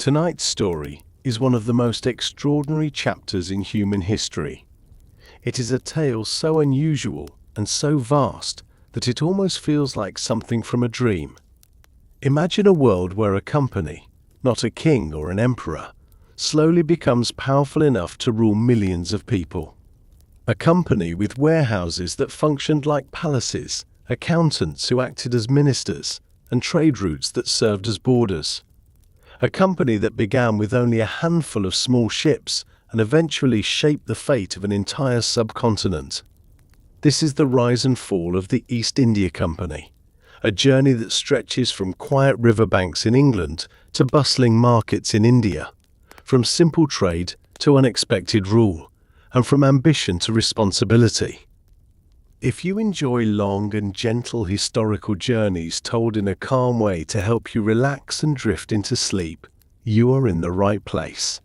Tonight's story is one of the most extraordinary chapters in human history. It is a tale so unusual and so vast that it almost feels like something from a dream. Imagine a world where a company, not a king or an emperor, slowly becomes powerful enough to rule millions of people. A company with warehouses that functioned like palaces, accountants who acted as ministers, and trade routes that served as borders. A company that began with only a handful of small ships and eventually shaped the fate of an entire subcontinent. This is the rise and fall of the East India Company, a journey that stretches from quiet riverbanks in England to bustling markets in India, from simple trade to unexpected rule, and from ambition to responsibility. If you enjoy long and gentle historical journeys told in a calm way to help you relax and drift into sleep, you are in the right place.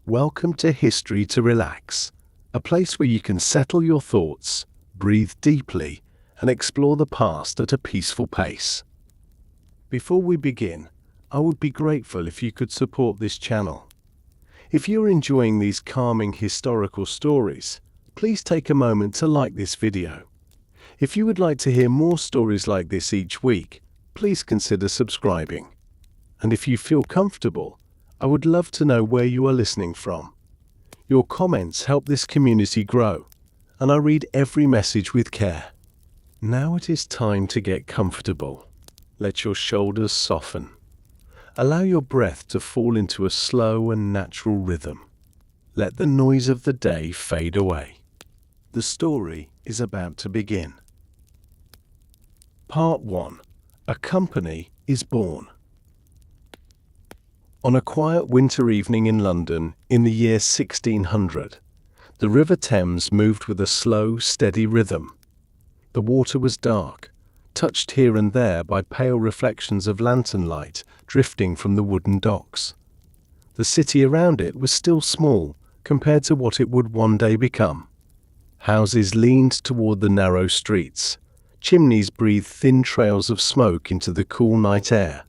Welcome to History to Relax, a place where you can settle your thoughts, breathe deeply, and explore the past at a peaceful pace. Before we begin, I would be grateful if you could support this channel. If you're enjoying these calming historical stories, please take a moment to like this video. If you would like to hear more stories like this each week, please consider subscribing. And if you feel comfortable, I would love to know where you are listening from. Your comments help this community grow, and I read every message with care. Now it is time to get comfortable. Let your shoulders soften. Allow your breath to fall into a slow and natural rhythm. Let the noise of the day fade away. The story is about to begin. Part 1. A company is born. On a quiet winter evening in London in the year 1600, the River Thames moved with a slow, steady rhythm. The water was dark, touched here and there by pale reflections of lantern light drifting from the wooden docks. The city around it was still small compared to what it would one day become. Houses leaned toward the narrow streets. Chimneys breathed thin trails of smoke into the cool night air,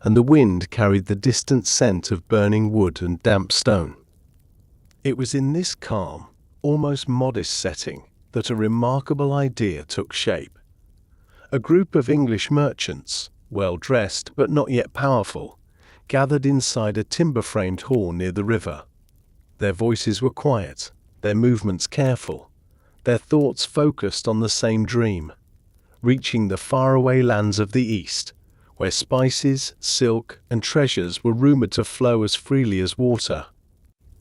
and the wind carried the distant scent of burning wood and damp stone. It was in this calm, almost modest setting that a remarkable idea took shape. A group of English merchants, well-dressed but not yet powerful, gathered inside a timber-framed hall near the river. Their voices were quiet, their movements careful, their thoughts focused on the same dream: reaching the faraway lands of the East, where spices, silk, and treasures were rumored to flow as freely as water.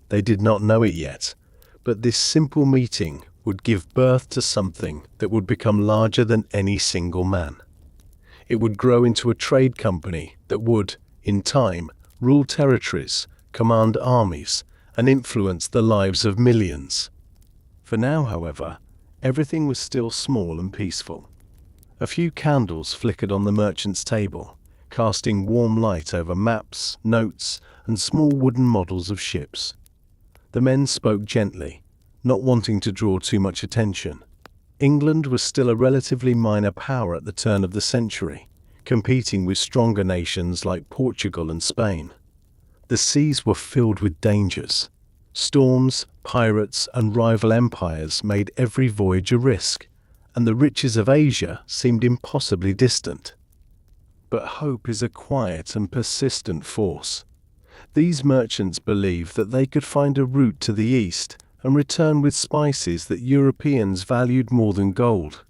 They did not know it yet, but this simple meeting would give birth to something that would become larger than any single man. It would grow into a trade company that would, in time, rule territories, command armies, and influence the lives of millions. For now, however, everything was still small and peaceful. A few candles flickered on the merchant's table, casting warm light over maps, notes, and small wooden models of ships. The men spoke gently, not wanting to draw too much attention. England was still a relatively minor power at the turn of the century, competing with stronger nations like Portugal and Spain. The seas were filled with dangers. Storms, pirates, and rival empires made every voyage a risk, and the riches of Asia seemed impossibly distant. But hope is a quiet and persistent force. These merchants believed that they could find a route to the east and return with spices that Europeans valued more than gold.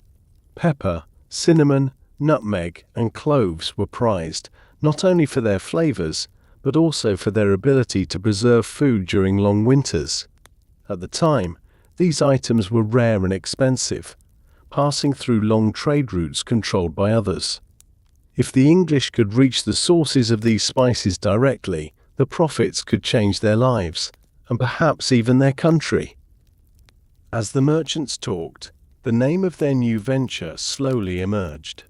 Pepper, cinnamon, nutmeg, and cloves were prized, not only for their flavors, but also for their ability to preserve food during long winters. At the time, these items were rare and expensive, passing through long trade routes controlled by others. If the English could reach the sources of these spices directly, the profits could change their lives, and perhaps even their country. As the merchants talked, the name of their new venture slowly emerged: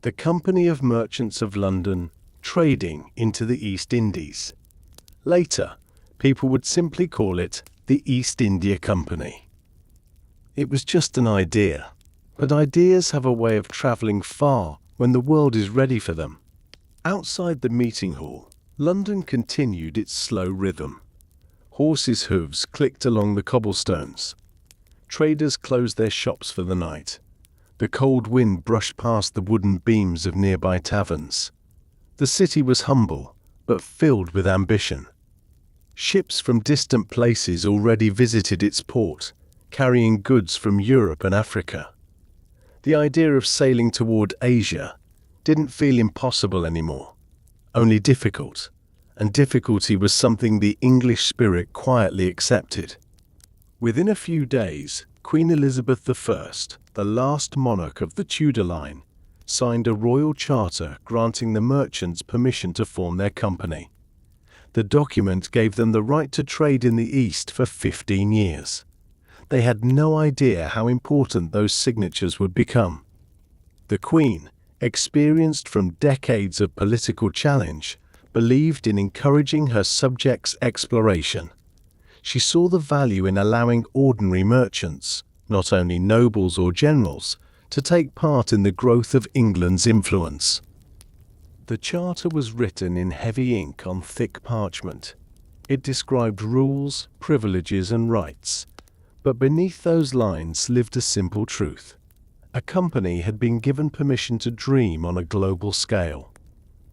the Company of Merchants of London, trading into the East Indies. Later, people would simply call it the East India Company. It was just an idea. But ideas have a way of traveling far when the world is ready for them. Outside the meeting hall, London continued its slow rhythm. Horses' hooves clicked along the cobblestones. Traders closed their shops for the night. The cold wind brushed past the wooden beams of nearby taverns. The city was humble, but filled with ambition. Ships from distant places already visited its port, carrying goods from Europe and Africa. The idea of sailing toward Asia didn't feel impossible anymore, only difficult, and difficulty was something the English spirit quietly accepted. Within a few days, Queen Elizabeth I, the last monarch of the Tudor line, signed a royal charter granting the merchants permission to form their company. The document gave them the right to trade in the East for 15 years. They had no idea how important those signatures would become. The Queen, experienced from decades of political challenge, believed in encouraging her subjects' exploration. She saw the value in allowing ordinary merchants, not only nobles or generals, to take part in the growth of England's influence. The charter was written in heavy ink on thick parchment. It described rules, privileges, and rights. But beneath those lines lived a simple truth. A company had been given permission to dream on a global scale.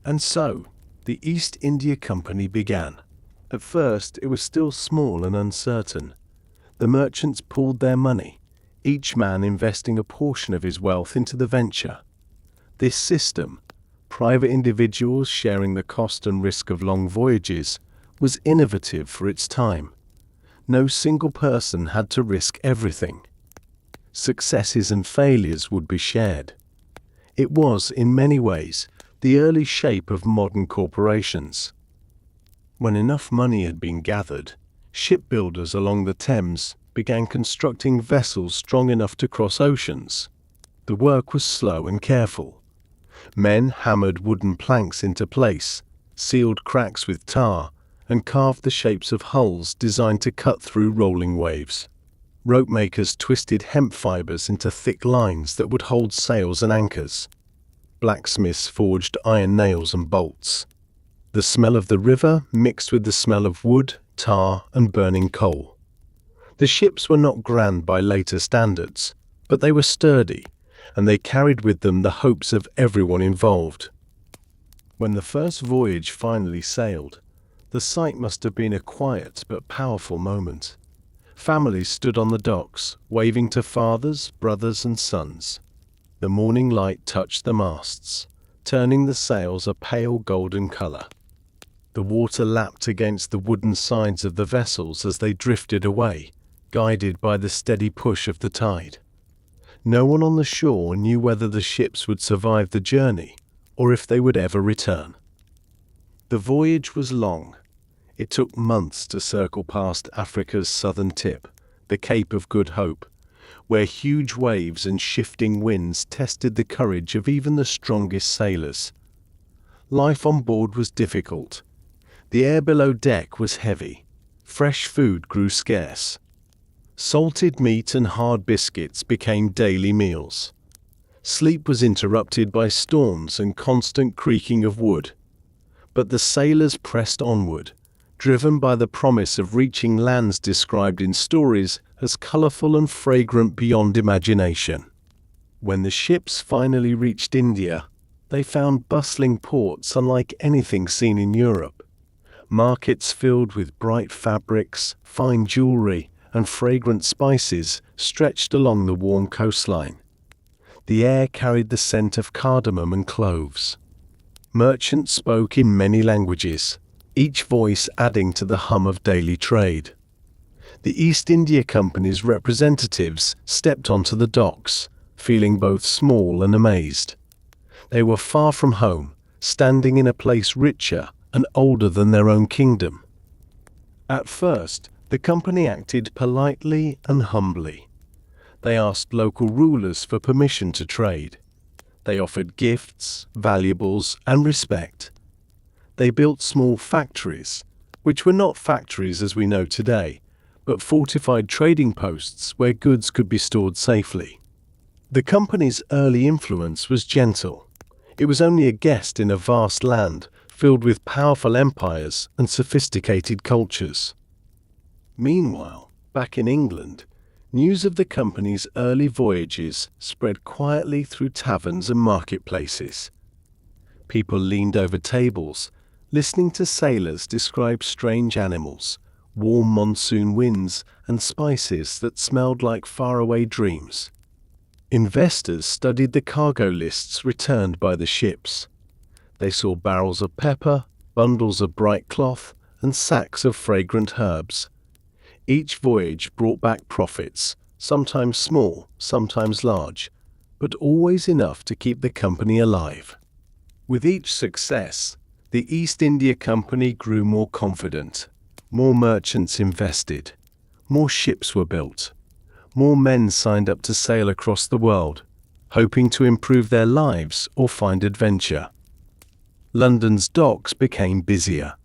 And so, the East India Company began. At first, it was still small and uncertain. The merchants pooled their money, each man investing a portion of his wealth into the venture. This system, private individuals sharing the cost and risk of long voyages, was innovative for its time. No single person had to risk everything. Successes and failures would be shared. It was, in many ways, the early shape of modern corporations. When enough money had been gathered, shipbuilders along the Thames began constructing vessels strong enough to cross oceans. The work was slow and careful. Men hammered wooden planks into place, sealed cracks with tar, and carved the shapes of hulls designed to cut through rolling waves. Rope makers twisted hemp fibers into thick lines that would hold sails and anchors. Blacksmiths forged iron nails and bolts. The smell of the river mixed with the smell of wood, tar, and burning coal. The ships were not grand by later standards, but they were sturdy, and they carried with them the hopes of everyone involved. When the first voyage finally sailed, the sight must have been a quiet but powerful moment. Families stood on the docks, waving to fathers, brothers, and sons. The morning light touched the masts, turning the sails a pale golden color. The water lapped against the wooden sides of the vessels as they drifted away, guided by the steady push of the tide. No one on the shore knew whether the ships would survive the journey or if they would ever return. The voyage was long. It took months to circle past Africa's southern tip, the Cape of Good Hope, where huge waves and shifting winds tested the courage of even the strongest sailors. Life on board was difficult. The air below deck was heavy. Fresh food grew scarce. Salted meat and hard biscuits became daily meals. Sleep was interrupted by storms and constant creaking of wood. But the sailors pressed onward, driven by the promise of reaching lands described in stories as colorful and fragrant beyond imagination. When the ships finally reached India, they found bustling ports unlike anything seen in Europe. Markets filled with bright fabrics, fine jewelry, and fragrant spices stretched along the warm coastline. The air carried the scent of cardamom and cloves. Merchants spoke in many languages, each voice adding to the hum of daily trade. The East India Company's representatives stepped onto the docks, feeling both small and amazed. They were far from home, standing in a place richer and older than their own kingdom. At first, the company acted politely and humbly. They asked local rulers for permission to trade. They offered gifts, valuables, and respect. They built small factories, which were not factories as we know today, but fortified trading posts where goods could be stored safely. The company's early influence was gentle. It was only a guest in a vast land filled with powerful empires and sophisticated cultures. Meanwhile, back in England, news of the company's early voyages spread quietly through taverns and marketplaces. People leaned over tables, listening to sailors describe strange animals, warm monsoon winds, and spices that smelled like faraway dreams. Investors studied the cargo lists returned by the ships. They saw barrels of pepper, bundles of bright cloth, and sacks of fragrant herbs. Each voyage brought back profits, sometimes small, sometimes large, but always enough to keep the company alive. With each success, the East India Company grew more confident. More merchants invested. More ships were built. More men signed up to sail across the world, hoping to improve their lives or find adventure. London's docks became busier.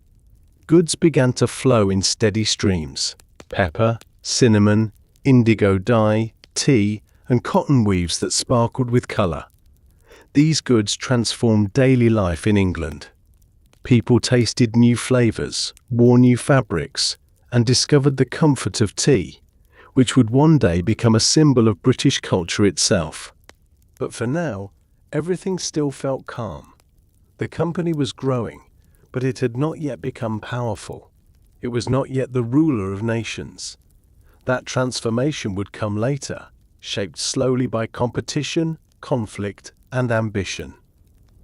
Goods began to flow in steady streams. Pepper, cinnamon, indigo dye, tea, and cotton weaves that sparkled with colour. These goods transformed daily life in England. People tasted new flavours, wore new fabrics, and discovered the comfort of tea, which would one day become a symbol of British culture itself. But for now, everything still felt calm. The company was growing, but it had not yet become powerful. It was not yet the ruler of nations. That transformation would come later, shaped slowly by competition, conflict, and ambition.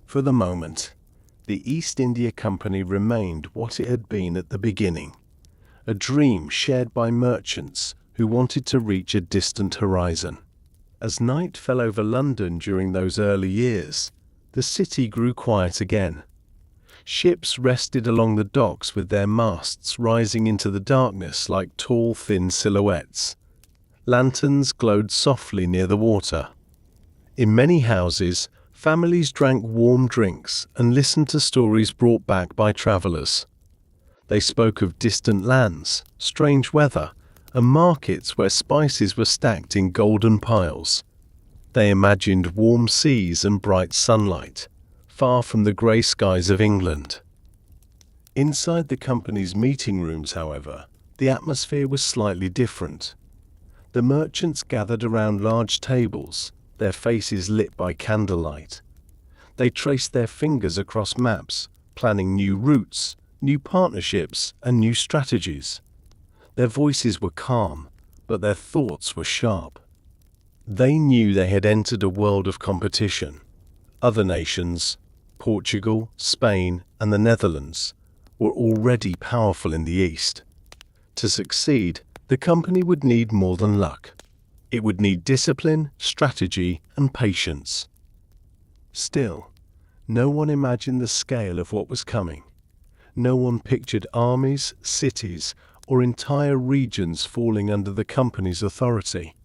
For the moment, the East India Company remained what it had been at the beginning, a dream shared by merchants who wanted to reach a distant horizon. As night fell over London during those early years, the city grew quiet again. Ships rested along the docks with their masts rising into the darkness like tall, thin silhouettes. Lanterns glowed softly near the water. In many houses, families drank warm drinks and listened to stories brought back by travellers. They spoke of distant lands, strange weather, and markets where spices were stacked in golden piles. They imagined warm seas and bright sunlight, far from the grey skies of England. Inside the company's meeting rooms, however, the atmosphere was slightly different. The merchants gathered around large tables, their faces lit by candlelight. They traced their fingers across maps, planning new routes, new partnerships, and new strategies. Their voices were calm, but their thoughts were sharp. They knew they had entered a world of competition. Other nations, Portugal, Spain, and the Netherlands, were already powerful in the East. To succeed, the company would need more than luck. It would need discipline, strategy, and patience. Still, no one imagined the scale of what was coming. No one pictured armies, cities, or entire regions falling under the company's authority.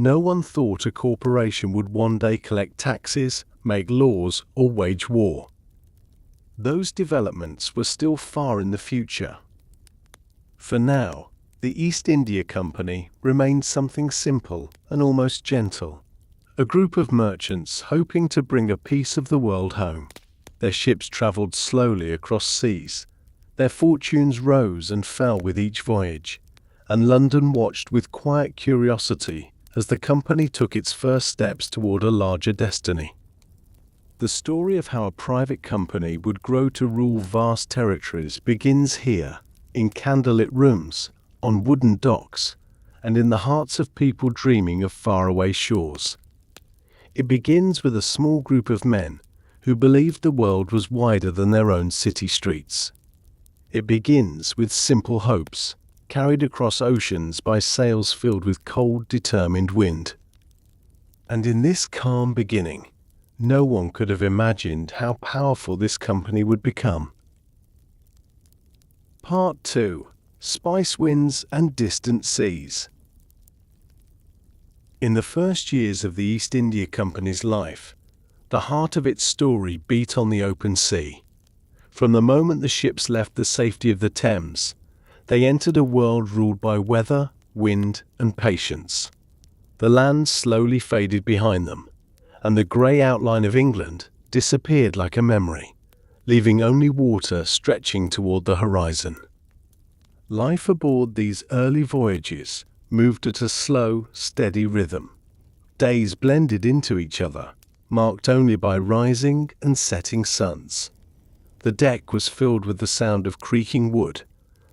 No one thought a corporation would one day collect taxes, make laws, or wage war. Those developments were still far in the future. For now, the East India Company remained something simple and almost gentle. A group of merchants hoping to bring a piece of the world home. Their ships travelled slowly across seas. Their fortunes rose and fell with each voyage, and London watched with quiet curiosity as the company took its first steps toward a larger destiny. The story of how a private company would grow to rule vast territories begins here, in candlelit rooms, on wooden docks, and in the hearts of people dreaming of faraway shores. It begins with a small group of men who believed the world was wider than their own city streets. It begins with simple hopes, carried across oceans by sails filled with cold, determined wind. And in this calm beginning, no one could have imagined how powerful this company would become. Part 2. Spice Winds and Distant Seas. In the first years of the East India Company's life, the heart of its story beat on the open sea. From the moment the ships left the safety of the Thames, they entered a world ruled by weather, wind, and patience. The land slowly faded behind them, and the grey outline of England disappeared like a memory, leaving only water stretching toward the horizon. Life aboard these early voyages moved at a slow, steady rhythm. Days blended into each other, marked only by rising and setting suns. The deck was filled with the sound of creaking wood,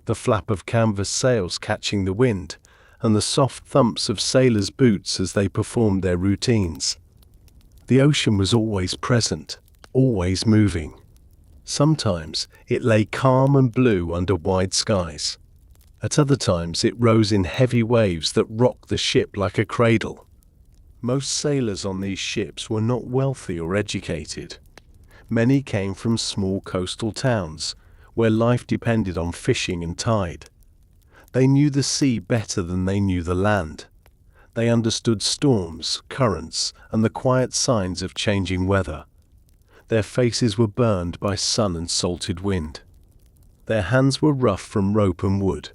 the flap of canvas sails catching the wind, and the soft thumps of sailors' boots as they performed their routines. The ocean was always present, always moving. Sometimes it lay calm and blue under wide skies. At other times it rose in heavy waves that rocked the ship like a cradle. Most sailors on these ships were not wealthy or educated. Many came from small coastal towns, where life depended on fishing and tide. They knew the sea better than they knew the land. They understood storms, currents, and the quiet signs of changing weather. Their faces were burned by sun and salted wind. Their hands were rough from rope and wood,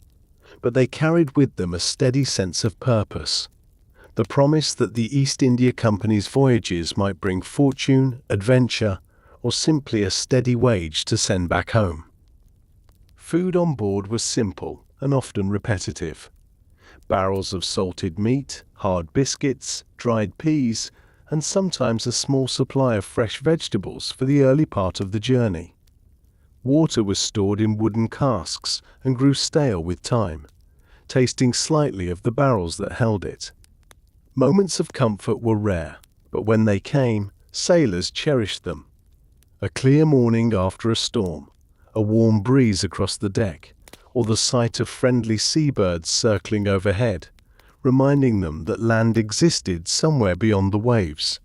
but they carried with them a steady sense of purpose. The promise that the East India Company's voyages might bring fortune, adventure, or simply a steady wage to send back home. Food on board was simple and often repetitive. Barrels of salted meat, hard biscuits, dried peas, and sometimes a small supply of fresh vegetables for the early part of the journey. Water was stored in wooden casks and grew stale with time, tasting slightly of the barrels that held it. Moments of comfort were rare, but when they came, sailors cherished them. A clear morning after a storm, a warm breeze across the deck, or the sight of friendly seabirds circling overhead, reminding them that land existed somewhere beyond the waves.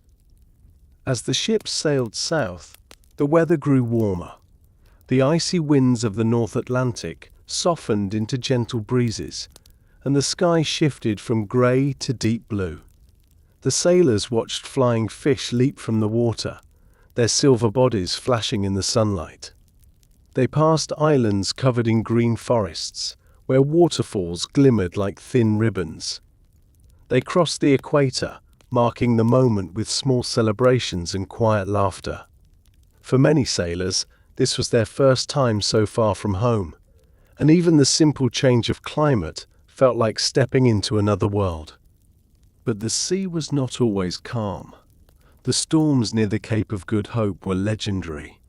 As the ship sailed south, the weather grew warmer. The icy winds of the North Atlantic softened into gentle breezes, and the sky shifted from grey to deep blue. The sailors watched flying fish leap from the water, their silver bodies flashing in the sunlight. They passed islands covered in green forests, where waterfalls glimmered like thin ribbons. They crossed the equator, marking the moment with small celebrations and quiet laughter. For many sailors, this was their first time so far from home, and even the simple change of climate felt like stepping into another world. But the sea was not always calm. The storms near the Cape of Good Hope were legendary.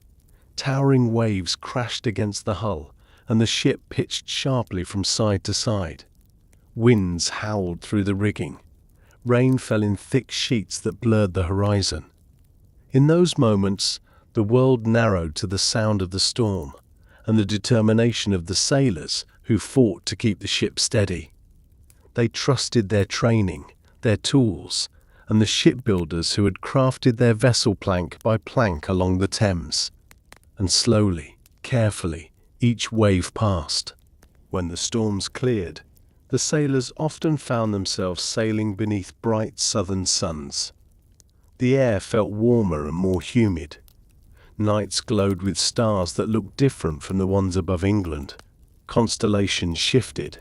Towering waves crashed against the hull, and the ship pitched sharply from side to side. Winds howled through the rigging. Rain fell in thick sheets that blurred the horizon. In those moments, the world narrowed to the sound of the storm and the determination of the sailors who fought to keep the ship steady. They trusted their training, their tools, and the shipbuilders who had crafted their vessel plank by plank along the Thames. And slowly, carefully, each wave passed. When the storms cleared, the sailors often found themselves sailing beneath bright southern suns. The air felt warmer and more humid. Nights glowed with stars that looked different from the ones above England. Constellations shifted.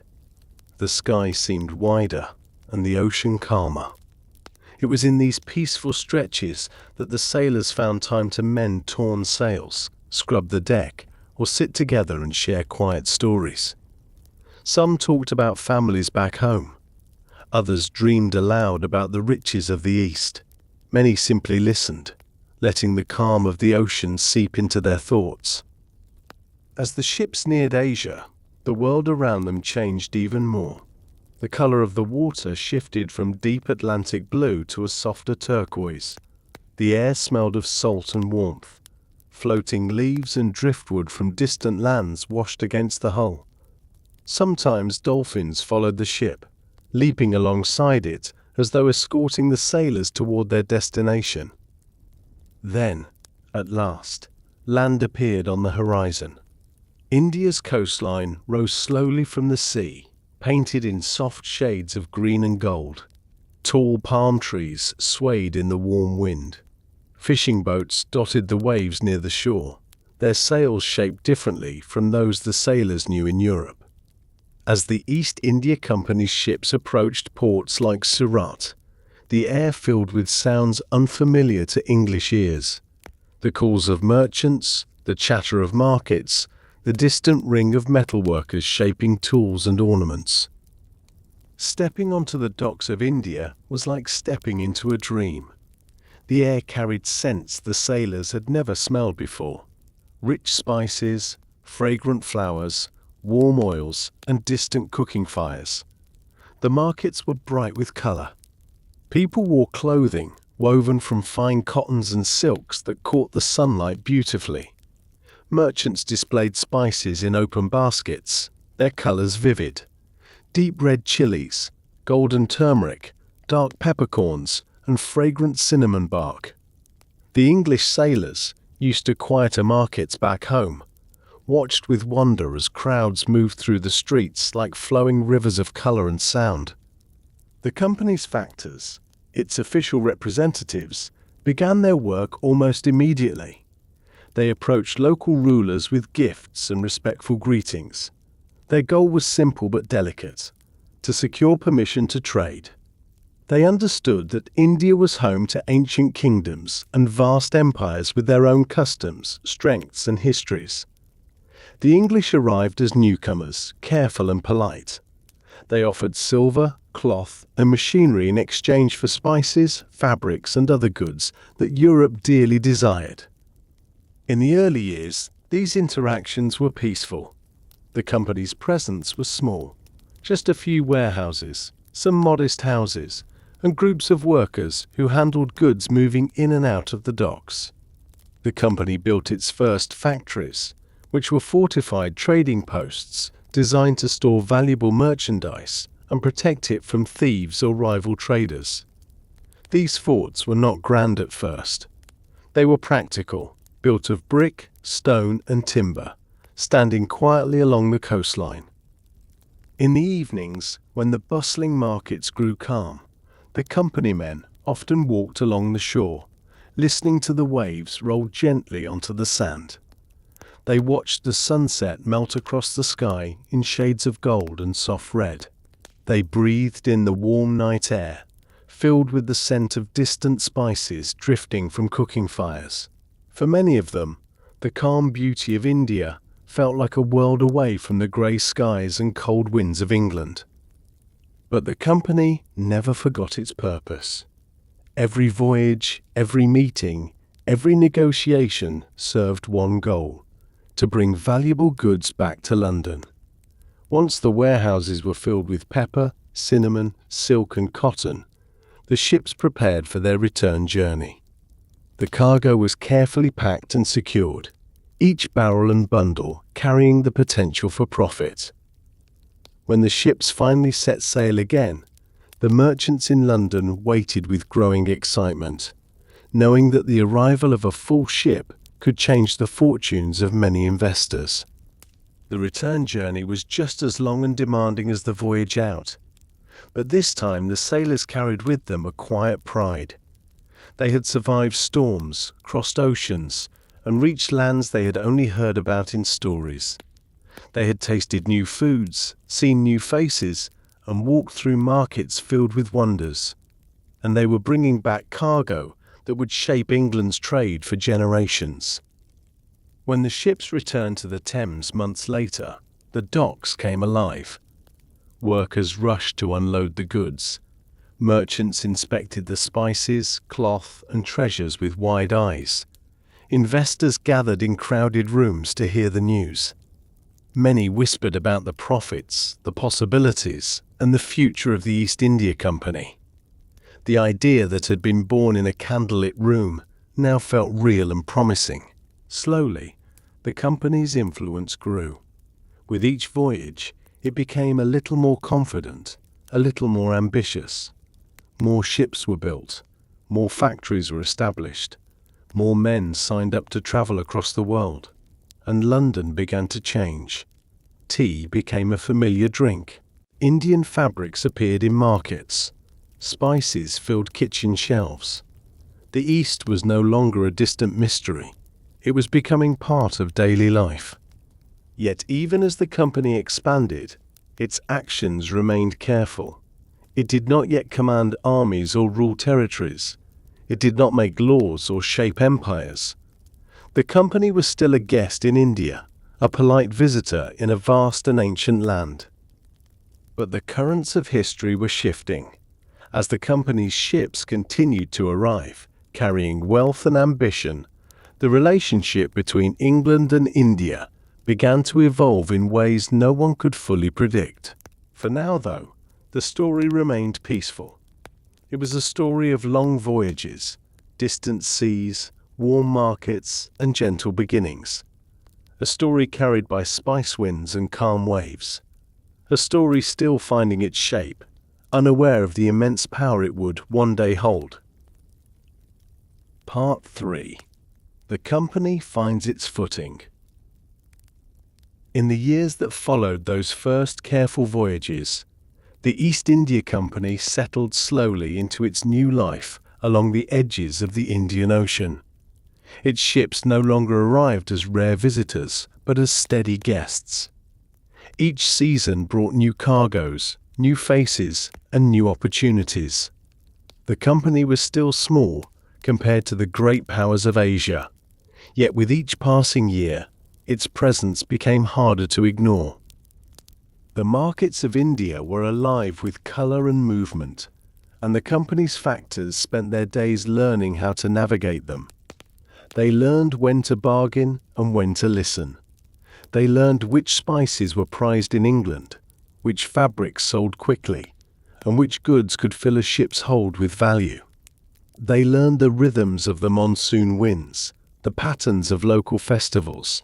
The sky seemed wider and the ocean calmer. It was in these peaceful stretches that the sailors found time to mend torn sails, scrub the deck, or sit together and share quiet stories. Some talked about families back home. Others dreamed aloud about the riches of the East. Many simply listened, letting the calm of the ocean seep into their thoughts. As the ships neared Asia, the world around them changed even more. The color of the water shifted from deep Atlantic blue to a softer turquoise. The air smelled of salt and warmth. Floating leaves and driftwood from distant lands washed against the hull. Sometimes dolphins followed the ship, leaping alongside it as though escorting the sailors toward their destination. Then, at last, land appeared on the horizon. India's coastline rose slowly from the sea, painted in soft shades of green and gold. Tall palm trees swayed in the warm wind. Fishing boats dotted the waves near the shore, their sails shaped differently from those the sailors knew in Europe. As the East India Company's ships approached ports like Surat, the air filled with sounds unfamiliar to English ears. The calls of merchants, the chatter of markets, the distant ring of metalworkers shaping tools and ornaments. Stepping onto the docks of India was like stepping into a dream. The air carried scents the sailors had never smelled before: rich spices, fragrant flowers, warm oils, and distant cooking fires. The markets were bright with color. People wore clothing woven from fine cottons and silks that caught the sunlight beautifully. Merchants displayed spices in open baskets, their colors vivid: deep red chilies, golden turmeric, dark peppercorns, and fragrant cinnamon bark. The English sailors, used to quieter markets back home, watched with wonder as crowds moved through the streets like flowing rivers of color and sound. The company's factors, its official representatives, began their work almost immediately. They approached local rulers with gifts and respectful greetings. Their goal was simple but delicate: to secure permission to trade. They understood that India was home to ancient kingdoms and vast empires with their own customs, strengths, and histories. The English arrived as newcomers, careful and polite. They offered silver, cloth, and machinery in exchange for spices, fabrics, and other goods that Europe dearly desired. In the early years, these interactions were peaceful. The company's presence was small: just a few warehouses, some modest houses, and groups of workers who handled goods moving in and out of the docks. The company built its first factories, which were fortified trading posts designed to store valuable merchandise and protect it from thieves or rival traders. These forts were not grand at first. They were practical, built of brick, stone, and timber, standing quietly along the coastline. In the evenings, when the bustling markets grew calm, the company men often walked along the shore, listening to the waves roll gently onto the sand. They watched the sunset melt across the sky in shades of gold and soft red. They breathed in the warm night air, filled with the scent of distant spices drifting from cooking fires. For many of them, the calm beauty of India felt like a world away from the grey skies and cold winds of England. But the company never forgot its purpose. Every voyage, every meeting, every negotiation served one goal: to bring valuable goods back to London. Once the warehouses were filled with pepper, cinnamon, silk, and cotton, the ships prepared for their return journey. The cargo was carefully packed and secured, each barrel and bundle carrying the potential for profit. When the ships finally set sail again, the merchants in London waited with growing excitement, knowing that the arrival of a full ship could change the fortunes of many investors. The return journey was just as long and demanding as the voyage out, but this time the sailors carried with them a quiet pride. They had survived storms, crossed oceans, and reached lands they had only heard about in stories. They had tasted new foods, seen new faces, and walked through markets filled with wonders. And they were bringing back cargo that would shape England's trade for generations. When the ships returned to the Thames months later, the docks came alive. Workers rushed to unload the goods. Merchants inspected the spices, cloth, and treasures with wide eyes. Investors gathered in crowded rooms to hear the news. Many whispered about the profits, the possibilities, and the future of the East India Company. The idea that had been born in a candlelit room now felt real and promising. Slowly, the company's influence grew. With each voyage, it became a little more confident, a little more ambitious. More ships were built, more factories were established, more men signed up to travel across the world, and London began to change. Tea became a familiar drink. Indian fabrics appeared in markets. Spices filled kitchen shelves. The East was no longer a distant mystery. It was becoming part of daily life. Yet even as the company expanded, its actions remained careful. It did not yet command armies or rule territories. It did not make laws or shape empires. The company was still a guest in India, a polite visitor in a vast and ancient land. But the currents of history were shifting. As the company's ships continued to arrive, carrying wealth and ambition, the relationship between England and India began to evolve in ways no one could fully predict. For now, though, the story remained peaceful. It was a story of long voyages, distant seas, warm markets, and gentle beginnings. A story carried by spice winds and calm waves. A story still finding its shape, unaware of the immense power it would one day hold. Part 3. The company finds its footing. In the years that followed those first careful voyages, the East India Company settled slowly into its new life along the edges of the Indian Ocean. Its ships no longer arrived as rare visitors, but as steady guests. Each season brought new cargoes, new faces, and new opportunities. The company was still small compared to the great powers of Asia, yet with each passing year, its presence became harder to ignore. The markets of India were alive with color and movement, and the company's factors spent their days learning how to navigate them. They learned when to bargain and when to listen. They learned which spices were prized in England, which fabrics sold quickly, and which goods could fill a ship's hold with value. They learned the rhythms of the monsoon winds, the patterns of local festivals,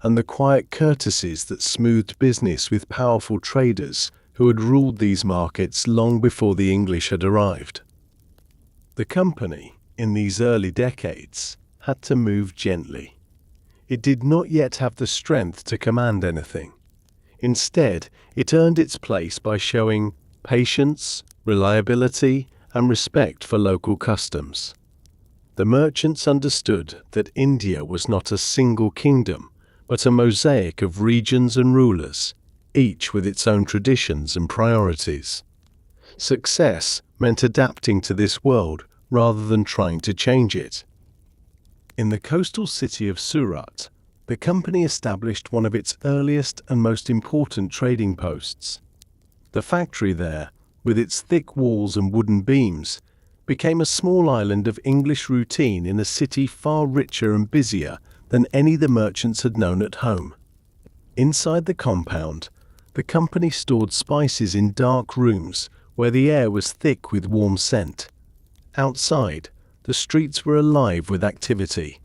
and the quiet courtesies that smoothed business with powerful traders who had ruled these markets long before the English had arrived. The company, in these early decades, had to move gently. It did not yet have the strength to command anything. Instead, it earned its place by showing patience, reliability, and respect for local customs. The merchants understood that India was not a single kingdom, but a mosaic of regions and rulers, each with its own traditions and priorities. Success meant adapting to this world rather than trying to change it. In the coastal city of Surat, the company established one of its earliest and most important trading posts. The factory there, with its thick walls and wooden beams, became a small island of English routine in a city far richer and busier than any the merchants had known at home. Inside the compound, the company stored spices in dark rooms where the air was thick with warm scent. Outside, the streets were alive with activity.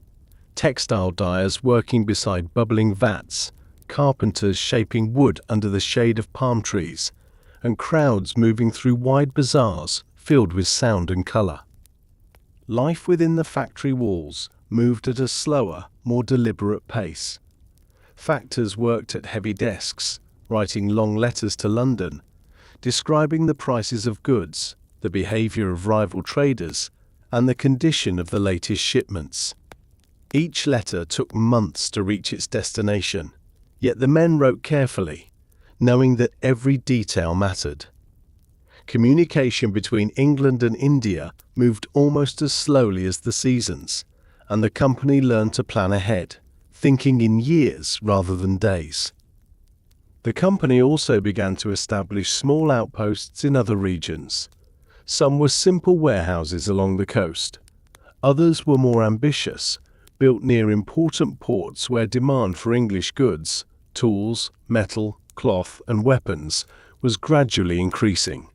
Textile dyers working beside bubbling vats, carpenters shaping wood under the shade of palm trees, and crowds moving through wide bazaars filled with sound and color. Life within the factory walls moved at a slower, more deliberate pace. Factors worked at heavy desks, writing long letters to London, describing the prices of goods, the behavior of rival traders, and the condition of the latest shipments. Each letter took months to reach its destination, yet the men wrote carefully, knowing that every detail mattered. Communication between England and India moved almost as slowly as the seasons, and the company learned to plan ahead, thinking in years rather than days. The company also began to establish small outposts in other regions. Some were simple warehouses along the coast. Others were more ambitious, built near important ports where demand for English goods, tools, metal, cloth, and weapons was gradually increasing.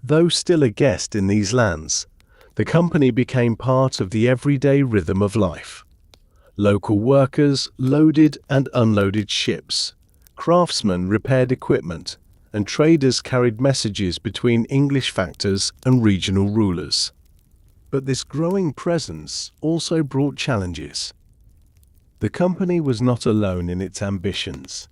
Though still a guest in these lands, the company became part of the everyday rhythm of life. Local workers loaded and unloaded ships, craftsmen repaired equipment, and traders carried messages between English factors and regional rulers. But this growing presence also brought challenges. The company was not alone in its ambitions.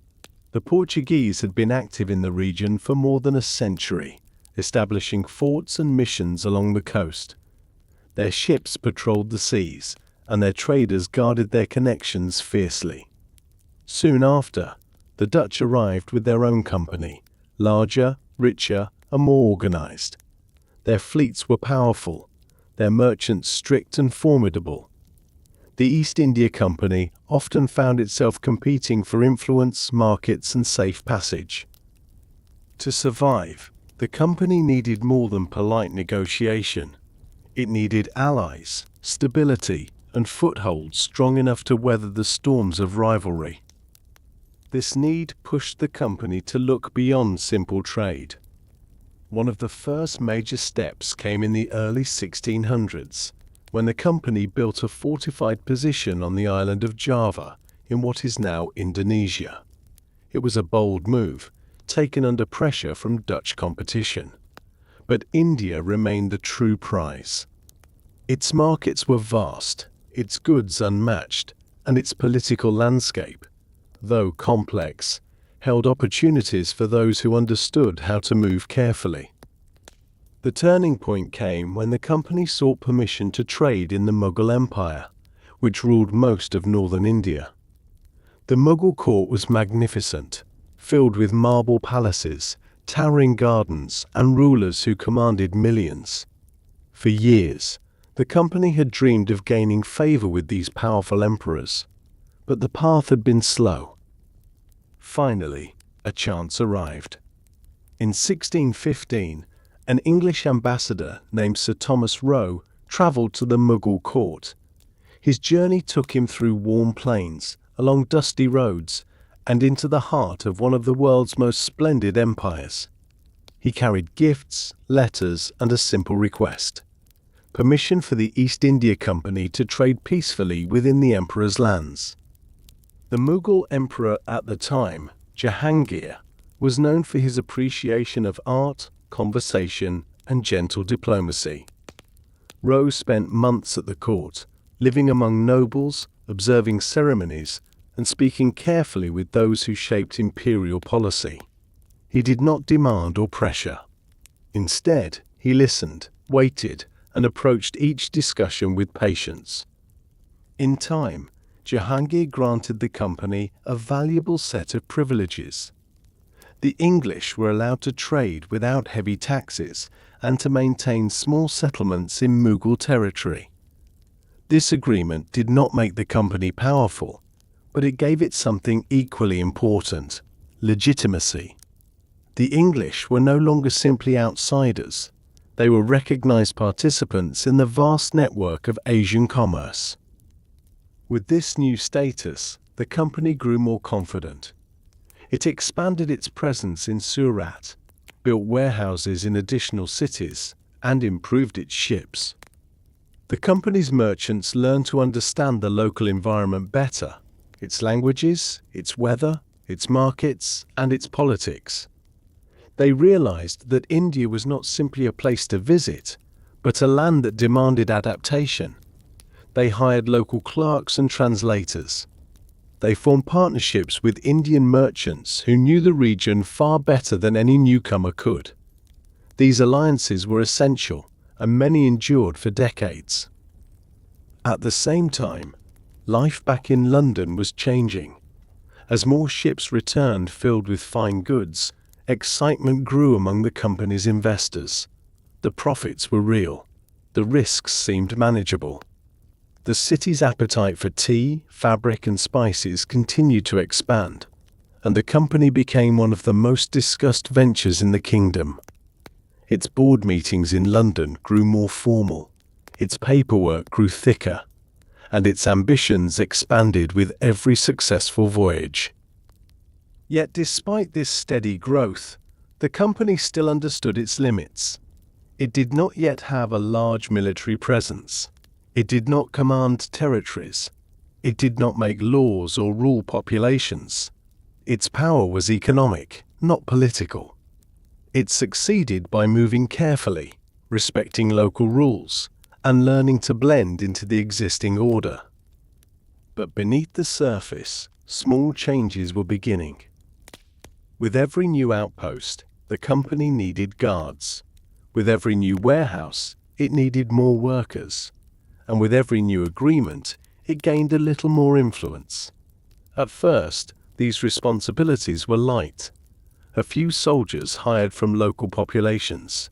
The Portuguese had been active in the region for more than a century, establishing forts and missions along the coast. Their ships patrolled the seas, and their traders guarded their connections fiercely. Soon after, the Dutch arrived with their own company, larger, richer, and more organized. Their fleets were powerful, their merchants strict and formidable. The East India Company often found itself competing for influence, markets, and safe passage. To survive, the company needed more than polite negotiation. It needed allies, stability, and footholds strong enough to weather the storms of rivalry. This need pushed the company to look beyond simple trade. One of the first major steps came in the early 1600s, when the company built a fortified position on the island of Java in what is now Indonesia. It was a bold move, taken under pressure from Dutch competition. But India remained the true prize. Its markets were vast, its goods unmatched, and its political landscape, though complex, held opportunities for those who understood how to move carefully. The turning point came when the company sought permission to trade in the Mughal Empire, which ruled most of northern India. The Mughal court was magnificent, filled with marble palaces, towering gardens, and rulers who commanded millions. For years, the company had dreamed of gaining favor with these powerful emperors, but the path had been slow. Finally, a chance arrived. In 1615, an English ambassador named Sir Thomas Roe traveled to the Mughal court. His journey took him through warm plains, along dusty roads, and into the heart of one of the world's most splendid empires. He carried gifts, letters, and a simple request: permission for the East India Company to trade peacefully within the emperor's lands. The Mughal emperor at the time, Jahangir, was known for his appreciation of art, conversation, and gentle diplomacy. Roe spent months at the court, living among nobles, observing ceremonies, and speaking carefully with those who shaped imperial policy. He did not demand or pressure. Instead, he listened, waited, and approached each discussion with patience. In time, Jahangir granted the company a valuable set of privileges. The English were allowed to trade without heavy taxes and to maintain small settlements in Mughal territory. This agreement did not make the company powerful, but it gave it something equally important: legitimacy. The English were no longer simply outsiders. They were recognized participants in the vast network of Asian commerce. With this new status, the company grew more confident. It expanded its presence in Surat, built warehouses in additional cities, and improved its ships. The company's merchants learned to understand the local environment better: its languages, its weather, its markets, and its politics. They realized that India was not simply a place to visit, but a land that demanded adaptation. They hired local clerks and translators. They formed partnerships with Indian merchants who knew the region far better than any newcomer could. These alliances were essential, and many endured for decades. At the same time, life back in London was changing. As more ships returned filled with fine goods, excitement grew among the company's investors. The profits were real. The risks seemed manageable. The city's appetite for tea, fabric, and spices continued to expand, and the company became one of the most discussed ventures in the kingdom. Its board meetings in London grew more formal, its paperwork grew thicker, and its ambitions expanded with every successful voyage. Yet despite this steady growth, the company still understood its limits. It did not yet have a large military presence. It did not command territories. It did not make laws or rule populations. Its power was economic, not political. It succeeded by moving carefully, respecting local rules, and learning to blend into the existing order. But beneath the surface, small changes were beginning. With every new outpost, the company needed guards. With every new warehouse, it needed more workers. And with every new agreement, it gained a little more influence. At first, these responsibilities were light. A few soldiers hired from local populations.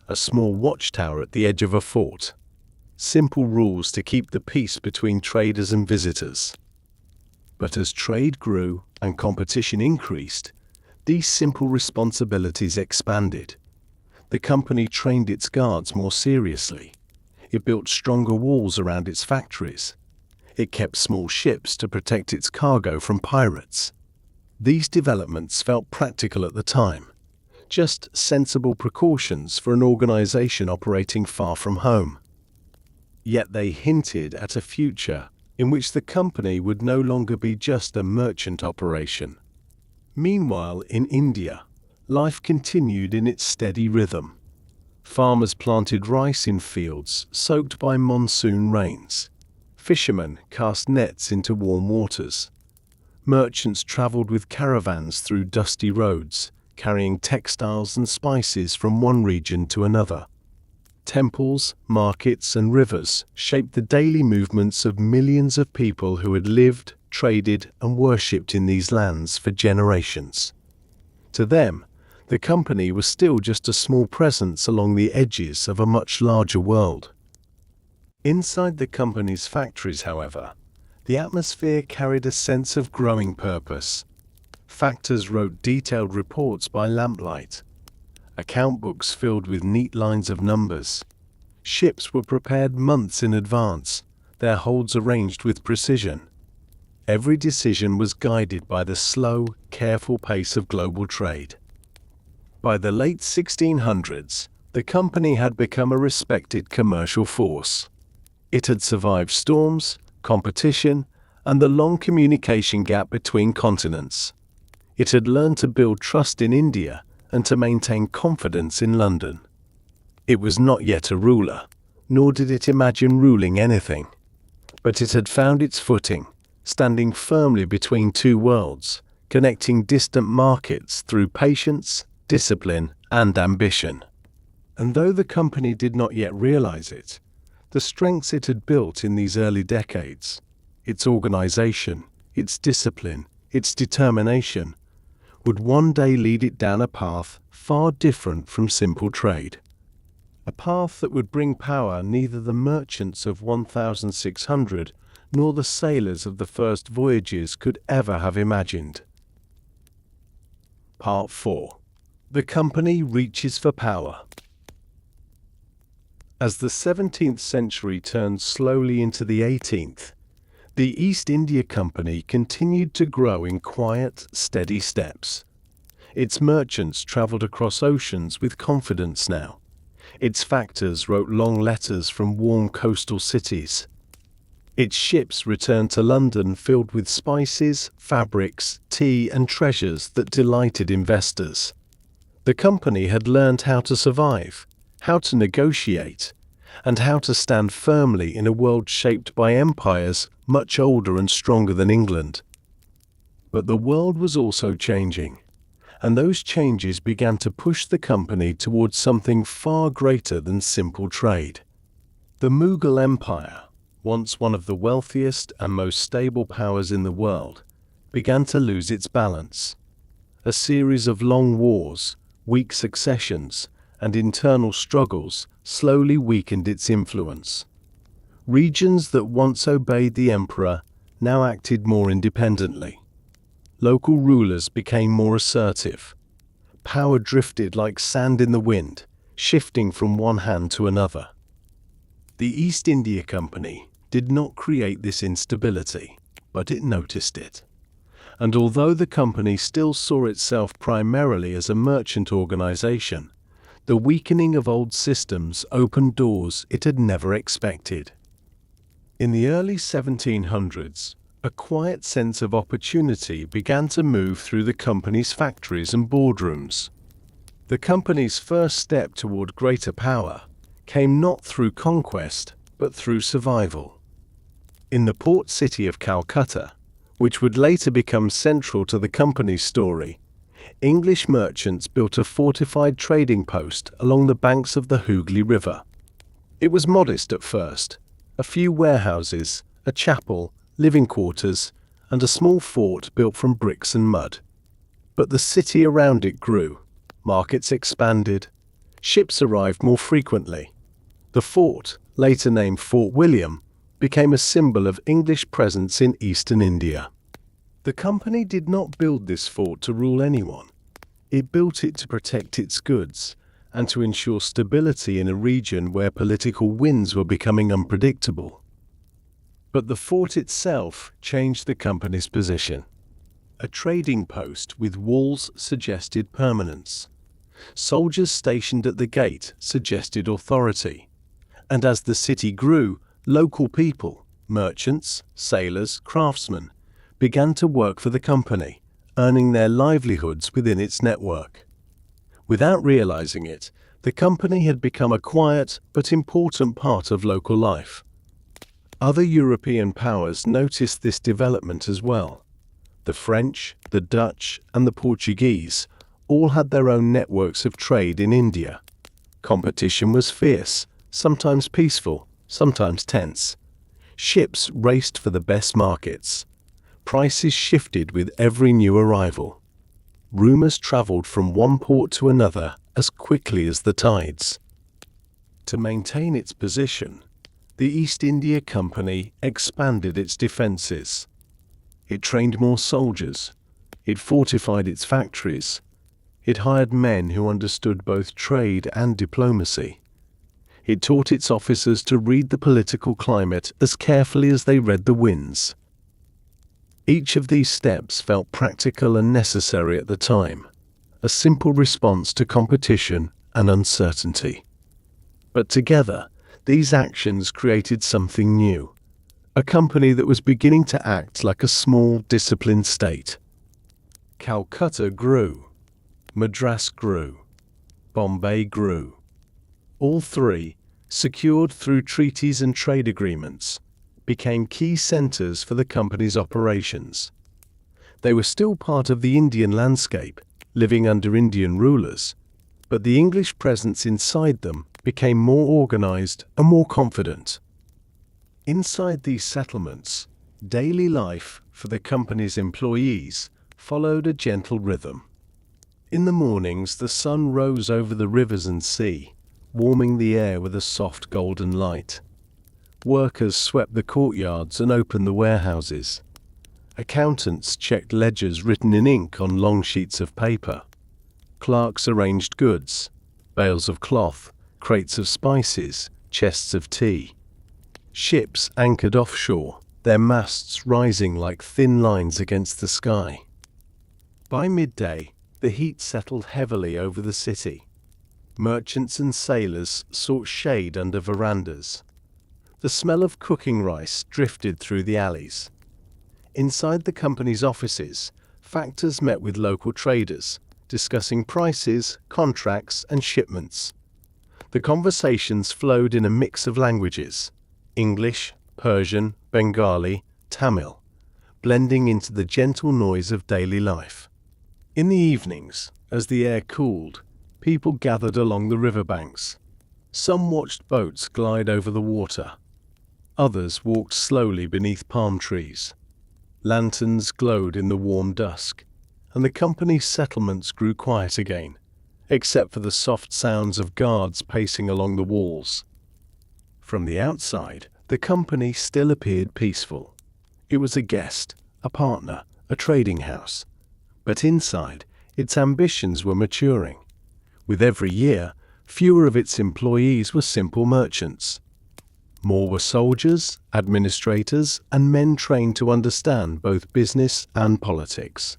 A small watchtower at the edge of a fort. simple rules to keep the peace between traders and visitors. But as trade grew and competition increased, these simple responsibilities expanded. The company trained its guards more seriously. It built stronger walls around its factories. It kept small ships to protect its cargo from pirates. These developments felt practical at the time, just sensible precautions for an organization operating far from home. Yet they hinted at a future in which the company would no longer be just a merchant operation. Meanwhile, in India, life continued in its steady rhythm. Farmers planted rice in fields soaked by monsoon rains. Fishermen cast nets into warm waters. Merchants traveled with caravans through dusty roads, carrying textiles and spices from one region to another. Temples, markets, and rivers shaped the daily movements of millions of people who had lived, traded, and worshipped in these lands for generations. To them, the company was still just a small presence along the edges of a much larger world. Inside the company's factories, however, the atmosphere carried a sense of growing purpose. Factors wrote detailed reports by lamplight. Account books filled with neat lines of numbers. Ships were prepared months in advance, their holds arranged with precision. Every decision was guided by the slow, careful pace of global trade. By the late 1600s, the company had become a respected commercial force. It had survived storms, competition, and the long communication gap between continents. It had learned to build trust in India and to maintain confidence in London. It was not yet a ruler, nor did it imagine ruling anything. But it had found its footing, standing firmly between two worlds, connecting distant markets through patience, discipline, and ambition. And though the company did not yet realize it, the strengths it had built in these early decades, its organization, its discipline, its determination, would one day lead it down a path far different from simple trade. A path that would bring power neither the merchants of 1600 nor the sailors of the first voyages could ever have imagined. Part 4. The company reaches for power. As the 17th century turned slowly into the 18th, the East India Company continued to grow in quiet, steady steps. Its merchants traveled across oceans with confidence now. Its factors wrote long letters from warm coastal cities. Its ships returned to London filled with spices, fabrics, tea, and treasures that delighted investors. The company had learned how to survive, how to negotiate, and how to stand firmly in a world shaped by empires much older and stronger than England. But the world was also changing, and those changes began to push the company towards something far greater than simple trade. The Mughal Empire, once one of the wealthiest and most stable powers in the world, began to lose its balance. A series of long wars, weak successions, and internal struggles slowly weakened its influence. Regions that once obeyed the emperor now acted more independently. Local rulers became more assertive. Power drifted like sand in the wind, shifting from one hand to another. The East India Company did not create this instability, but it noticed it. And although the company still saw itself primarily as a merchant organization, the weakening of old systems opened doors it had never expected. In the early 1700s, a quiet sense of opportunity began to move through the company's factories and boardrooms. The company's first step toward greater power came not through conquest, but through survival. In the port city of Calcutta, which would later become central to the company's story, English merchants built a fortified trading post along the banks of the Hooghly River. It was modest at first, a few warehouses, a chapel, living quarters, and a small fort built from bricks and mud. But the city around it grew, markets expanded, ships arrived more frequently. The fort, later named Fort William, became a symbol of English presence in eastern India. The company did not build this fort to rule anyone. It built it to protect its goods and to ensure stability in a region where political winds were becoming unpredictable. But the fort itself changed the company's position. A trading post with walls suggested permanence. Soldiers stationed at the gate suggested authority. And as the city grew, local people, merchants, sailors, craftsmen, began to work for the company, earning their livelihoods within its network. Without realizing it, the company had become a quiet but important part of local life. Other European powers noticed this development as well. The French, the Dutch, and the Portuguese all had their own networks of trade in India. Competition was fierce, sometimes peaceful, sometimes tense. Ships raced for the best markets. Prices shifted with every new arrival. Rumors traveled from one port to another as quickly as the tides. To maintain its position, the East India Company expanded its defenses. It trained more soldiers. It fortified its factories. It hired men who understood both trade and diplomacy. It taught its officers to read the political climate as carefully as they read the winds. Each of these steps felt practical and necessary at the time, a simple response to competition and uncertainty. But together, these actions created something new, a company that was beginning to act like a small, disciplined state. Calcutta grew. Madras grew. Bombay grew. All three, secured through treaties and trade agreements, became key centers for the company's operations. They were still part of the Indian landscape, living under Indian rulers, but the English presence inside them became more organized and more confident. Inside these settlements, daily life for the company's employees followed a gentle rhythm. In the mornings, the sun rose over the rivers and sea, warming the air with a soft golden light. Workers swept the courtyards and opened the warehouses. Accountants checked ledgers written in ink on long sheets of paper. Clerks arranged goods, bales of cloth, crates of spices, chests of tea. Ships anchored offshore, their masts rising like thin lines against the sky. By midday, the heat settled heavily over the city. Merchants and sailors sought shade under verandas. The smell of cooking rice drifted through the alleys. Inside the company's offices, factors met with local traders, discussing prices, contracts, and shipments. The conversations flowed in a mix of languages: English, Persian, Bengali, Tamil, blending into the gentle noise of daily life. In the evenings, as the air cooled, people gathered along the riverbanks. Some watched boats glide over the water. Others walked slowly beneath palm trees. Lanterns glowed in the warm dusk, and the company's settlements grew quiet again, except for the soft sounds of guards pacing along the walls. From the outside, the company still appeared peaceful. It was a guest, a partner, a trading house. But inside, its ambitions were maturing. With every year, fewer of its employees were simple merchants. More were soldiers, administrators, and men trained to understand both business and politics.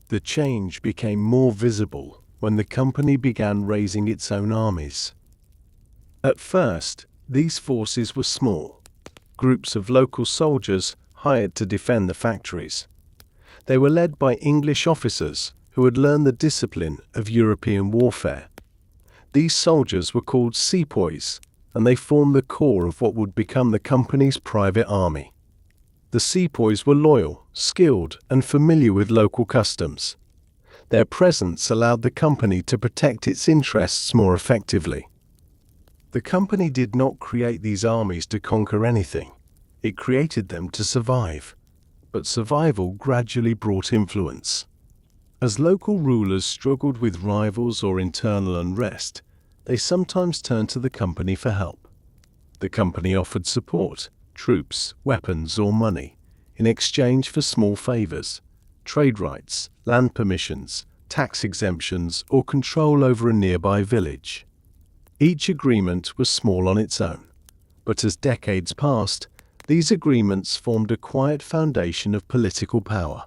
The change became more visible when the company began raising its own armies. At first, these forces were small, groups of local soldiers hired to defend the factories. They were led by English officers who had learned the discipline of European warfare. These soldiers were called sepoys, and they formed the core of what would become the company's private army. The sepoys were loyal, skilled, and familiar with local customs. Their presence allowed the company to protect its interests more effectively. The company did not create these armies to conquer anything. It created them to survive. But survival gradually brought influence. As local rulers struggled with rivals or internal unrest, they sometimes turned to the company for help. The company offered support, troops, weapons, or money, in exchange for small favors, trade rights, land permissions, tax exemptions, or control over a nearby village. Each agreement was small on its own, but as decades passed, these agreements formed a quiet foundation of political power.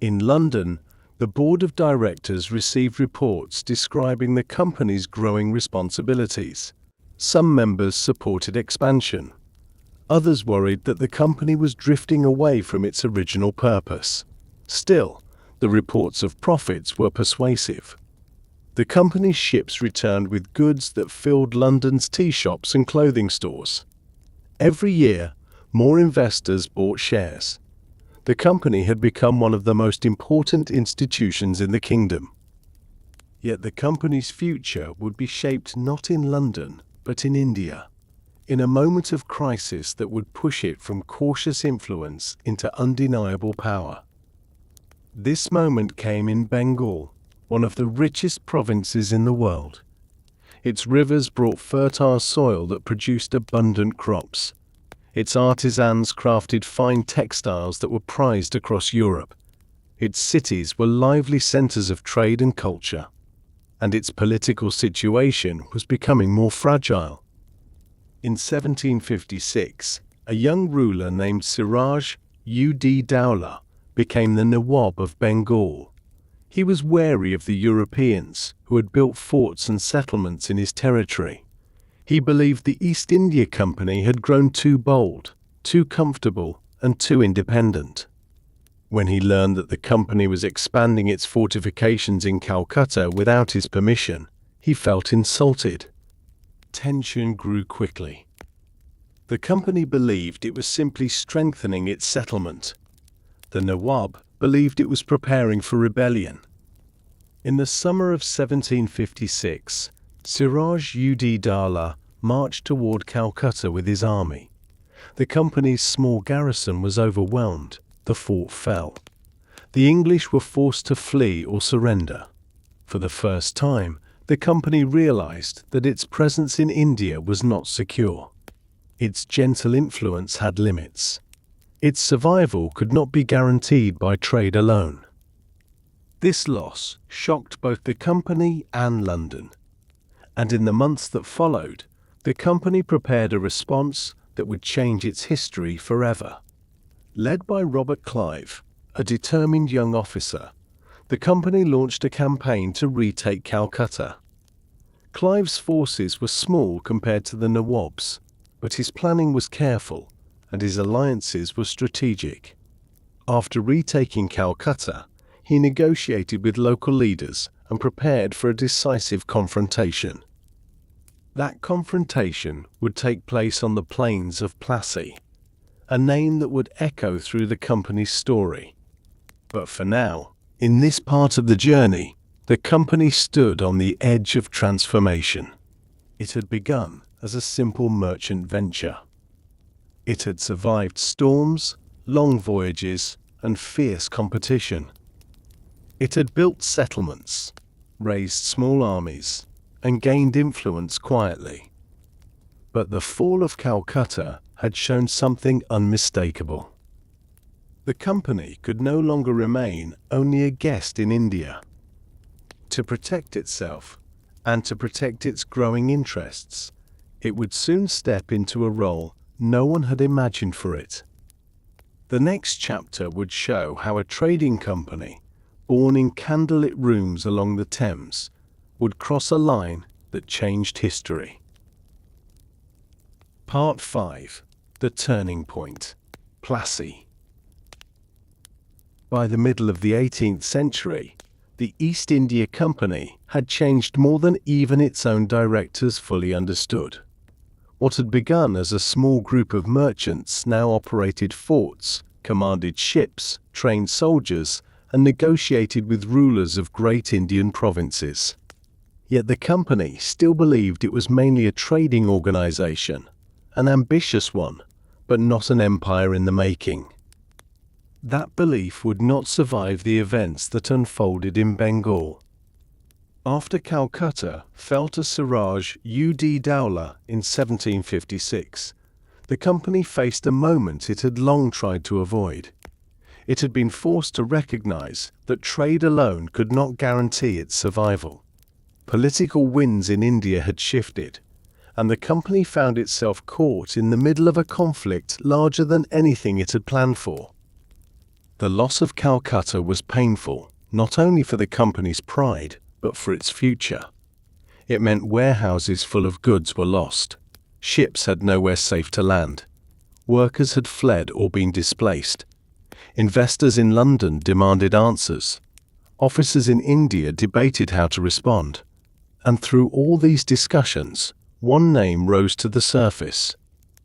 In London, the board of directors received reports describing the company's growing responsibilities. Some members supported expansion. Others worried that the company was drifting away from its original purpose. Still, the reports of profits were persuasive. The company's ships returned with goods that filled London's tea shops and clothing stores. Every year, more investors bought shares. The company had become one of the most important institutions in the kingdom. Yet the company's future would be shaped not in London, but in India, in a moment of crisis that would push it from cautious influence into undeniable power. This moment came in Bengal, one of the richest provinces in the world. Its rivers brought fertile soil that produced abundant crops. Its artisans crafted fine textiles that were prized across Europe. Its cities were lively centers of trade and culture. And its political situation was becoming more fragile. In 1756, a young ruler named Siraj ud Dowlah became the Nawab of Bengal. He was wary of the Europeans who had built forts and settlements in his territory. He believed the East India Company had grown too bold, too comfortable, and too independent. When he learned that the company was expanding its fortifications in Calcutta without his permission, he felt insulted. Tension grew quickly. The company believed it was simply strengthening its settlement. The Nawab believed it was preparing for rebellion. In the summer of 1756, Siraj ud Dowlah marched toward Calcutta with his army. The company's small garrison was overwhelmed. The fort fell. The English were forced to flee or surrender. For the first time, the company realized that its presence in India was not secure. Its gentle influence had limits. Its survival could not be guaranteed by trade alone. This loss shocked both the company and London. And in the months that followed, the company prepared a response that would change its history forever. Led by Robert Clive, a determined young officer, the company launched a campaign to retake Calcutta. Clive's forces were small compared to the Nawab's, but his planning was careful and his alliances were strategic. After retaking Calcutta, he negotiated with local leaders and prepared for a decisive confrontation. That confrontation would take place on the plains of Plassey, a name that would echo through the company's story. But for now, in this part of the journey, the company stood on the edge of transformation. It had begun as a simple merchant venture. It had survived storms, long voyages, and fierce competition. It had built settlements, raised small armies, and gained influence quietly. But the fall of Calcutta had shown something unmistakable. The company could no longer remain only a guest in India. To protect itself, and to protect its growing interests, it would soon step into a role no one had imagined for it. The next chapter would show how a trading company, born in candlelit rooms along the Thames, would cross a line that changed history. Part 5. The Turning Point. Plassey. By the middle of the 18th century, the East India Company had changed more than even its own directors fully understood. What had begun as a small group of merchants now operated forts, commanded ships, trained soldiers, and negotiated with rulers of great Indian provinces. Yet the company still believed it was mainly a trading organization, an ambitious one, but not an empire in the making. That belief would not survive the events that unfolded in Bengal. After Calcutta fell to Siraj ud Dowlah in 1756, the company faced a moment it had long tried to avoid. It had been forced to recognize that trade alone could not guarantee its survival. Political winds in India had shifted, and the company found itself caught in the middle of a conflict larger than anything it had planned for. The loss of Calcutta was painful, not only for the company's pride, but for its future. It meant warehouses full of goods were lost. Ships had nowhere safe to land. Workers had fled or been displaced. Investors in London demanded answers. Officers in India debated how to respond. And through all these discussions, one name rose to the surface: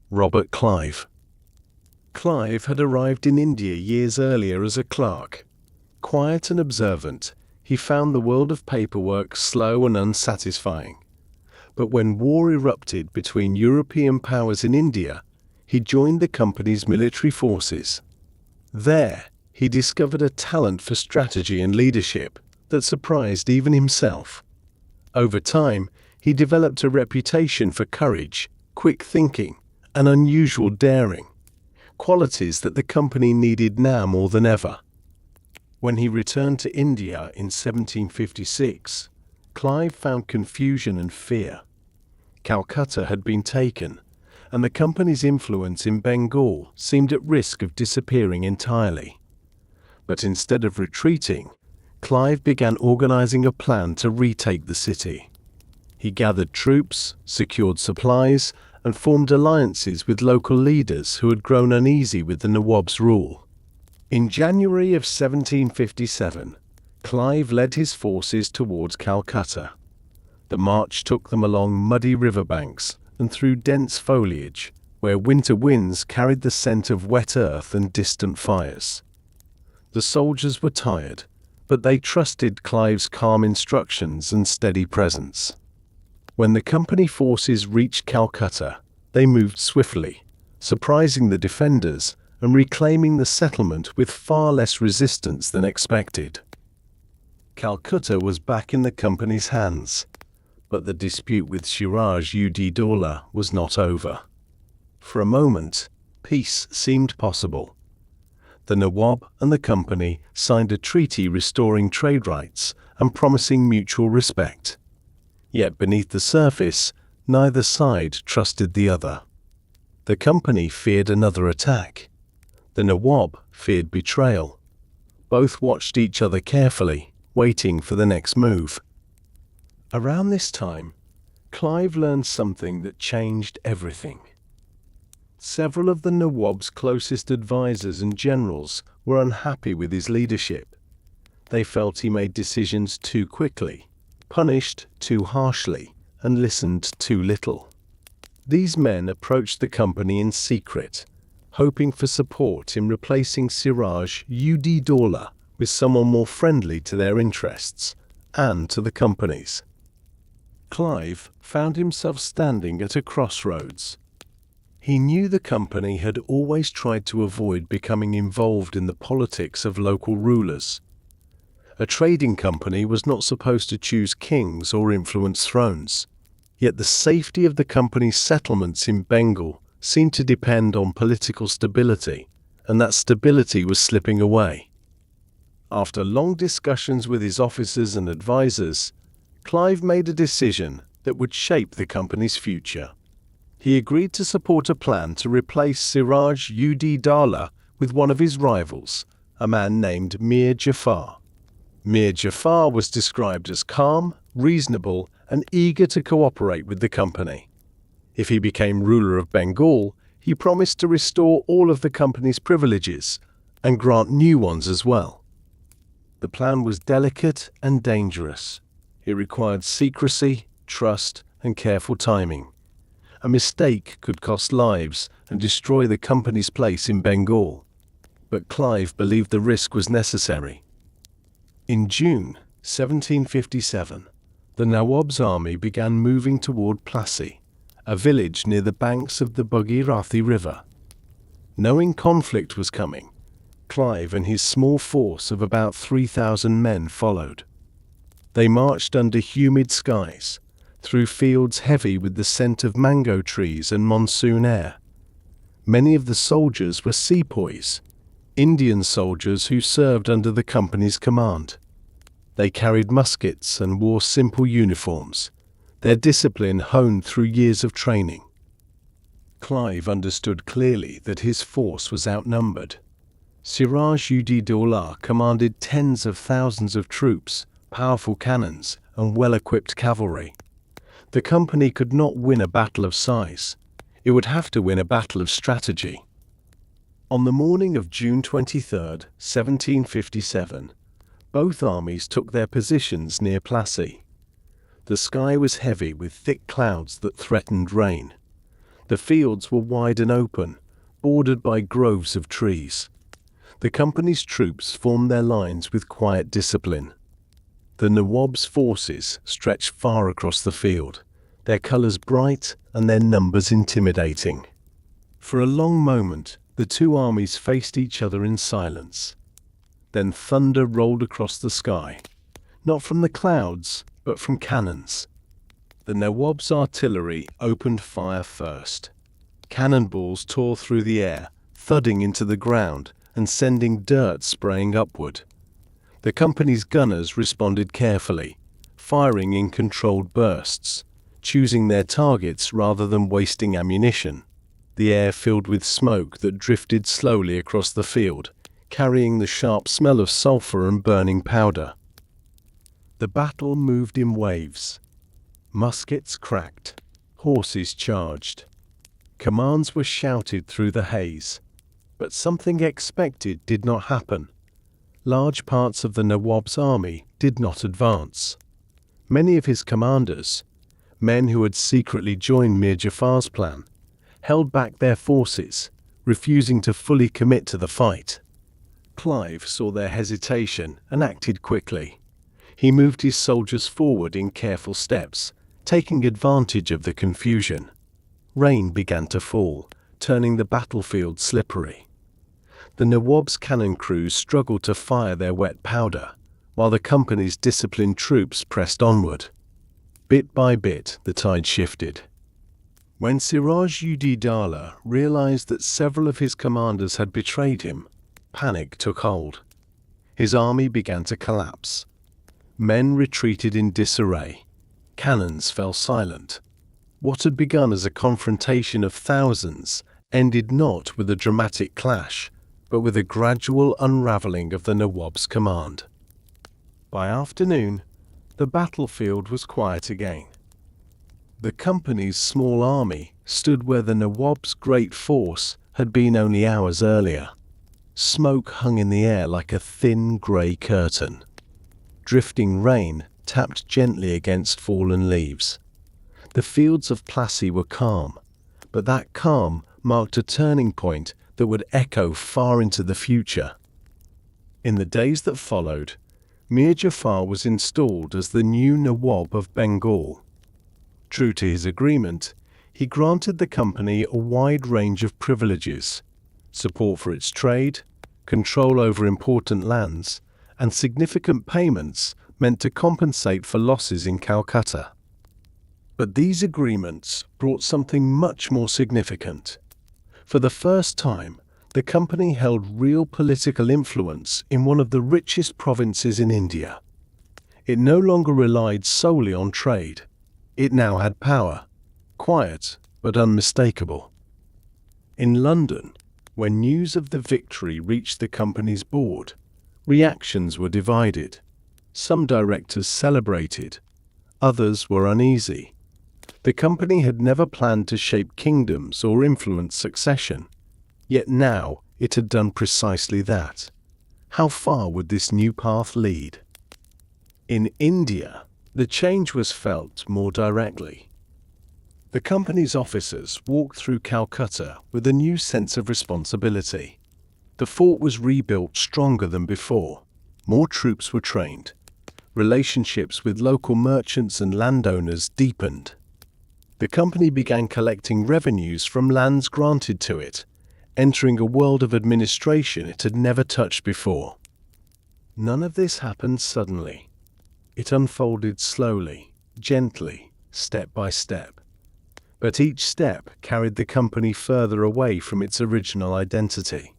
Robert Clive. Clive had arrived in India years earlier as a clerk. Quiet and observant, he found the world of paperwork slow and unsatisfying. But when war erupted between European powers in India, he joined the company's military forces. There, he discovered a talent for strategy and leadership that surprised even himself. Over time, he developed a reputation for courage, quick thinking, and unusual daring, qualities that the company needed now more than ever. When he returned to India in 1756, Clive found confusion and fear. Calcutta had been taken, and the company's influence in Bengal seemed at risk of disappearing entirely. But instead of retreating, Clive began organizing a plan to retake the city. He gathered troops, secured supplies, and formed alliances with local leaders who had grown uneasy with the Nawab's rule. In January of 1757, Clive led his forces towards Calcutta. The march took them along muddy riverbanks and through dense foliage, where winter winds carried the scent of wet earth and distant fires. The soldiers were tired, but they trusted Clive's calm instructions and steady presence. When the company forces reached Calcutta, they moved swiftly, surprising the defenders and reclaiming the settlement with far less resistance than expected. Calcutta was back in the company's hands, but the dispute with Siraj ud Dowlah was not over. For a moment, peace seemed possible. The Nawab and the company signed a treaty restoring trade rights and promising mutual respect. Yet beneath the surface, neither side trusted the other. The company feared another attack. The Nawab feared betrayal. Both watched each other carefully, waiting for the next move. Around this time, Clive learned something that changed everything. Several of the Nawab's closest advisors and generals were unhappy with his leadership. They felt he made decisions too quickly, punished too harshly, and listened too little. These men approached the company in secret, hoping for support in replacing Siraj ud Dowlah with someone more friendly to their interests and to the company's. Clive found himself standing at a crossroads. He knew the company had always tried to avoid becoming involved in the politics of local rulers. A trading company was not supposed to choose kings or influence thrones. Yet the safety of the company's settlements in Bengal seemed to depend on political stability, and that stability was slipping away. After long discussions with his officers and advisors, Clive made a decision that would shape the company's future. He agreed to support a plan to replace Siraj ud Dowlah with one of his rivals, a man named Mir Jafar. Mir Jafar was described as calm, reasonable, and eager to cooperate with the company. If he became ruler of Bengal, he promised to restore all of the company's privileges and grant new ones as well. The plan was delicate and dangerous. It required secrecy, trust, and careful timing. A mistake could cost lives and destroy the company's place in Bengal. But Clive believed the risk was necessary. In June 1757, the Nawab's army began moving toward Plassey, a village near the banks of the Bhagirathi River. Knowing conflict was coming, Clive and his small force of about 3,000 men followed. They marched under humid skies, through fields heavy with the scent of mango trees and monsoon air. Many of the soldiers were sepoys, Indian soldiers who served under the company's command. They carried muskets and wore simple uniforms, their discipline honed through years of training. Clive understood clearly that his force was outnumbered. Siraj-ud-Daulah commanded tens of thousands of troops, powerful cannons, and well-equipped cavalry. The company could not win a battle of size. It would have to win a battle of strategy. On the morning of June 23, 1757, both armies took their positions near Plassey. The sky was heavy with thick clouds that threatened rain. The fields were wide and open, bordered by groves of trees. The company's troops formed their lines with quiet discipline. The Nawab's forces stretched far across the field, their colors bright and their numbers intimidating. For a long moment, the two armies faced each other in silence. Then thunder rolled across the sky, not from the clouds, but from cannons. The Nawab's artillery opened fire first. Cannonballs tore through the air, thudding into the ground and sending dirt spraying upward. The company's gunners responded carefully, firing in controlled bursts, choosing their targets rather than wasting ammunition. The air filled with smoke that drifted slowly across the field, carrying the sharp smell of sulfur and burning powder. The battle moved in waves. Muskets cracked. Horses charged. Commands were shouted through the haze. But something expected did not happen. Large parts of the Nawab's army did not advance. Many of his commanders, men who had secretly joined Mir Jafar's plan, held back their forces, refusing to fully commit to the fight. Clive saw their hesitation and acted quickly. He moved his soldiers forward in careful steps, taking advantage of the confusion. Rain began to fall, turning the battlefield slippery. The Nawab's cannon crews struggled to fire their wet powder, while the company's disciplined troops pressed onward. Bit by bit, the tide shifted. When Siraj-ud-Daulah realized that several of his commanders had betrayed him, panic took hold. His army began to collapse. Men retreated in disarray. Cannons fell silent. What had begun as a confrontation of thousands ended not with a dramatic clash, but with a gradual unraveling of the Nawab's command. By afternoon, the battlefield was quiet again. The company's small army stood where the Nawab's great force had been only hours earlier. Smoke hung in the air like a thin grey curtain. Drifting rain tapped gently against fallen leaves. The fields of Plassey were calm, but that calm marked a turning point that would echo far into the future. In the days that followed, Mir Jafar was installed as the new Nawab of Bengal. True to his agreement, he granted the company a wide range of privileges, support for its trade, control over important lands, and significant payments meant to compensate for losses in Calcutta. But these agreements brought something much more significant. For the first time, the company held real political influence in one of the richest provinces in India. It no longer relied solely on trade. It now had power, quiet but unmistakable. In London, when news of the victory reached the company's board, reactions were divided. Some directors celebrated, others were uneasy. The company had never planned to shape kingdoms or influence succession, yet now it had done precisely that. How far would this new path lead? In India, the change was felt more directly. The company's officers walked through Calcutta with a new sense of responsibility. The fort was rebuilt stronger than before. More troops were trained. Relationships with local merchants and landowners deepened. The company began collecting revenues from lands granted to it, entering a world of administration it had never touched before. None of this happened suddenly. It unfolded slowly, gently, step by step. But each step carried the company further away from its original identity.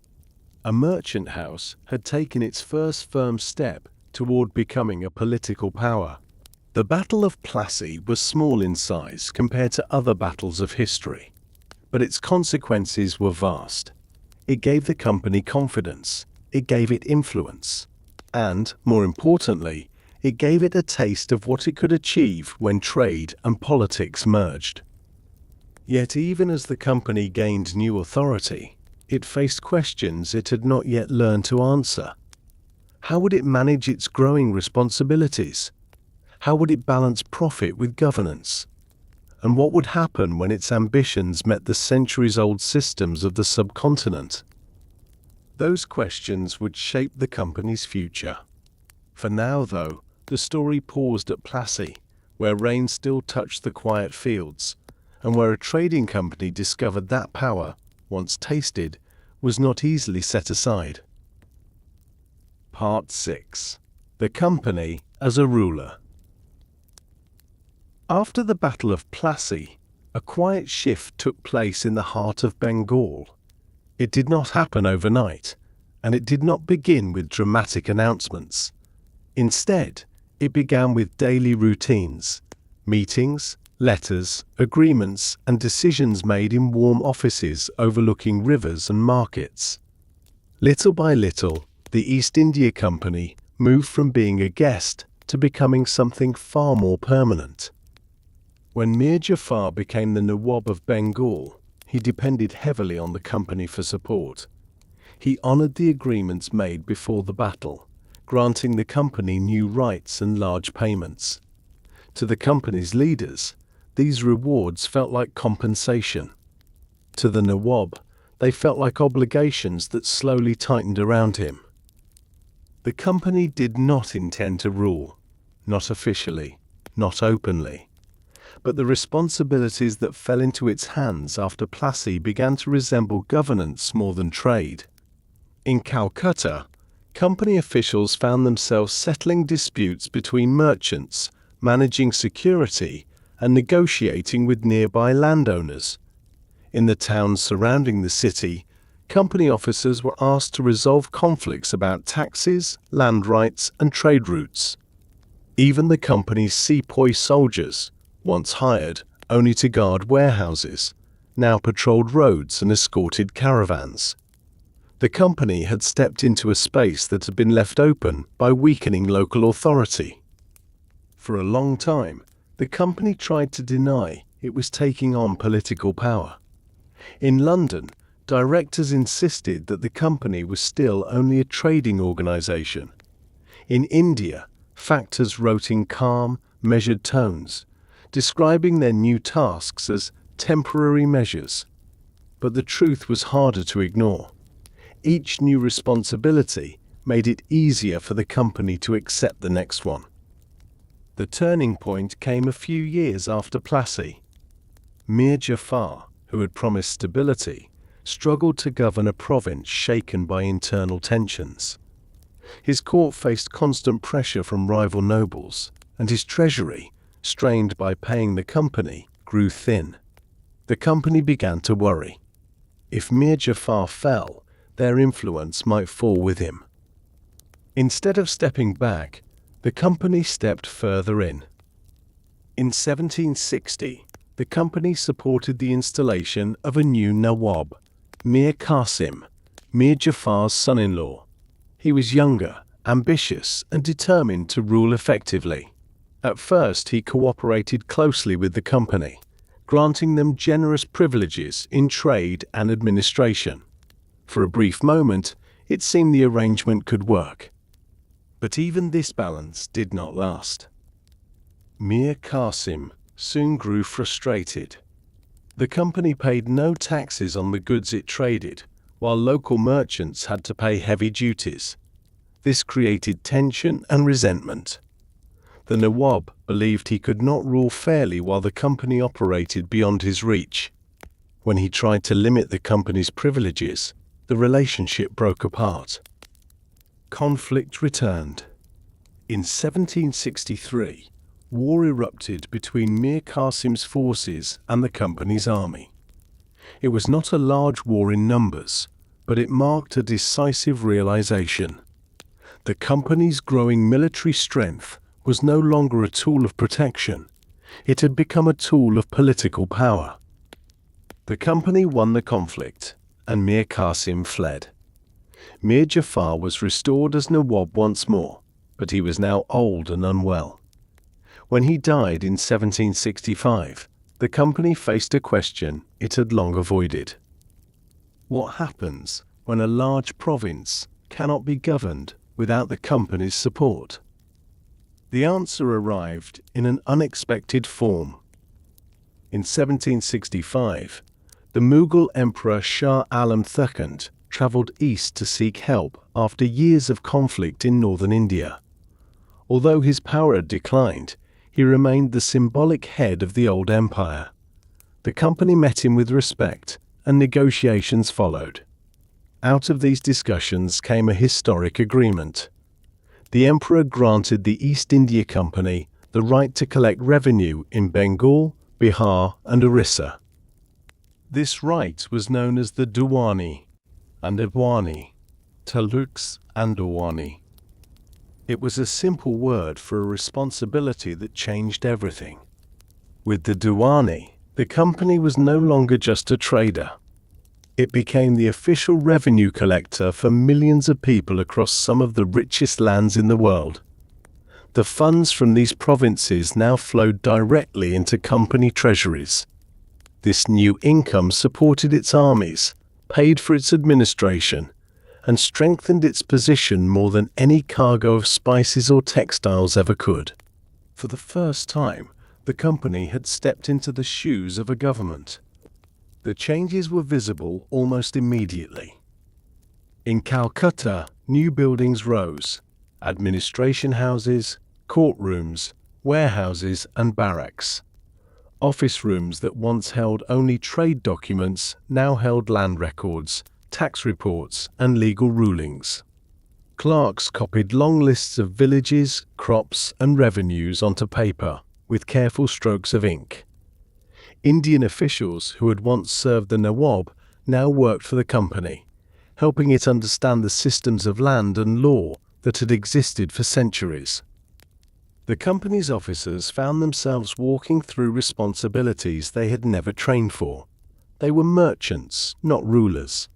A merchant house had taken its first firm step toward becoming a political power. The Battle of Plassey was small in size compared to other battles of history, but its consequences were vast. It gave the company confidence, it gave it influence, and, more importantly, it gave it a taste of what it could achieve when trade and politics merged. Yet even as the company gained new authority, it faced questions it had not yet learned to answer. How would it manage its growing responsibilities? How would it balance profit with governance? And what would happen when its ambitions met the centuries-old systems of the subcontinent? Those questions would shape the company's future. For now, though, the story paused at Plassey, where rain still touched the quiet fields, and where a trading company discovered that power, once tasted, was not easily set aside. Part 6. The Company as a Ruler. After the Battle of Plassey, a quiet shift took place in the heart of Bengal. It did not happen overnight, and it did not begin with dramatic announcements. Instead, it began with daily routines, meetings, letters, agreements, and decisions made in warm offices overlooking rivers and markets. Little by little, the East India Company moved from being a guest to becoming something far more permanent. When Mir Jafar became the Nawab of Bengal, he depended heavily on the company for support. He honored the agreements made before the battle, granting the company new rights and large payments. To the company's leaders, these rewards felt like compensation. To the Nawab, they felt like obligations that slowly tightened around him. The company did not intend to rule, not officially, not openly. But the responsibilities that fell into its hands after Plassey began to resemble governance more than trade. In Calcutta, company officials found themselves settling disputes between merchants, managing security, and negotiating with nearby landowners. In the towns surrounding the city, company officers were asked to resolve conflicts about taxes, land rights, and trade routes. Even the company's sepoy soldiers, once hired only to guard warehouses, now patrolled roads and escorted caravans. The company had stepped into a space that had been left open by weakening local authority. For a long time, the company tried to deny it was taking on political power. In London, directors insisted that the company was still only a trading organization. In India, factors wrote in calm, measured tones, describing their new tasks as temporary measures. But the truth was harder to ignore. Each new responsibility made it easier for the company to accept the next one. The turning point came a few years after Plassey. Mir Jafar, who had promised stability, struggled to govern a province shaken by internal tensions. His court faced constant pressure from rival nobles, and his treasury, strained by paying the company, grew thin. The company began to worry. If Mir Jafar fell, their influence might fall with him. Instead of stepping back, the company stepped further in. In 1760, the company supported the installation of a new Nawab, Mir Qasim, Mir Jafar's son-in-law. He was younger, ambitious, and determined to rule effectively. At first, he cooperated closely with the company, granting them generous privileges in trade and administration. For a brief moment, it seemed the arrangement could work. But even this balance did not last. Mir Qasim soon grew frustrated. The company paid no taxes on the goods it traded, while local merchants had to pay heavy duties. This created tension and resentment. The Nawab believed he could not rule fairly while the company operated beyond his reach. When he tried to limit the company's privileges, the relationship broke apart. Conflict returned. In 1763, war erupted between Mir Qasim's forces and the Company's army. It was not a large war in numbers, but it marked a decisive realization. The Company's growing military strength was no longer a tool of protection. It had become a tool of political power. The Company won the conflict, and Mir Qasim fled. Mir Jafar was restored as Nawab once more, but he was now old and unwell. When he died in 1765, the Company faced a question it had long avoided. What happens when a large province cannot be governed without the Company's support? The answer arrived in an unexpected form. In 1765, the Mughal Emperor Shah Alam II travelled east to seek help after years of conflict in northern India. Although his power had declined, he remained the symbolic head of the old empire. The Company met him with respect, and negotiations followed. Out of these discussions came a historic agreement. The emperor granted the East India Company the right to collect revenue in Bengal, Bihar, and Orissa. This right was known as the Diwani and Adwani, Taluks and Diwani. It was a simple word for a responsibility that changed everything. With the Diwani, the Company was no longer just a trader. It became the official revenue collector for millions of people across some of the richest lands in the world. The funds from these provinces now flowed directly into Company treasuries. This new income supported its armies, paid for its administration, and strengthened its position more than any cargo of spices or textiles ever could. For the first time, the Company had stepped into the shoes of a government. The changes were visible almost immediately. In Calcutta, new buildings rose: administration houses, courtrooms, warehouses, and barracks. Office rooms that once held only trade documents now held land records, tax reports, and legal rulings. Clerks copied long lists of villages, crops, and revenues onto paper with careful strokes of ink. Indian officials who had once served the Nawab now worked for the Company, helping it understand the systems of land and law that had existed for centuries. The Company's officers found themselves walking through responsibilities they had never trained for. They were merchants, not rulers.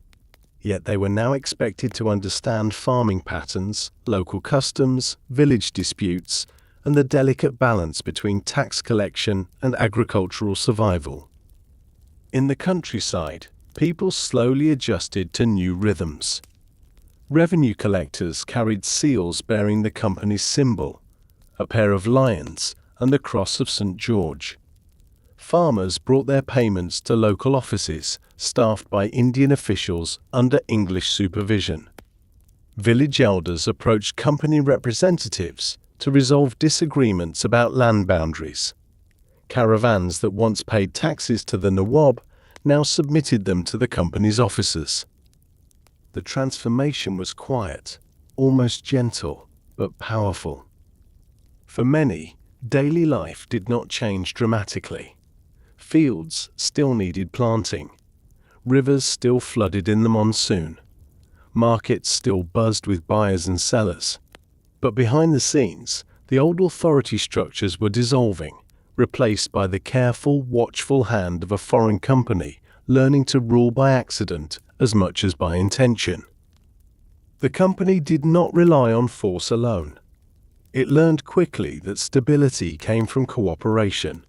Yet they were now expected to understand farming patterns, local customs, village disputes, and the delicate balance between tax collection and agricultural survival. In the countryside, people slowly adjusted to new rhythms. Revenue collectors carried seals bearing the Company's symbol, a pair of lions, and the cross of St. George. Farmers brought their payments to local offices, staffed by Indian officials under English supervision. Village elders approached Company representatives to resolve disagreements about land boundaries. Caravans that once paid taxes to the Nawab now submitted them to the Company's officers. The transformation was quiet, almost gentle, but powerful. For many, daily life did not change dramatically. Fields still needed planting. Rivers still flooded in the monsoon. Markets still buzzed with buyers and sellers. But behind the scenes, the old authority structures were dissolving, replaced by the careful, watchful hand of a foreign company learning to rule by accident as much as by intention. The Company did not rely on force alone. It learned quickly that stability came from cooperation.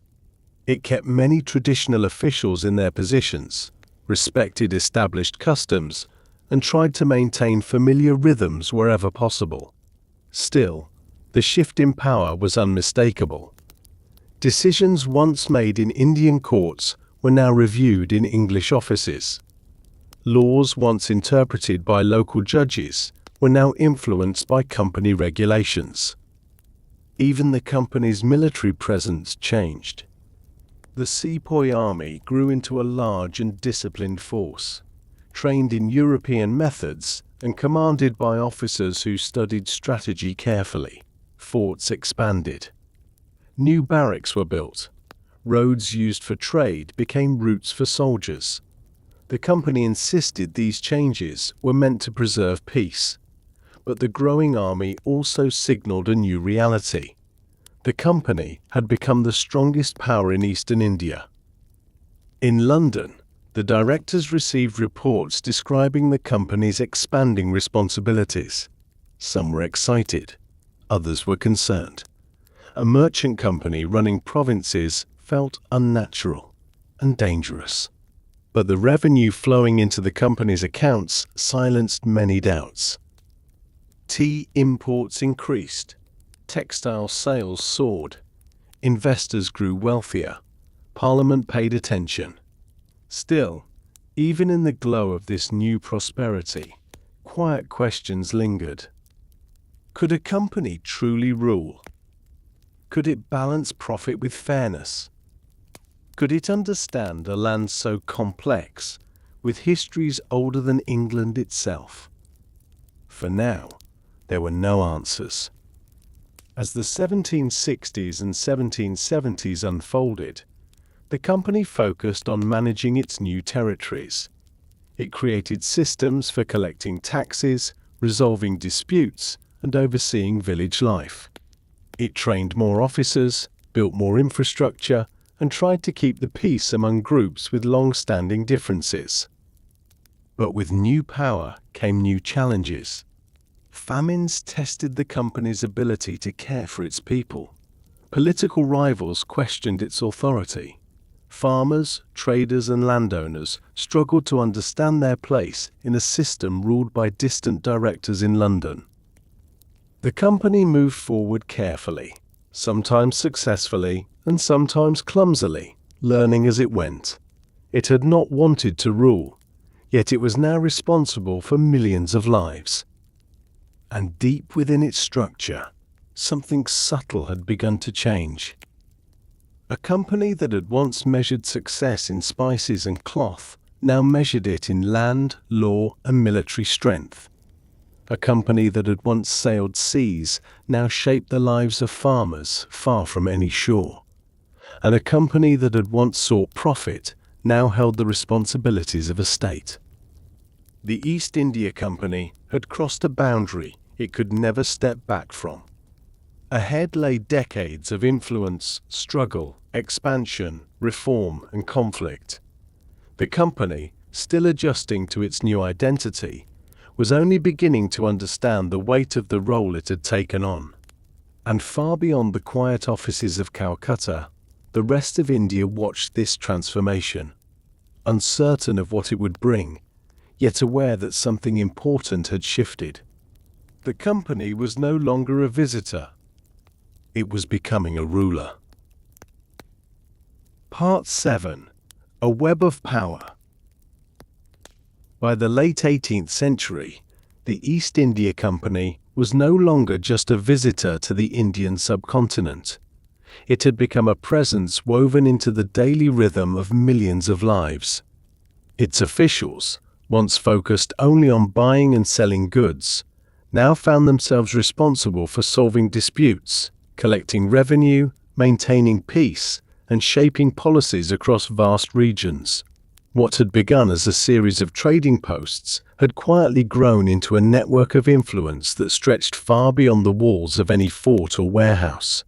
It kept many traditional officials in their positions, respected established customs, and tried to maintain familiar rhythms wherever possible. Still, the shift in power was unmistakable. Decisions once made in Indian courts were now reviewed in English offices. Laws once interpreted by local judges were now influenced by Company regulations. Even the Company's military presence changed. The Sepoy army grew into a large and disciplined force, trained in European methods and commanded by officers who studied strategy carefully. forts expanded. New barracks were built. Roads used for trade became routes for soldiers. The company insisted these changes were meant to preserve peace. But the growing army also signaled a new reality. The company had become the strongest power in Eastern India. In London, the directors received reports describing the company's expanding responsibilities. Some were excited, others were concerned. A merchant company running provinces felt unnatural and dangerous. But the revenue flowing into the company's accounts silenced many doubts. Tea imports increased, textile sales soared, investors grew wealthier, Parliament paid attention. Still, even in the glow of this new prosperity, quiet questions lingered. Could a company truly rule? Could it balance profit with fairness? Could it understand a land so complex, with histories older than England itself? For now, there were no answers. As the 1760s and 1770s unfolded, the company focused on managing its new territories. It created systems for collecting taxes, resolving disputes, and overseeing village life. It trained more officers, built more infrastructure, and tried to keep the peace among groups with long-standing differences. But with new power came new challenges. Famines tested the company's ability to care for its people. Political rivals questioned its authority. Farmers, traders, and landowners struggled to understand their place in a system ruled by distant directors in London. The company moved forward carefully, sometimes successfully and sometimes clumsily, learning as it went. It had not wanted to rule, yet it was now responsible for millions of lives. And deep within its structure, something subtle had begun to change. A company that had once measured success in spices and cloth now measured it in land, law, and military strength. A company that had once sailed seas now shaped the lives of farmers far from any shore. And a company that had once sought profit now held the responsibilities of a state. The East India Company had crossed a boundary it could never step back from. Ahead lay decades of influence, struggle, expansion, reform, and conflict. The company, still adjusting to its new identity, was only beginning to understand the weight of the role it had taken on. And far beyond the quiet offices of Calcutta, the rest of India watched this transformation, uncertain of what it would bring, yet aware that something important had shifted. The company was no longer a visitor. It was becoming a ruler. Part 7. A Web of Power. By the late 18th century, the East India Company was no longer just a visitor to the Indian subcontinent. It had become a presence woven into the daily rhythm of millions of lives. Its officials, once focused only on buying and selling goods, now found themselves responsible for solving disputes, collecting revenue, maintaining peace, and shaping policies across vast regions. What had begun as a series of trading posts had quietly grown into a network of influence that stretched far beyond the walls of any fort or warehouse.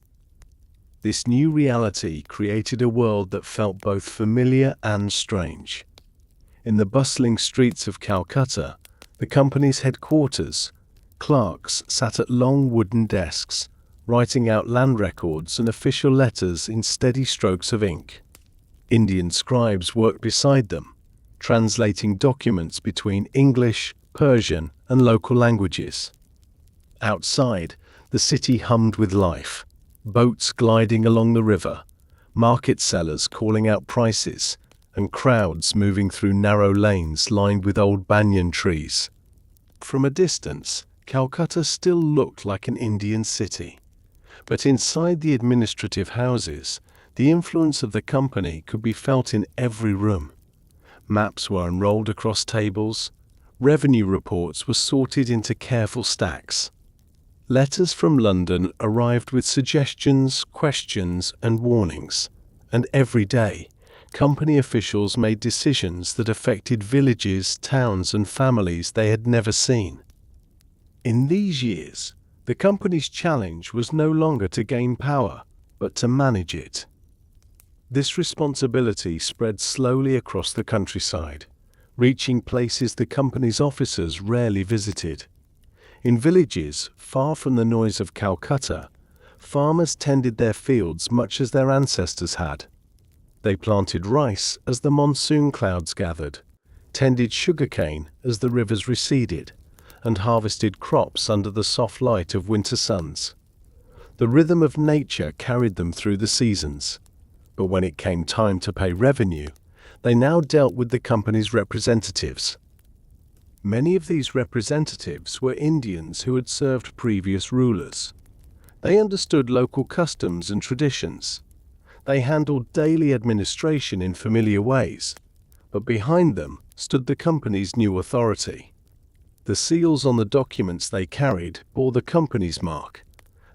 This new reality created a world that felt both familiar and strange. In the bustling streets of Calcutta, the company's headquarters, clerks sat at long wooden desks, writing out land records and official letters in steady strokes of ink. Indian scribes worked beside them, translating documents between English, Persian, and local languages. Outside, the city hummed with life, boats gliding along the river, market sellers calling out prices, and crowds moving through narrow lanes lined with old banyan trees. From a distance, Calcutta still looked like an Indian city. But inside the administrative houses, the influence of the company could be felt in every room. Maps were unrolled across tables, revenue reports were sorted into careful stacks. Letters from London arrived with suggestions, questions, and warnings, and every day, company officials made decisions that affected villages, towns, and families they had never seen. In these years, the company's challenge was no longer to gain power, but to manage it. This responsibility spread slowly across the countryside, reaching places the company's officers rarely visited. In villages far from the noise of Calcutta, farmers tended their fields much as their ancestors had. They planted rice as the monsoon clouds gathered, tended sugarcane as the rivers receded, and harvested crops under the soft light of winter suns. The rhythm of nature carried them through the seasons, but when it came time to pay revenue, they now dealt with the company's representatives. Many of these representatives were Indians who had served previous rulers. They understood local customs and traditions. They handled daily administration in familiar ways, but behind them stood the company's new authority. The seals on the documents they carried bore the company's mark,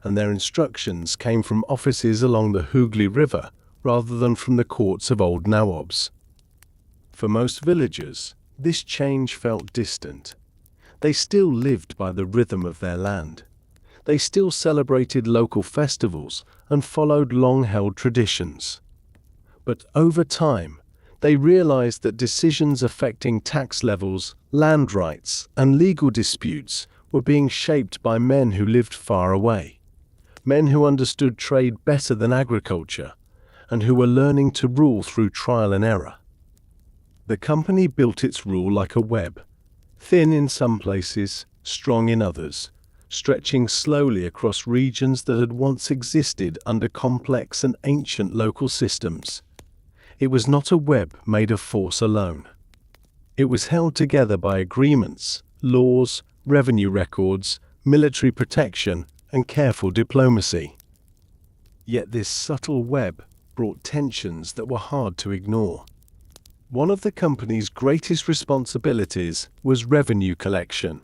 and their instructions came from offices along the Hooghly River rather than from the courts of old nawabs. For most villagers, this change felt distant. They still lived by the rhythm of their land. They still celebrated local festivals and followed long-held traditions. But over time, they realized that decisions affecting tax levels, land rights, and legal disputes were being shaped by men who lived far away, men who understood trade better than agriculture, and who were learning to rule through trial and error. The company built its rule like a web, thin in some places, strong in others, stretching slowly across regions that had once existed under complex and ancient local systems. It was not a web made of force alone. It was held together by agreements, laws, revenue records, military protection, and careful diplomacy. Yet this subtle web brought tensions that were hard to ignore. One of the company's greatest responsibilities was revenue collection.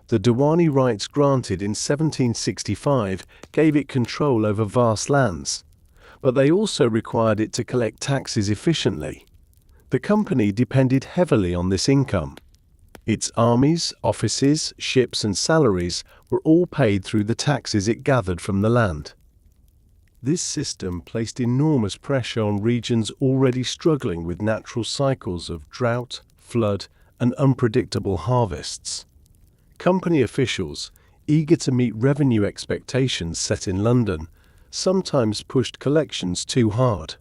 The Diwani rights granted in 1765 gave it control over vast lands, but they also required it to collect taxes efficiently. The company depended heavily on this income. Its armies, offices, ships, and salaries were all paid through the taxes it gathered from the land. This system placed enormous pressure on regions already struggling with natural cycles of drought, flood, and unpredictable harvests. Company officials, eager to meet revenue expectations set in London, sometimes pushed collections too hard.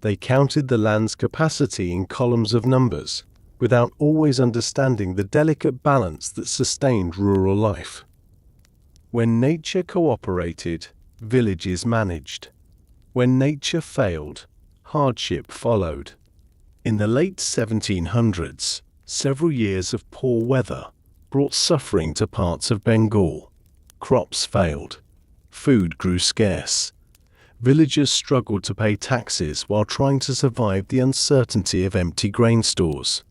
They counted the land's capacity in columns of numbers, without always understanding the delicate balance that sustained rural life. When nature cooperated, villages managed. When nature failed, hardship followed. In the late 1700s, several years of poor weather brought suffering to parts of Bengal. Crops failed. Food grew scarce. Villagers struggled to pay taxes while trying to survive the uncertainty of empty grain stores.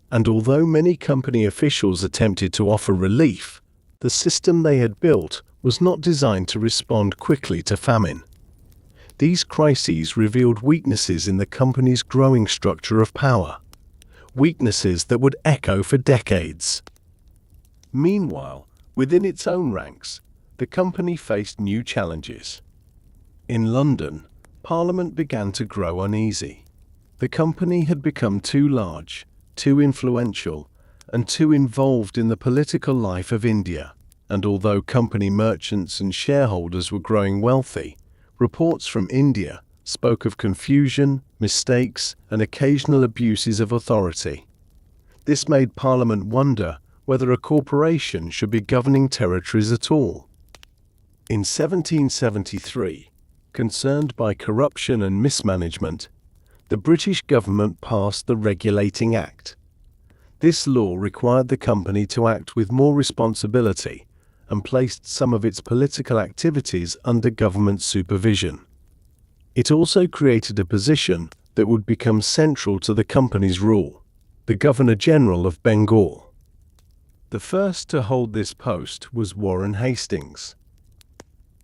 And although many company officials attempted to offer relief, the system they had built was not designed to respond quickly to famine. These crises revealed weaknesses in the company's growing structure of power, weaknesses that would echo for decades. Meanwhile, within its own ranks, the company faced new challenges. In London, Parliament began to grow uneasy. The company had become too large, too influential, and too involved in the political life of India. And although company merchants and shareholders were growing wealthy, reports from India spoke of confusion, mistakes, and occasional abuses of authority. This made Parliament wonder whether a corporation should be governing territories at all. In 1773, concerned by corruption and mismanagement, the British government passed the Regulating Act. This law required the company to act with more responsibility and placed some of its political activities under government supervision. It also created a position that would become central to the company's rule, the Governor-General of Bengal. The first to hold this post was Warren Hastings.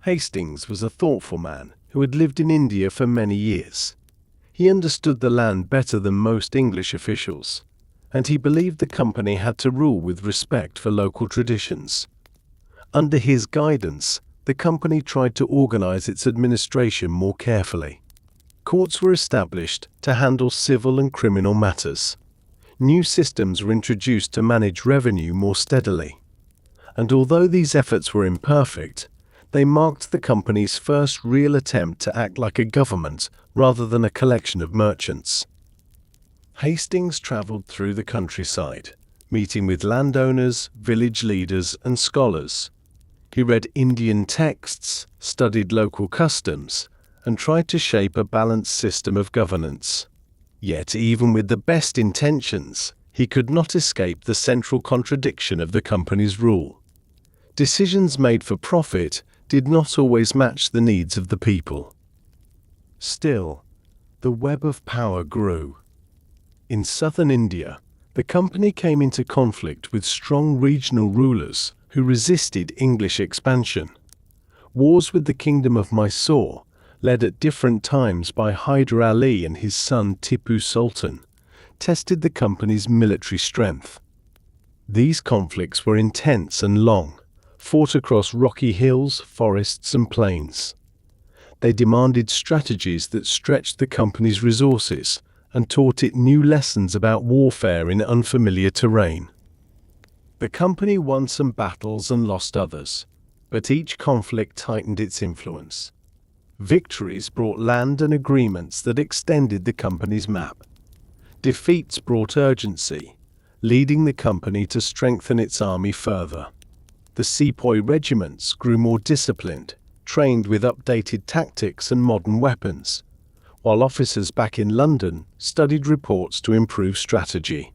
Hastings was a thoughtful man who had lived in India for many years. He understood the land better than most English officials, and he believed the company had to rule with respect for local traditions. Under his guidance, the company tried to organize its administration more carefully. Courts were established to handle civil and criminal matters. New systems were introduced to manage revenue more steadily. And although these efforts were imperfect, they marked the company's first real attempt to act like a government rather than a collection of merchants. Hastings traveled through the countryside, meeting with landowners, village leaders, and scholars. He read Indian texts, studied local customs, and tried to shape a balanced system of governance. Yet even with the best intentions, he could not escape the central contradiction of the company's rule. Decisions made for profit did not always match the needs of the people. Still, the web of power grew. In southern India, the company came into conflict with strong regional rulers who resisted English expansion. Wars with the Kingdom of Mysore, led at different times by Hyder Ali and his son Tipu Sultan, tested the company's military strength. These conflicts were intense and long, fought across rocky hills, forests, and plains. They demanded strategies that stretched the company's resources and taught it new lessons about warfare in unfamiliar terrain. The company won some battles and lost others, but each conflict tightened its influence. Victories brought land and agreements that extended the company's map. Defeats brought urgency, leading the company to strengthen its army further. The sepoy regiments grew more disciplined, trained with updated tactics and modern weapons, while officers back in London studied reports to improve strategy.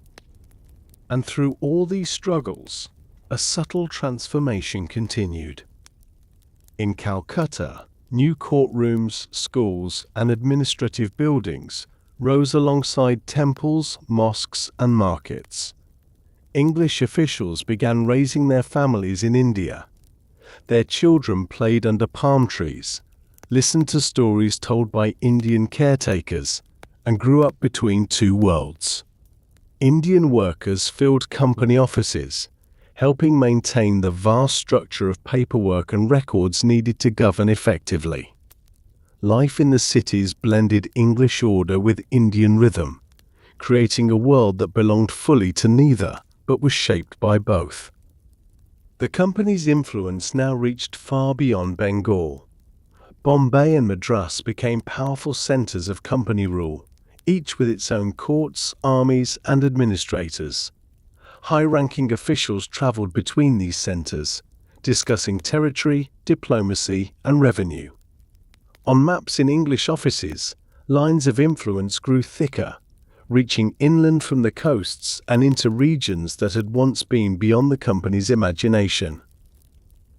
And through all these struggles, a subtle transformation continued. In Calcutta, new courtrooms, schools, and administrative buildings rose alongside temples, mosques, and markets. English officials began raising their families in India. Their children played under palm trees, listened to stories told by Indian caretakers, and grew up between two worlds. Indian workers filled company offices, helping maintain the vast structure of paperwork and records needed to govern effectively. Life in the cities blended English order with Indian rhythm, creating a world that belonged fully to neither, but was shaped by both. The company's influence now reached far beyond Bengal. Bombay and Madras became powerful centers of company rule, each with its own courts, armies, and administrators. High-ranking officials traveled between these centers, discussing territory, diplomacy, and revenue. On maps in English offices, lines of influence grew thicker, reaching inland from the coasts and into regions that had once been beyond the company's imagination.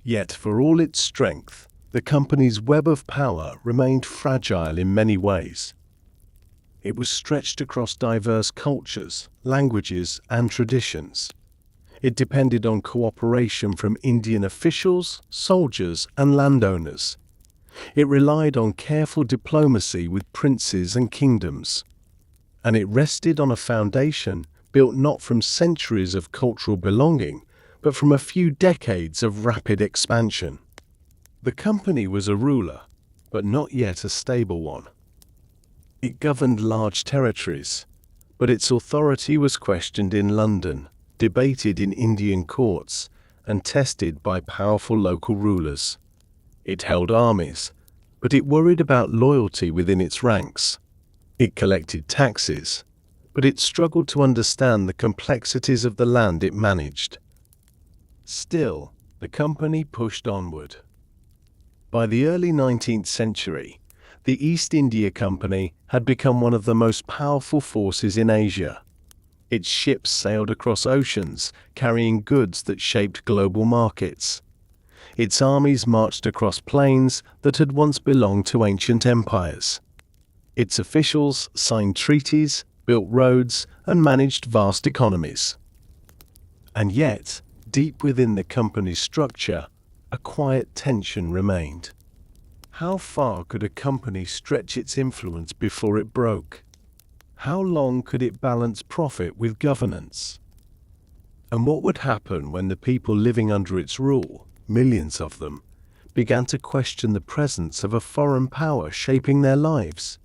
Yet, for all its strength, the company's web of power remained fragile in many ways. It was stretched across diverse cultures, languages, and traditions. It depended on cooperation from Indian officials, soldiers, and landowners. It relied on careful diplomacy with princes and kingdoms. And it rested on a foundation built not from centuries of cultural belonging, but from a few decades of rapid expansion. The company was a ruler, but not yet a stable one. It governed large territories, but its authority was questioned in London, debated in Indian courts, and tested by powerful local rulers. It held armies, but it worried about loyalty within its ranks. It collected taxes, but it struggled to understand the complexities of the land it managed. Still, the company pushed onward. By the early 19th century, the East India Company had become one of the most powerful forces in Asia. Its ships sailed across oceans, carrying goods that shaped global markets. Its armies marched across plains that had once belonged to ancient empires. Its officials signed treaties, built roads, and managed vast economies. And yet, deep within the company's structure, a quiet tension remained. How far could a company stretch its influence before it broke? How long could it balance profit with governance? And what would happen when the people living under its rule, millions of them, began to question the presence of a foreign power shaping their lives?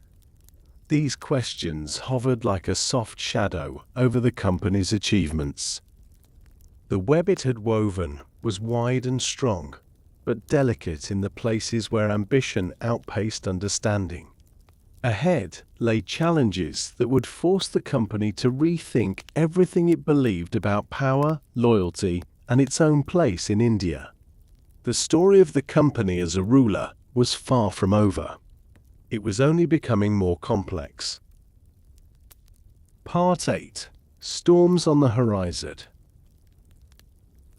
These questions hovered like a soft shadow over the company's achievements. The web it had woven was wide and strong, but delicate in the places where ambition outpaced understanding. Ahead lay challenges that would force the company to rethink everything it believed about power, loyalty, and its own place in India. The story of the company as a ruler was far from over. It was only becoming more complex. Part 8. Storms on the Horizon.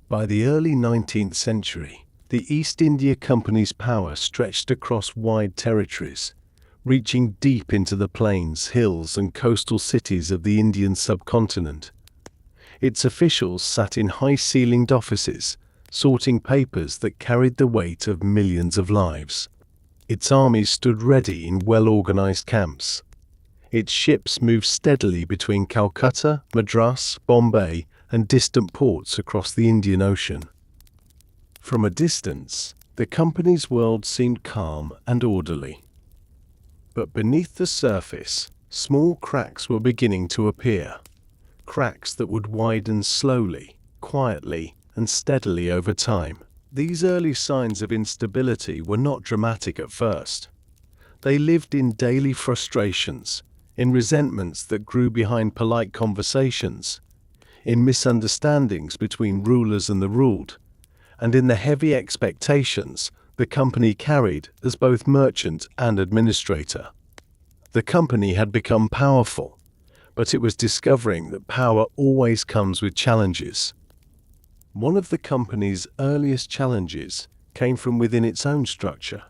By the early 19th century, the East India Company's power stretched across wide territories, reaching deep into the plains, hills, and coastal cities of the Indian subcontinent. Its officials sat in high-ceilinged offices, sorting papers that carried the weight of millions of lives. Its armies stood ready in well-organized camps. Its ships moved steadily between Calcutta, Madras, Bombay, and distant ports across the Indian Ocean. From a distance, the company's world seemed calm and orderly. But beneath the surface, small cracks were beginning to appear. Cracks that would widen slowly, quietly, and steadily over time. These early signs of instability were not dramatic at first. They lived in daily frustrations, in resentments that grew behind polite conversations, in misunderstandings between rulers and the ruled, and in the heavy expectations the company carried as both merchant and administrator. The company had become powerful, but it was discovering that power always comes with challenges. One of the company's earliest challenges came from within its own structure.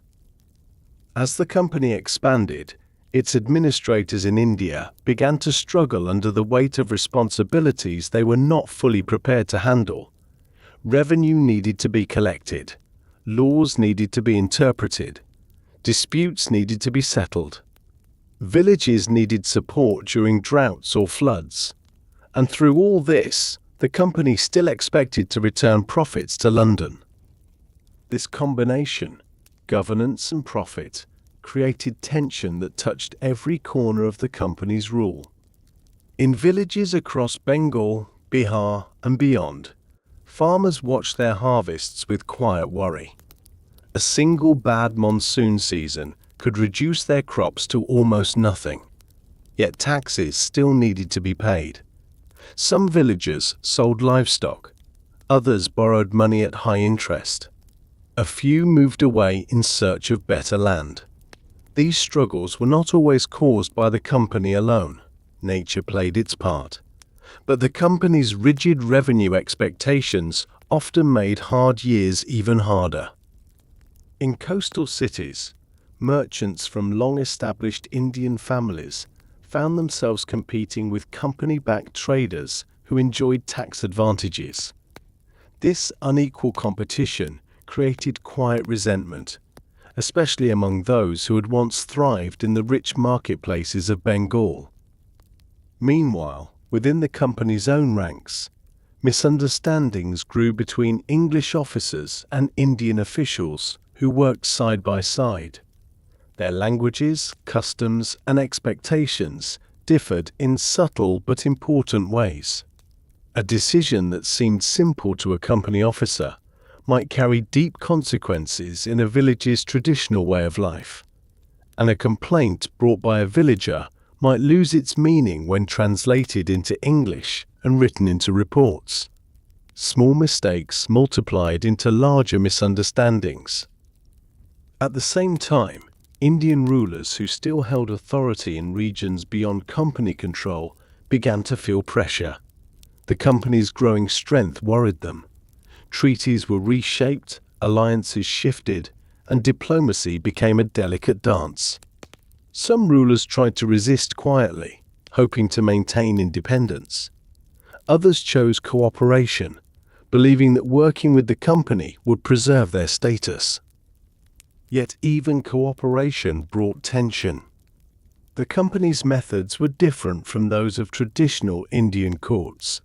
As the company expanded, its administrators in India began to struggle under the weight of responsibilities they were not fully prepared to handle. Revenue needed to be collected, laws needed to be interpreted, disputes needed to be settled. Villages needed support during droughts or floods. And through all this, the company still expected to return profits to London. This combination, governance and profit, created tension that touched every corner of the company's rule. In villages across Bengal, Bihar, and beyond, farmers watched their harvests with quiet worry. A single bad monsoon season could reduce their crops to almost nothing, yet taxes still needed to be paid. Some villagers sold livestock, others borrowed money at high interest. A few moved away in search of better land. These struggles were not always caused by the company alone. Nature played its part. But the company's rigid revenue expectations often made hard years even harder. In coastal cities, merchants from long-established Indian families found themselves competing with company-backed traders who enjoyed tax advantages. This unequal competition created quiet resentment, especially among those who had once thrived in the rich marketplaces of Bengal. Meanwhile, within the company's own ranks, misunderstandings grew between English officers and Indian officials who worked side by side. Their languages, customs, and expectations differed in subtle but important ways. A decision that seemed simple to a company officer might carry deep consequences in a village's traditional way of life, and a complaint brought by a villager might lose its meaning when translated into English and written into reports. Small mistakes multiplied into larger misunderstandings. At the same time, Indian rulers who still held authority in regions beyond company control began to feel pressure. The company's growing strength worried them. Treaties were reshaped, alliances shifted, and diplomacy became a delicate dance. Some rulers tried to resist quietly, hoping to maintain independence. Others chose cooperation, believing that working with the company would preserve their status. Yet even cooperation brought tension. The company's methods were different from those of traditional Indian courts.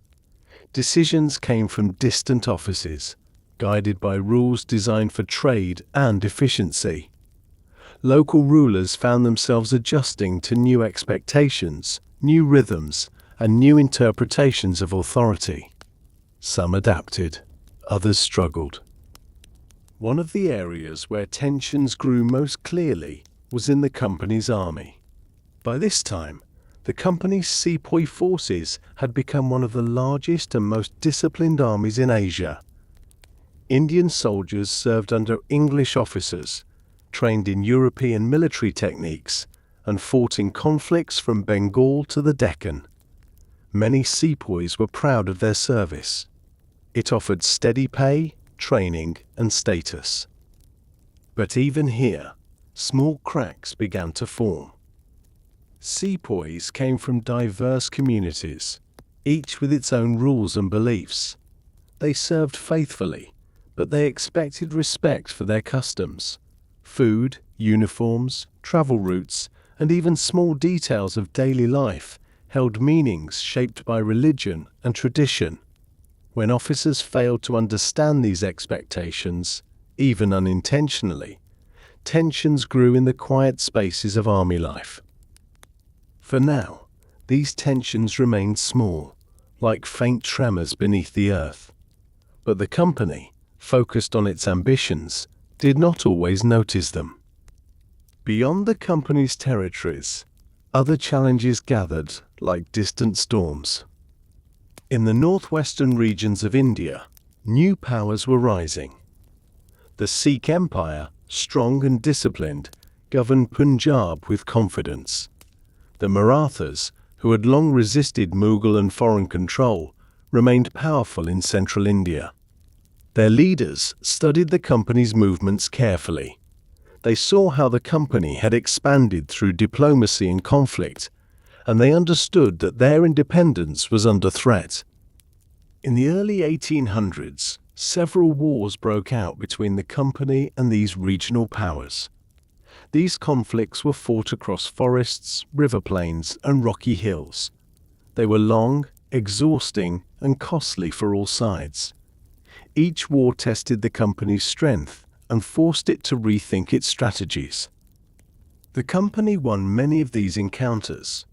Decisions came from distant offices, guided by rules designed for trade and efficiency. Local rulers found themselves adjusting to new expectations, new rhythms, and new interpretations of authority. Some adapted, others struggled. One of the areas where tensions grew most clearly was in the company's army. By this time, the company's sepoy forces had become one of the largest and most disciplined armies in Asia. Indian soldiers served under English officers, trained in European military techniques, and fought in conflicts from Bengal to the Deccan. Many sepoys were proud of their service. It offered steady pay, training, and status. But even here, small cracks began to form. Sepoys came from diverse communities, each with its own rules and beliefs. They served faithfully, but they expected respect for their customs. Food, uniforms, travel routes, and even small details of daily life held meanings shaped by religion and tradition. When officers failed to understand these expectations, even unintentionally, tensions grew in the quiet spaces of army life. For now, these tensions remained small, like faint tremors beneath the earth. But the company, focused on its ambitions, did not always notice them. Beyond the company's territories, other challenges gathered like distant storms. In the northwestern regions of India, new powers were rising. The Sikh Empire, strong and disciplined, governed Punjab with confidence. The Marathas, who had long resisted Mughal and foreign control, remained powerful in central India. Their leaders studied the company's movements carefully. They saw how the company had expanded through diplomacy and conflict, and they understood that their independence was under threat. In the early 1800s, several wars broke out between the company and these regional powers. These conflicts were fought across forests, river plains, and rocky hills. They were long, exhausting, and costly for all sides. Each war tested the company's strength and forced it to rethink its strategies. The company won many of these encounters,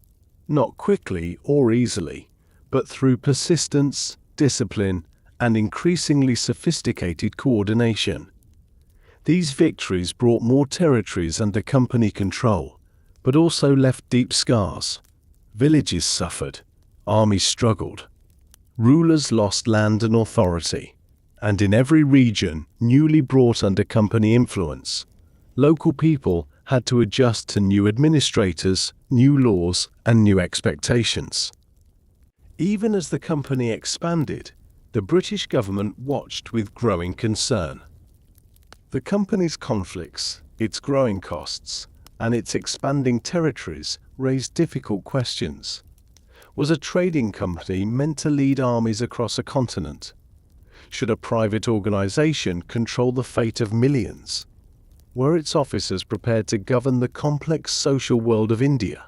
not quickly or easily, but through persistence, discipline, and increasingly sophisticated coordination. These victories brought more territories under company control, but also left deep scars. Villages suffered, armies struggled, rulers lost land and authority, and in every region newly brought under company influence, local people had to adjust to new administrators, new laws, and new expectations. Even as the company expanded, the British government watched with growing concern. The company's conflicts, its growing costs, and its expanding territories raised difficult questions. Was a trading company meant to lead armies across a continent? Should a private organization control the fate of millions? Were its officers prepared to govern the complex social world of India?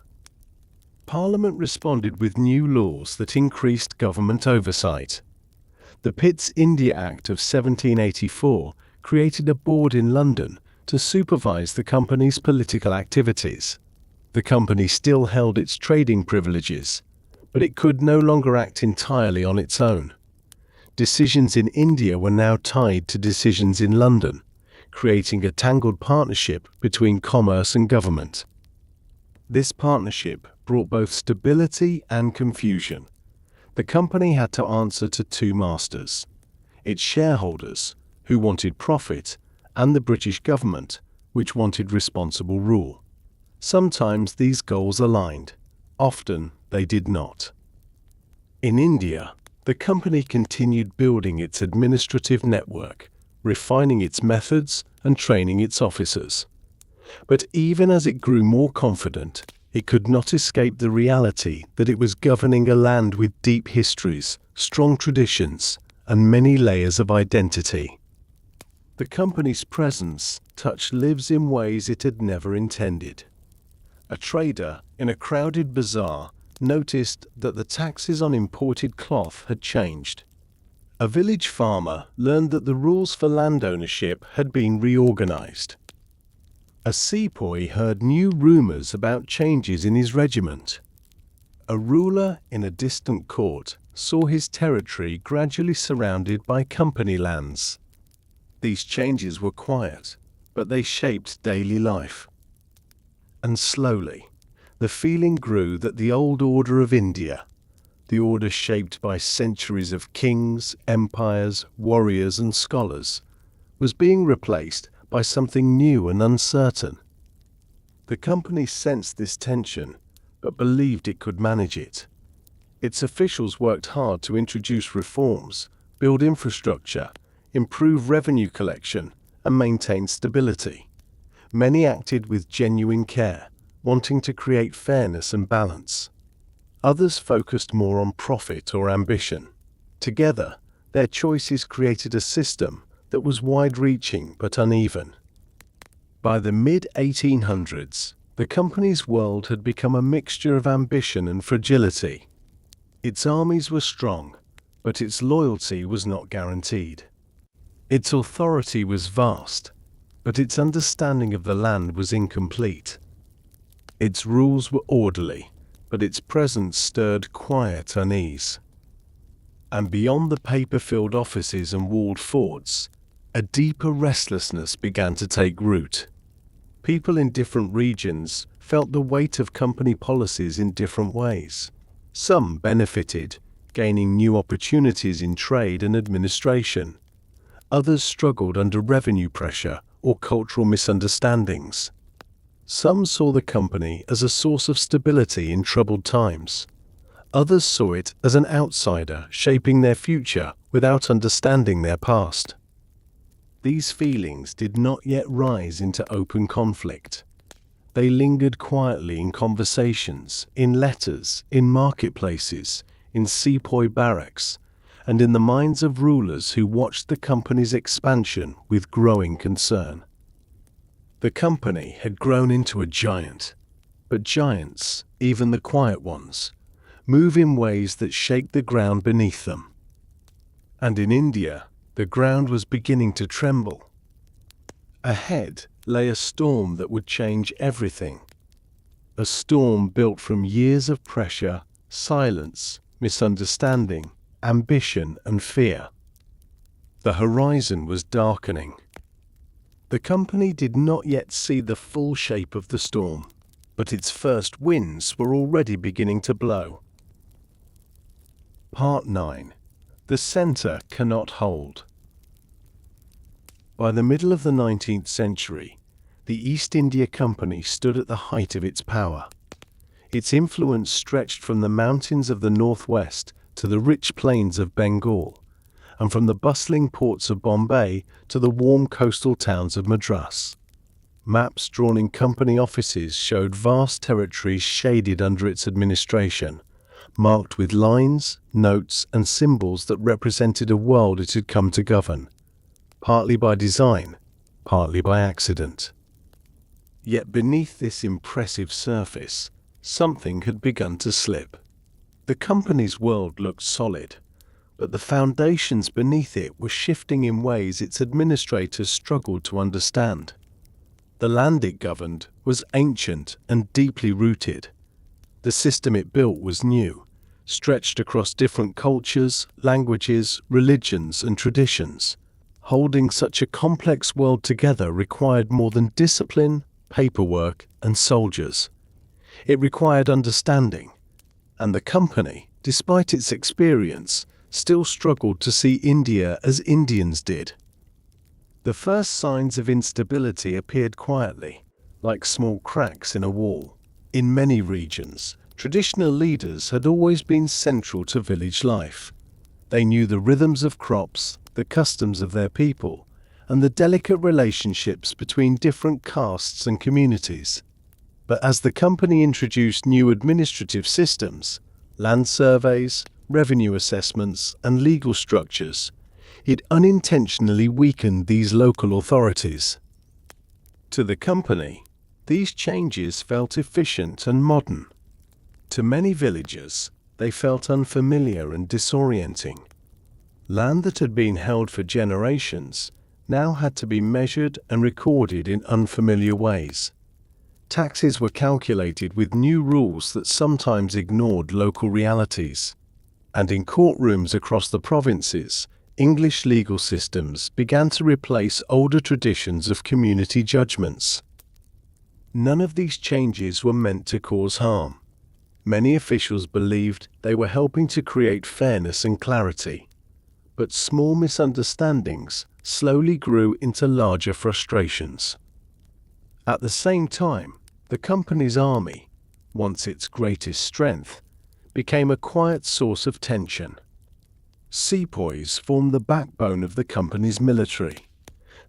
Parliament responded with new laws that increased government oversight. The Pitt's India Act of 1784 created a board in London to supervise the company's political activities. The company still held its trading privileges, but it could no longer act entirely on its own. Decisions in India were now tied to decisions in London, creating a tangled partnership between commerce and government. This partnership brought both stability and confusion. The company had to answer to two masters: its shareholders, who wanted profit, and the British government, which wanted responsible rule. Sometimes these goals aligned, often they did not. In India, the company continued building its administrative network, refining its methods and training its officers. But even as it grew more confident, it could not escape the reality that it was governing a land with deep histories, strong traditions, and many layers of identity. The company's presence touch lives in ways it had never intended. A trader in a crowded bazaar noticed that the taxes on imported cloth had changed. A village farmer learned that the rules for land ownership had been reorganized. A sepoy heard new rumors about changes in his regiment. A ruler in a distant court saw his territory gradually surrounded by company lands. These changes were quiet, but they shaped daily life. And slowly, the feeling grew that the old order of India, the order shaped by centuries of kings, empires, warriors, and scholars, was being replaced by something new and uncertain. The company sensed this tension, but believed it could manage it. Its officials worked hard to introduce reforms, build infrastructure, improve revenue collection, and maintain stability. Many acted with genuine care, wanting to create fairness and balance. Others focused more on profit or ambition. Together, their choices created a system that was wide-reaching but uneven. By the mid-1800s, the company's world had become a mixture of ambition and fragility. Its armies were strong, but its loyalty was not guaranteed. Its authority was vast, but its understanding of the land was incomplete. Its rules were orderly, but its presence stirred quiet unease. And beyond the paper-filled offices and walled forts, a deeper restlessness began to take root. People in different regions felt the weight of company policies in different ways. Some benefited, gaining new opportunities in trade and administration. Others struggled under revenue pressure or cultural misunderstandings. Some saw the company as a source of stability in troubled times. Others saw it as an outsider shaping their future without understanding their past. These feelings did not yet rise into open conflict. They lingered quietly in conversations, in letters, in marketplaces, in sepoy barracks, and in the minds of rulers who watched the company's expansion with growing concern. The company had grown into a giant, but giants, even the quiet ones, move in ways that shake the ground beneath them. And in India, the ground was beginning to tremble. Ahead lay a storm that would change everything. A storm built from years of pressure, silence, misunderstanding, ambition, and fear. The horizon was darkening. The company did not yet see the full shape of the storm, but its first winds were already beginning to blow. Part 9. The center cannot hold. By the middle of the 19th century, the East India Company stood at the height of its power. Its influence stretched from the mountains of the northwest to the rich plains of Bengal, and from the bustling ports of Bombay to the warm coastal towns of Madras. Maps drawn in company offices showed vast territories shaded under its administration, marked with lines, notes, and symbols that represented a world it had come to govern, partly by design, partly by accident. Yet beneath this impressive surface, something had begun to slip. The company's world looked solid, but the foundations beneath it were shifting in ways its administrators struggled to understand. The land it governed was ancient and deeply rooted. The system it built was new, stretched across different cultures, languages, religions, and traditions. Holding such a complex world together required more than discipline, paperwork, and soldiers. It required understanding, and the company, despite its experience, still struggled to see India as Indians did. The first signs of instability appeared quietly, like small cracks in a wall. In many regions, traditional leaders had always been central to village life. They knew the rhythms of crops, the customs of their people, and the delicate relationships between different castes and communities. But as the company introduced new administrative systems, land surveys, revenue assessments, and legal structures, it unintentionally weakened these local authorities. To the company, these changes felt efficient and modern. To many villagers, they felt unfamiliar and disorienting. Land that had been held for generations now had to be measured and recorded in unfamiliar ways. Taxes were calculated with new rules that sometimes ignored local realities. And in courtrooms across the provinces, English legal systems began to replace older traditions of community judgments. None of these changes were meant to cause harm. Many officials believed they were helping to create fairness and clarity. But small misunderstandings slowly grew into larger frustrations. At the same time, the company's army, once its greatest strength, became a quiet source of tension. Sepoys formed the backbone of the company's military.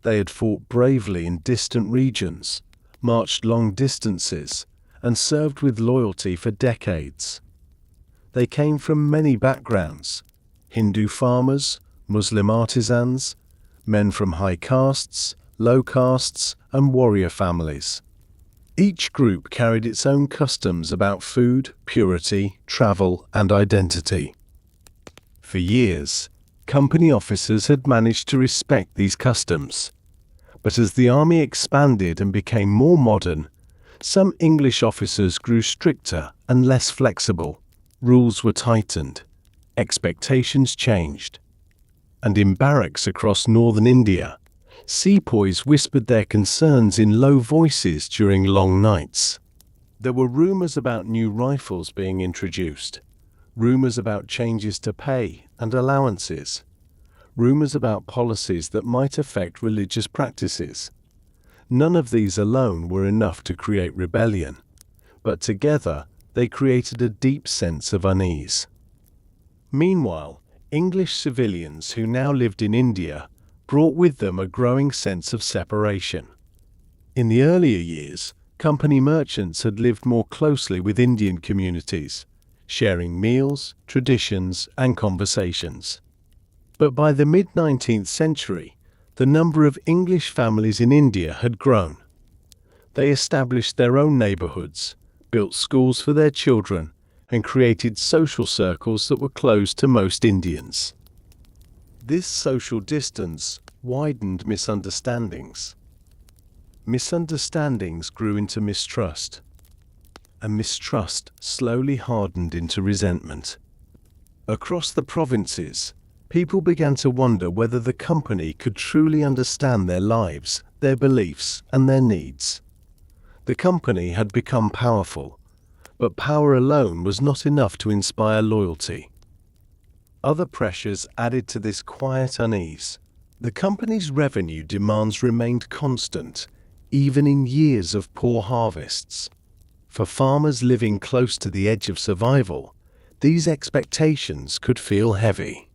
They had fought bravely in distant regions, marched long distances, and served with loyalty for decades. They came from many backgrounds: Hindu farmers, Muslim artisans, men from high castes, low castes, and warrior families. Each group carried its own customs about food, purity, travel, and identity. For years, company officers had managed to respect these customs. But as the army expanded and became more modern, some English officers grew stricter and less flexible. Rules were tightened. Expectations changed. And in barracks across northern India, sepoys whispered their concerns in low voices during long nights. There were rumors about new rifles being introduced, rumors about changes to pay and allowances, rumors about policies that might affect religious practices. None of these alone were enough to create rebellion, but together they created a deep sense of unease. Meanwhile, English civilians who now lived in India brought with them a growing sense of separation. In the earlier years, company merchants had lived more closely with Indian communities, sharing meals, traditions, and conversations. But by the mid-19th century, the number of English families in India had grown. They established their own neighborhoods, built schools for their children, and created social circles that were closed to most Indians. This social distance widened misunderstandings. Misunderstandings grew into mistrust, and mistrust slowly hardened into resentment. Across the provinces, people began to wonder whether the company could truly understand their lives, their beliefs, and their needs. The company had become powerful, but power alone was not enough to inspire loyalty. Other pressures added to this quiet unease. The company's revenue demands remained constant, even in years of poor harvests. For farmers living close to the edge of survival, these expectations could feel heavy.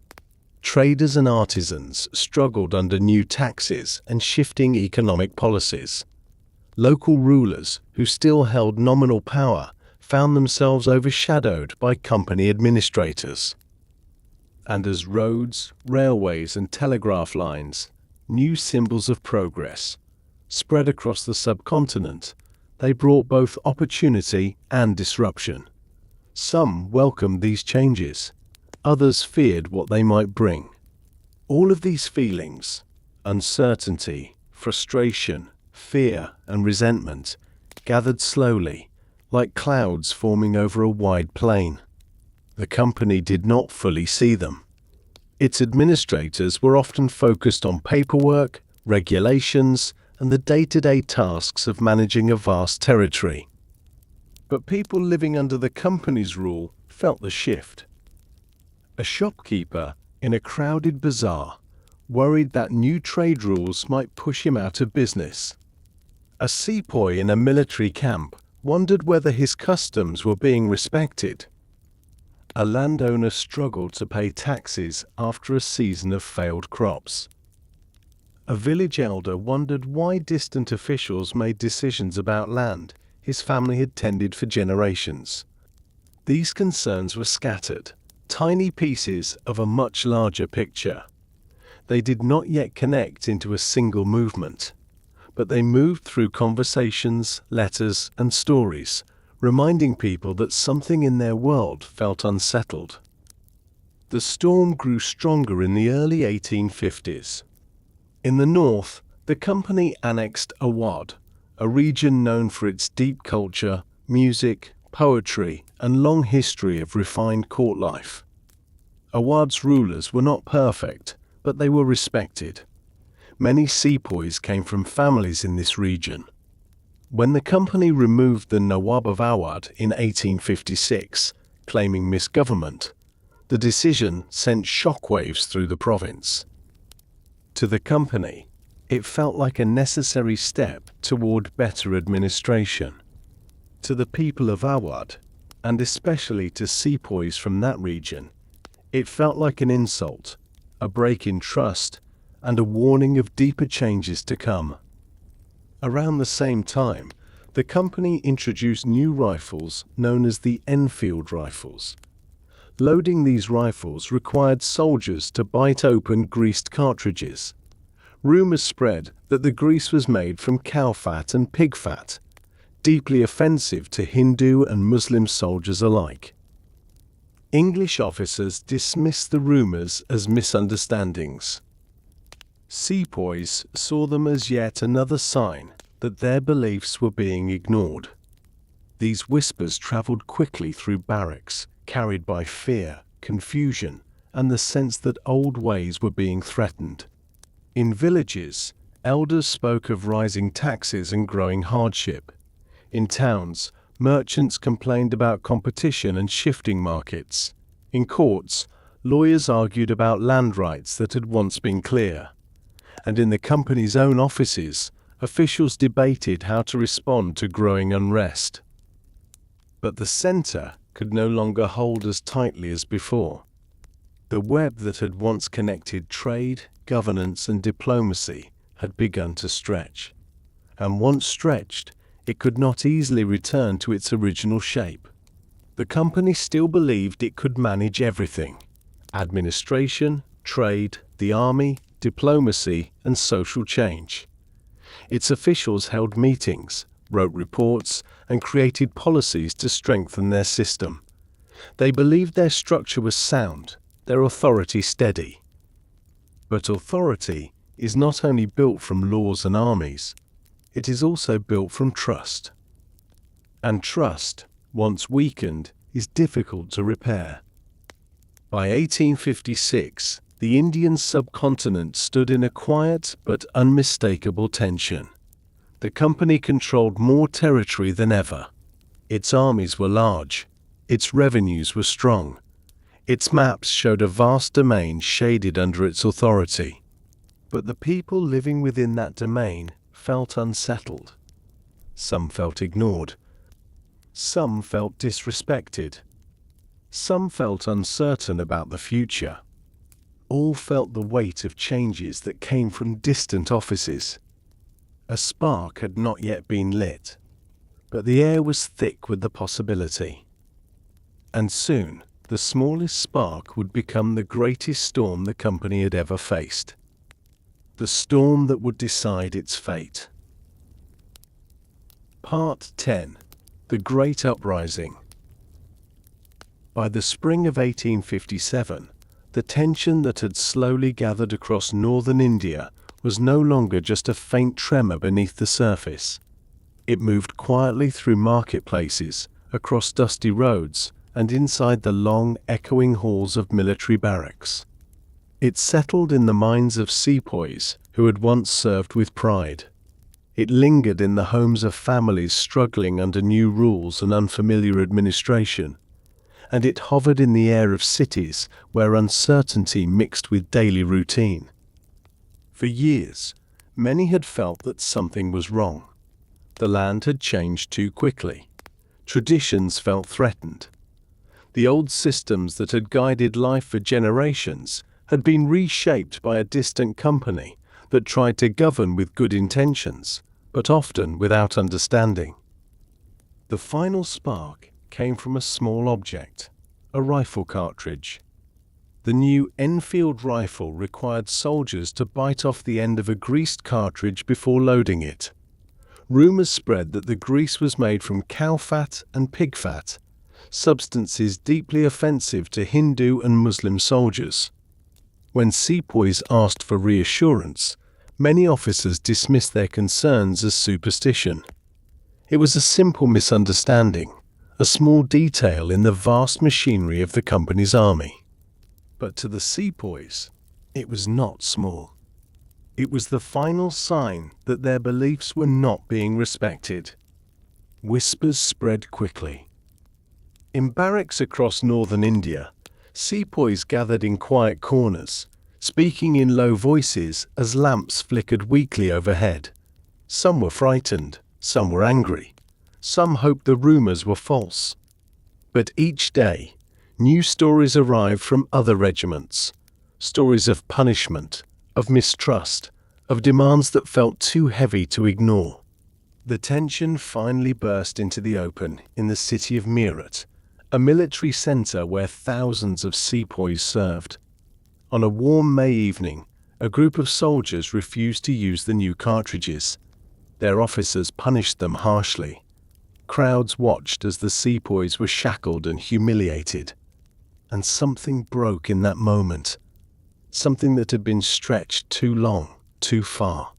Traders and artisans struggled under new taxes and shifting economic policies. Local rulers, who still held nominal power, found themselves overshadowed by company administrators. And as roads, railways, and telegraph lines, new symbols of progress, spread across the subcontinent, they brought both opportunity and disruption. Some welcomed these changes, others feared what they might bring. All of these feelings, uncertainty, frustration, fear, and resentment, gathered slowly, like clouds forming over a wide plain. The company did not fully see them. Its administrators were often focused on paperwork, regulations, and the day-to-day tasks of managing a vast territory. But people living under the company's rule felt the shift. A shopkeeper in a crowded bazaar worried that new trade rules might push him out of business. A sepoy in a military camp wondered whether his customs were being respected. A landowner struggled to pay taxes after a season of failed crops. A village elder wondered why distant officials made decisions about land his family had tended for generations. These concerns were scattered, tiny pieces of a much larger picture. They did not yet connect into a single movement, but they moved through conversations, letters, and stories, reminding people that something in their world felt unsettled. The storm grew stronger in the early 1850s. In the north, the company annexed Awadh, a region known for its deep culture, music, poetry, and long history of refined court life. Awadh's rulers were not perfect, but they were respected. Many sepoys came from families in this region. When the company removed the Nawab of Awadh in 1856, claiming misgovernment, the decision sent shockwaves through the province. To the company, it felt like a necessary step toward better administration. To the people of Awadh, and especially to sepoys from that region, it felt like an insult, a break in trust, and a warning of deeper changes to come. Around the same time, the company introduced new rifles known as the Enfield rifles. Loading these rifles required soldiers to bite open greased cartridges. Rumors spread that the grease was made from cow fat and pig fat, deeply offensive to Hindu and Muslim soldiers alike. English officers dismissed the rumors as misunderstandings. Sepoys saw them as yet another sign that their beliefs were being ignored. These whispers traveled quickly through barracks, carried by fear, confusion, and the sense that old ways were being threatened. In villages, elders spoke of rising taxes and growing hardship. In towns, merchants complained about competition and shifting markets. In courts, lawyers argued about land rights that had once been clear. And in the company's own offices, officials debated how to respond to growing unrest. But the center could no longer hold as tightly as before. The web that had once connected trade, governance, and diplomacy had begun to stretch. And once stretched, it could not easily return to its original shape. The company still believed it could manage everything: administration, trade, the army, diplomacy, and social change. Its officials held meetings, wrote reports, and created policies to strengthen their system. They believed their structure was sound, their authority steady. But authority is not only built from laws and armies, it is also built from trust. And trust, once weakened, is difficult to repair. By 1856, the Indian subcontinent stood in a quiet but unmistakable tension. The company controlled more territory than ever. Its armies were large. Its revenues were strong. Its maps showed a vast domain shaded under its authority. But the people living within that domain felt unsettled. Some felt ignored. Some felt disrespected. Some felt uncertain about the future. All felt the weight of changes that came from distant offices. A spark had not yet been lit, but the air was thick with the possibility. And soon, the smallest spark would become the greatest storm the company had ever faced. The storm that would decide its fate. Part 10. The Great Uprising. By the spring of 1857, the tension that had slowly gathered across northern India was no longer just a faint tremor beneath the surface. It moved quietly through marketplaces, across dusty roads, and inside the long, echoing halls of military barracks. It settled in the minds of sepoys who had once served with pride. It lingered in the homes of families struggling under new rules and unfamiliar administration. And it hovered in the air of cities where uncertainty mixed with daily routine. For years, many had felt that something was wrong. The land had changed too quickly. Traditions felt threatened. The old systems that had guided life for generations had been reshaped by a distant company that tried to govern with good intentions, but often without understanding. The final spark came from a small object, a rifle cartridge. The new Enfield rifle required soldiers to bite off the end of a greased cartridge before loading it. Rumors spread that the grease was made from cow fat and pig fat, substances deeply offensive to Hindu and Muslim soldiers. When sepoys asked for reassurance, many officers dismissed their concerns as superstition. It was a simple misunderstanding, a small detail in the vast machinery of the company's army. But to the sepoys, it was not small. It was the final sign that their beliefs were not being respected. Whispers spread quickly. In barracks across northern India, sepoys gathered in quiet corners, speaking in low voices as lamps flickered weakly overhead. Some were frightened, some were angry, some hoped the rumors were false. But each day, new stories arrived from other regiments, stories of punishment, of mistrust, of demands that felt too heavy to ignore. The tension finally burst into the open in the city of Meerut, a military center where thousands of sepoys served. On a warm May evening, a group of soldiers refused to use the new cartridges. Their officers punished them harshly. Crowds watched as the sepoys were shackled and humiliated. And something broke in that moment. Something that had been stretched too long, too far.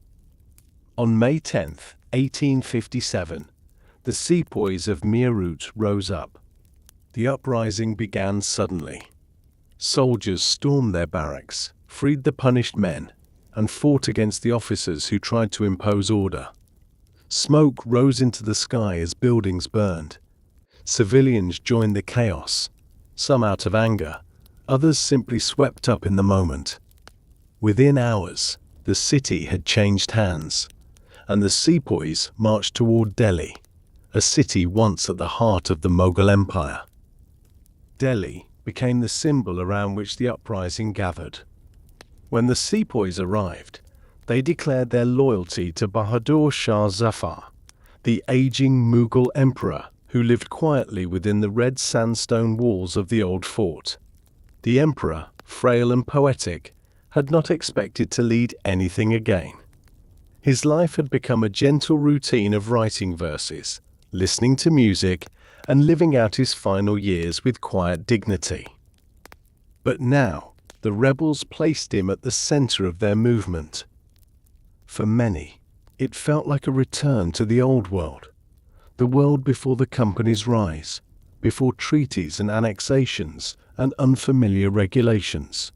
On May 10th, 1857, the sepoys of Meerut rose up. The uprising began suddenly. Soldiers stormed their barracks, freed the punished men, and fought against the officers who tried to impose order. Smoke rose into the sky as buildings burned. Civilians joined the chaos, some out of anger, others simply swept up in the moment. Within hours, the city had changed hands, and the sepoys marched toward Delhi, a city once at the heart of the Mughal Empire. Delhi became the symbol around which the uprising gathered. When the sepoys arrived, they declared their loyalty to Bahadur Shah Zafar, the aging Mughal emperor who lived quietly within the red sandstone walls of the old fort. The emperor, frail and poetic, had not expected to lead anything again. His life had become a gentle routine of writing verses, listening to music, and living out his final years with quiet dignity. But now, the rebels placed him at the center of their movement. For many, it felt like a return to the old world, the world before the company's rise, before treaties and annexations and unfamiliar regulations.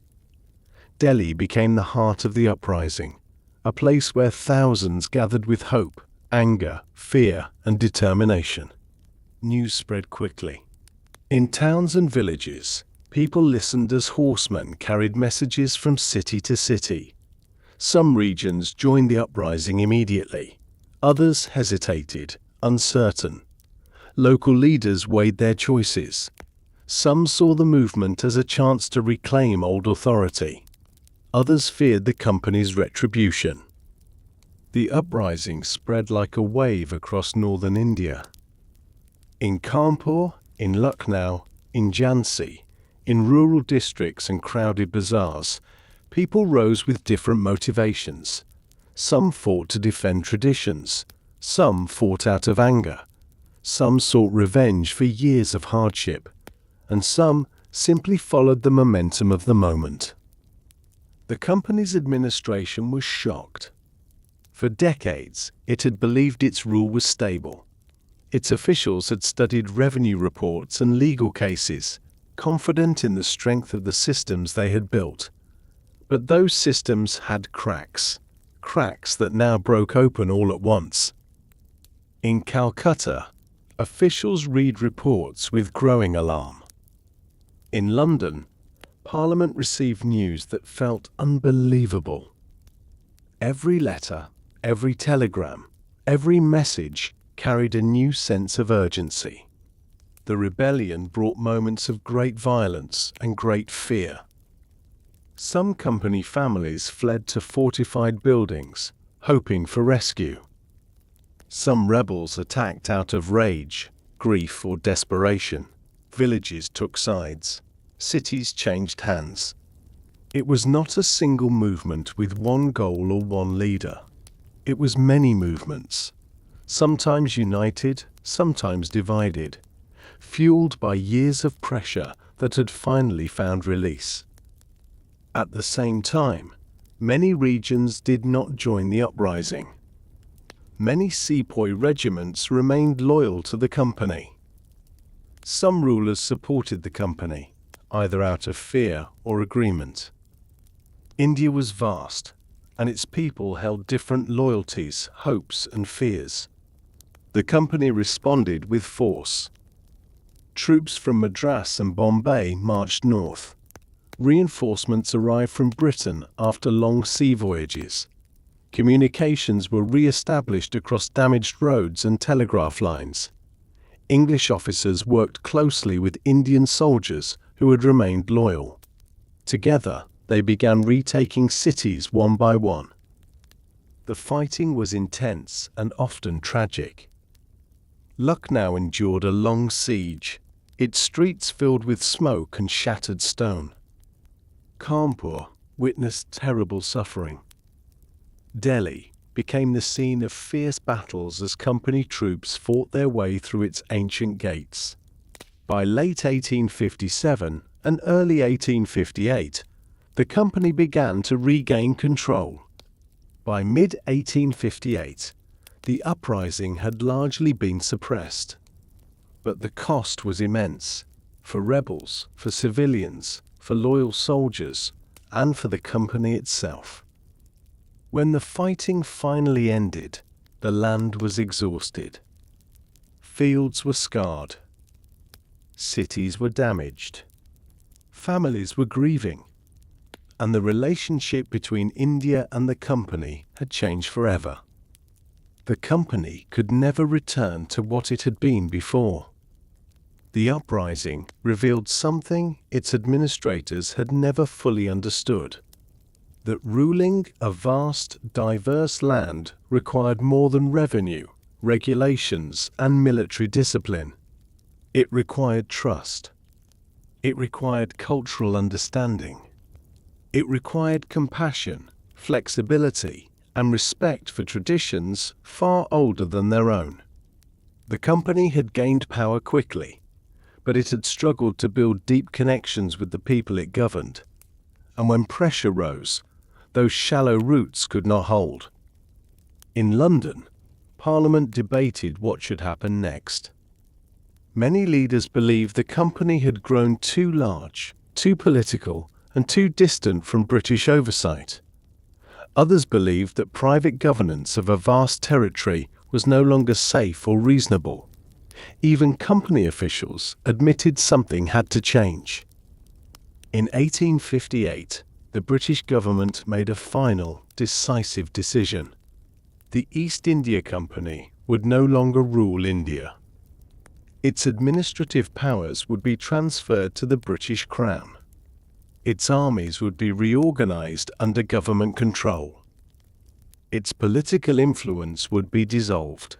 Delhi became the heart of the uprising, a place where thousands gathered with hope, anger, fear, and determination. News spread quickly. In towns and villages, people listened as horsemen carried messages from city to city. Some regions joined the uprising immediately. Others hesitated, uncertain. Local leaders weighed their choices. Some saw the movement as a chance to reclaim old authority. Others feared the company's retribution. The uprising spread like a wave across northern India. In Kanpur, in Lucknow, in Jhansi, in rural districts and crowded bazaars, people rose with different motivations. Some fought to defend traditions. Some fought out of anger. Some sought revenge for years of hardship. And some simply followed the momentum of the moment. The company's administration was shocked. For decades, it had believed its rule was stable. Its officials had studied revenue reports and legal cases, confident in the strength of the systems they had built. But those systems had cracks that now broke open all at once. In Calcutta, officials read reports with growing alarm. In London, Parliament received news that felt unbelievable. Every letter, every telegram, every message carried a new sense of urgency. The rebellion brought moments of great violence and great fear. Some company families fled to fortified buildings, hoping for rescue. Some rebels attacked out of rage, grief, or desperation, Villages took sides. Cities changed hands. It was not a single movement with one goal or one leader. It was many movements, sometimes united, sometimes divided, fueled by years of pressure that had finally found release. At the same time, many regions did not join the uprising. Many sepoy regiments remained loyal to the company. Some rulers supported the company, either out of fear or agreement. India was vast, and its people held different loyalties, hopes, and fears. The company responded with force. Troops from Madras and Bombay marched north. Reinforcements arrived from Britain after long sea voyages. Communications were re-established across damaged roads and telegraph lines. English officers worked closely with Indian soldiers who had remained loyal. Together, they began retaking cities one by one. The fighting was intense and often tragic. Lucknow endured a long siege, its streets filled with smoke and shattered stone. Kanpur witnessed terrible suffering. Delhi became the scene of fierce battles as company troops fought their way through its ancient gates. By late 1857 and early 1858, the company began to regain control. By mid-1858, the uprising had largely been suppressed. But the cost was immense, for rebels, for civilians, for loyal soldiers, and for the company itself. When the fighting finally ended, the land was exhausted. Fields were scarred. Cities were damaged. Families were grieving. And the relationship between India and the company had changed forever. The company could never return to what it had been before. The uprising revealed something its administrators had never fully understood: that ruling a vast, diverse land required more than revenue, regulations, and military discipline. It required trust. It required cultural understanding. It required compassion, flexibility, and respect for traditions far older than their own. The company had gained power quickly, but it had struggled to build deep connections with the people it governed. And when pressure rose, those shallow roots could not hold. In London, Parliament debated what should happen next. Many leaders believed the company had grown too large, too political, and too distant from British oversight. Others believed that private governance of a vast territory was no longer safe or reasonable. Even company officials admitted something had to change. In 1858, the British government made a final, decisive decision. The East India Company would no longer rule India. Its administrative powers would be transferred to the British Crown. Its armies would be reorganized under government control. Its political influence would be dissolved.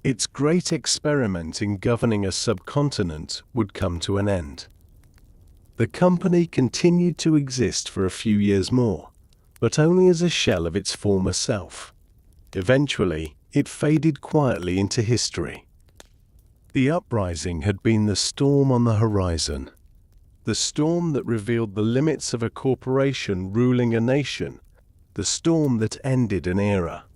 Its great experiment in governing a subcontinent would come to an end. The company continued to exist for a few years more, but only as a shell of its former self. Eventually, it faded quietly into history. The uprising had been the storm on the horizon. The storm that revealed the limits of a corporation ruling a nation, the storm that ended an era.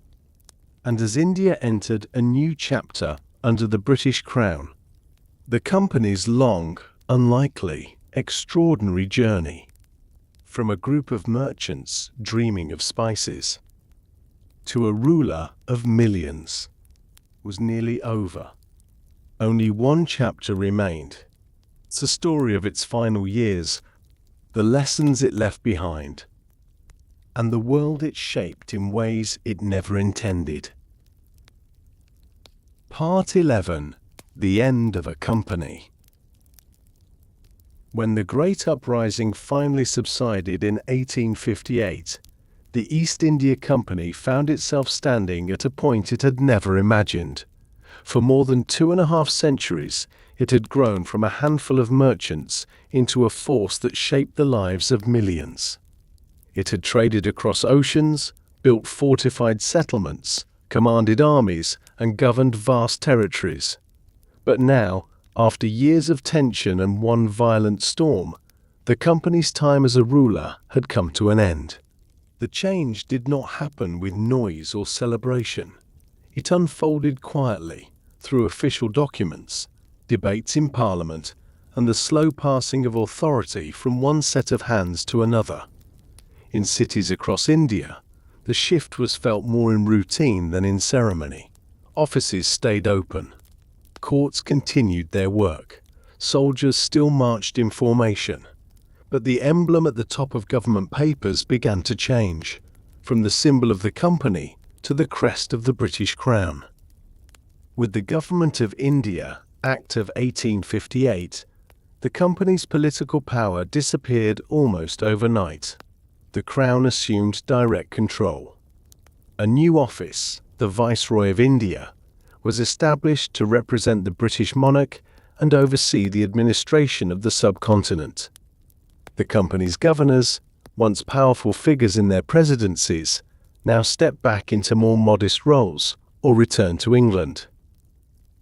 And as India entered a new chapter under the British Crown, the company's long, unlikely, extraordinary journey, from a group of merchants dreaming of spices to a ruler of millions, was nearly over. Only one chapter remained. It's a story of its final years, the lessons it left behind, and the world it shaped in ways it never intended. Part 11. The End of a Company. When the Great Uprising finally subsided in 1858, the East India Company found itself standing at a point it had never imagined. For more than 2.5 centuries, it had grown from a handful of merchants into a force that shaped the lives of millions. It had traded across oceans, built fortified settlements, commanded armies, and governed vast territories. But now, after years of tension and one violent storm, the company's time as a ruler had come to an end. The change did not happen with noise or celebration. It unfolded quietly through official documents, debates in Parliament, and the slow passing of authority from one set of hands to another. In cities across India, the shift was felt more in routine than in ceremony. Offices stayed open. Courts continued their work. Soldiers still marched in formation. But the emblem at the top of government papers began to change, from the symbol of the company to the crest of the British Crown. With the Government of India Act of 1858, the company's political power disappeared almost overnight. The Crown assumed direct control. A new office, the Viceroy of India, was established to represent the British monarch and oversee the administration of the subcontinent. The company's governors, once powerful figures in their presidencies, now stepped back into more modest roles or returned to England.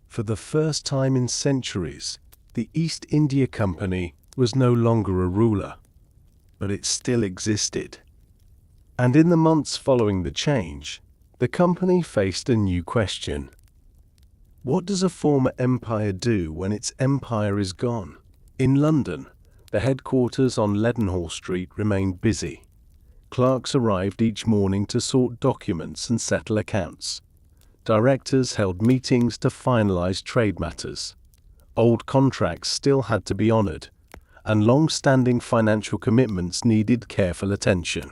For the first time in centuries, the East India Company was no longer a ruler, but it still existed. And in the months following the change, the company faced a new question. What does a former empire do when its empire is gone? In London, the headquarters on Leadenhall Street remained busy. Clerks arrived each morning to sort documents and settle accounts. Directors held meetings to finalize trade matters. Old contracts still had to be honored, and long-standing financial commitments needed careful attention.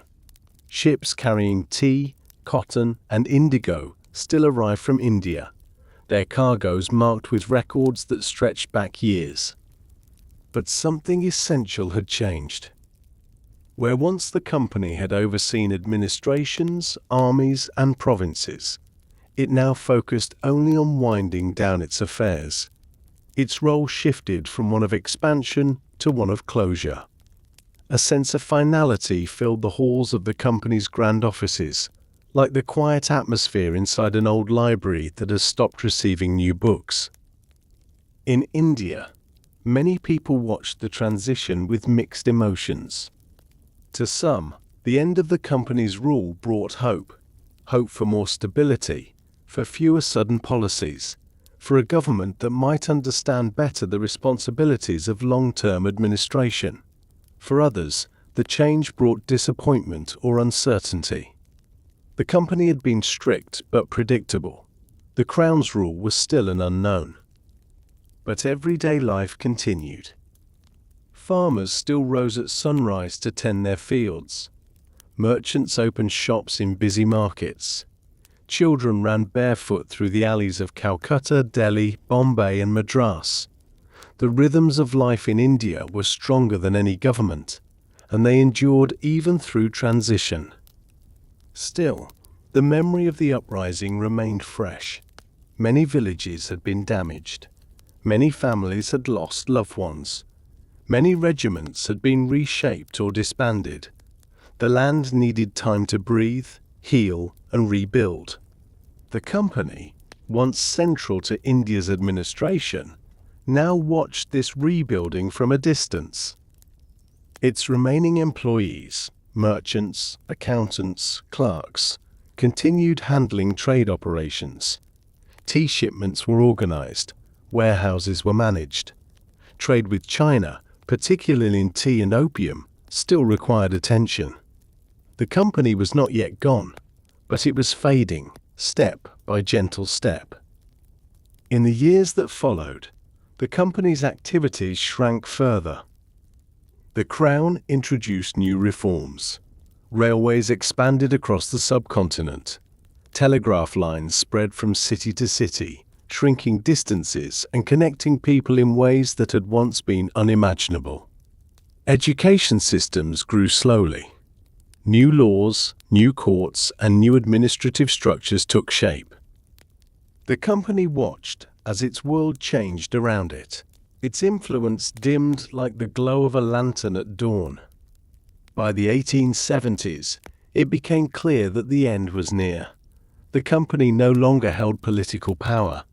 Ships carrying tea, cotton, and indigo still arrived from India, their cargoes marked with records that stretched back years. But something essential had changed. Where once the company had overseen administrations, armies, and provinces, it now focused only on winding down its affairs. Its role shifted from one of expansion to one of closure. A sense of finality filled the halls of the company's grand offices, like the quiet atmosphere inside an old library that has stopped receiving new books. In India, many people watched the transition with mixed emotions. To some, the end of the company's rule brought hope for more stability, for fewer sudden policies, for a government that might understand better the responsibilities of long-term administration. For others, the change brought disappointment or uncertainty. The company had been strict but predictable. The Crown's rule was still an unknown. But everyday life continued. Farmers still rose at sunrise to tend their fields. Merchants opened shops in busy markets. Children ran barefoot through the alleys of Calcutta, Delhi, Bombay, and Madras. The rhythms of life in India were stronger than any government, and they endured even through transition. Still, the memory of the uprising remained fresh. Many villages had been damaged. Many families had lost loved ones. Many regiments had been reshaped or disbanded. The land needed time to breathe, heal, and rebuild. The company, once central to India's administration, now watched this rebuilding from a distance. Its remaining employees, merchants, accountants, clerks, continued handling trade operations. Tea shipments were organized, warehouses were managed. Trade with China, particularly in tea and opium, still required attention. The company was not yet gone, but it was fading, step by gentle step. In the years that followed, the company's activities shrank further. The Crown introduced new reforms. Railways expanded across the subcontinent. Telegraph lines spread from city to city, shrinking distances and connecting people in ways that had once been unimaginable. Education systems grew slowly. New laws, new courts, and new administrative structures took shape. The company watched as its world changed around it. Its influence dimmed like the glow of a lantern at dawn. By the 1870s, it became clear that the end was near. The company no longer held political power.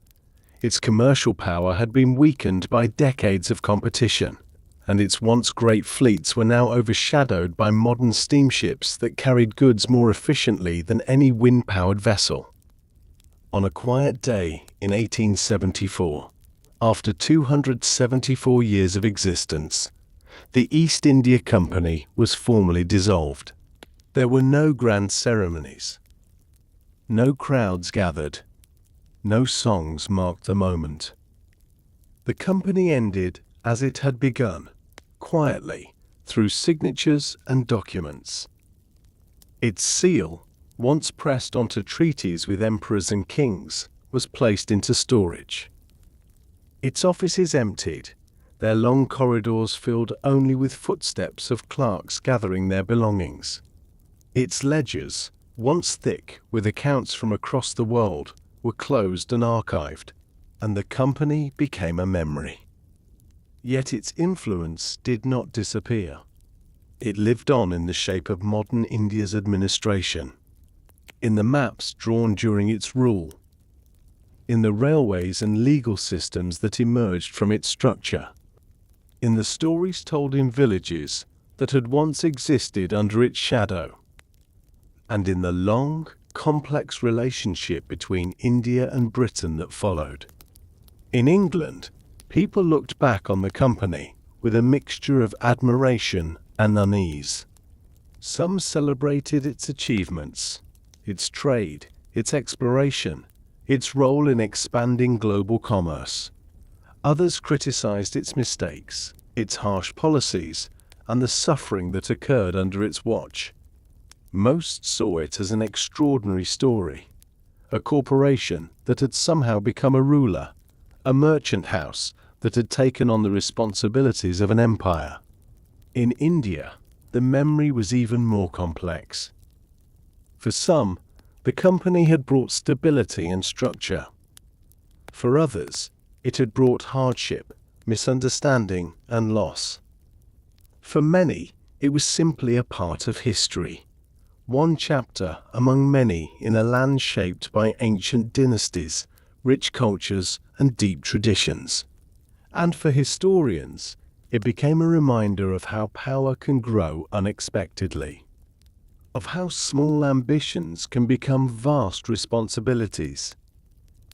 Its commercial power had been weakened by decades of competition, and its once great fleets were now overshadowed by modern steamships that carried goods more efficiently than any wind-powered vessel. On a quiet day in 1874, after 274 years of existence, the East India Company was formally dissolved. There were no grand ceremonies. No crowds gathered. No songs marked the moment. The company ended as it had begun, quietly, through signatures and documents. Its seal, once pressed onto treaties with emperors and kings, was placed into storage. Its offices emptied, their long corridors filled only with footsteps of clerks gathering their belongings. Its ledgers, once thick with accounts from across the world, were closed and archived, and the company became a memory. Yet its influence did not disappear. It lived on in the shape of modern India's administration, in the maps drawn during its rule, in the railways and legal systems that emerged from its structure, in the stories told in villages that had once existed under its shadow, and in the long, complex relationship between India and Britain that followed. In England, people looked back on the company with a mixture of admiration and unease. Some celebrated its achievements, its trade, its exploration, its role in expanding global commerce. Others criticized its mistakes, its harsh policies, and the suffering that occurred under its watch. Most saw it as an extraordinary story, a corporation that had somehow become a ruler, a merchant house that had taken on the responsibilities of an empire. In India, the memory was even more complex. For some, the company had brought stability and structure. For others, it had brought hardship, misunderstanding, and loss. For many, it was simply a part of history, one chapter among many in a land shaped by ancient dynasties, rich cultures, and deep traditions. And for historians, it became a reminder of how power can grow unexpectedly, of how small ambitions can become vast responsibilities,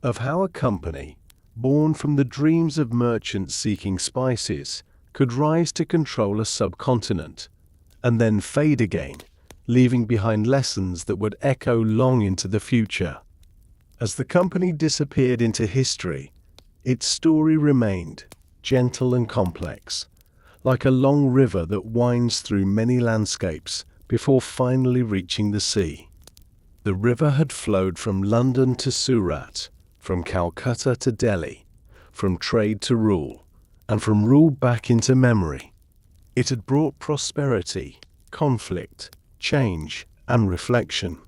of how a company, born from the dreams of merchants seeking spices, could rise to control a subcontinent, and then fade again, leaving behind lessons that would echo long into the future. As the company disappeared into history, its story remained, gentle and complex, like a long river that winds through many landscapes before finally reaching the sea. The river had flowed from London to Surat, from Calcutta to Delhi, from trade to rule, and from rule back into memory. It had brought prosperity, conflict, change, and reflection.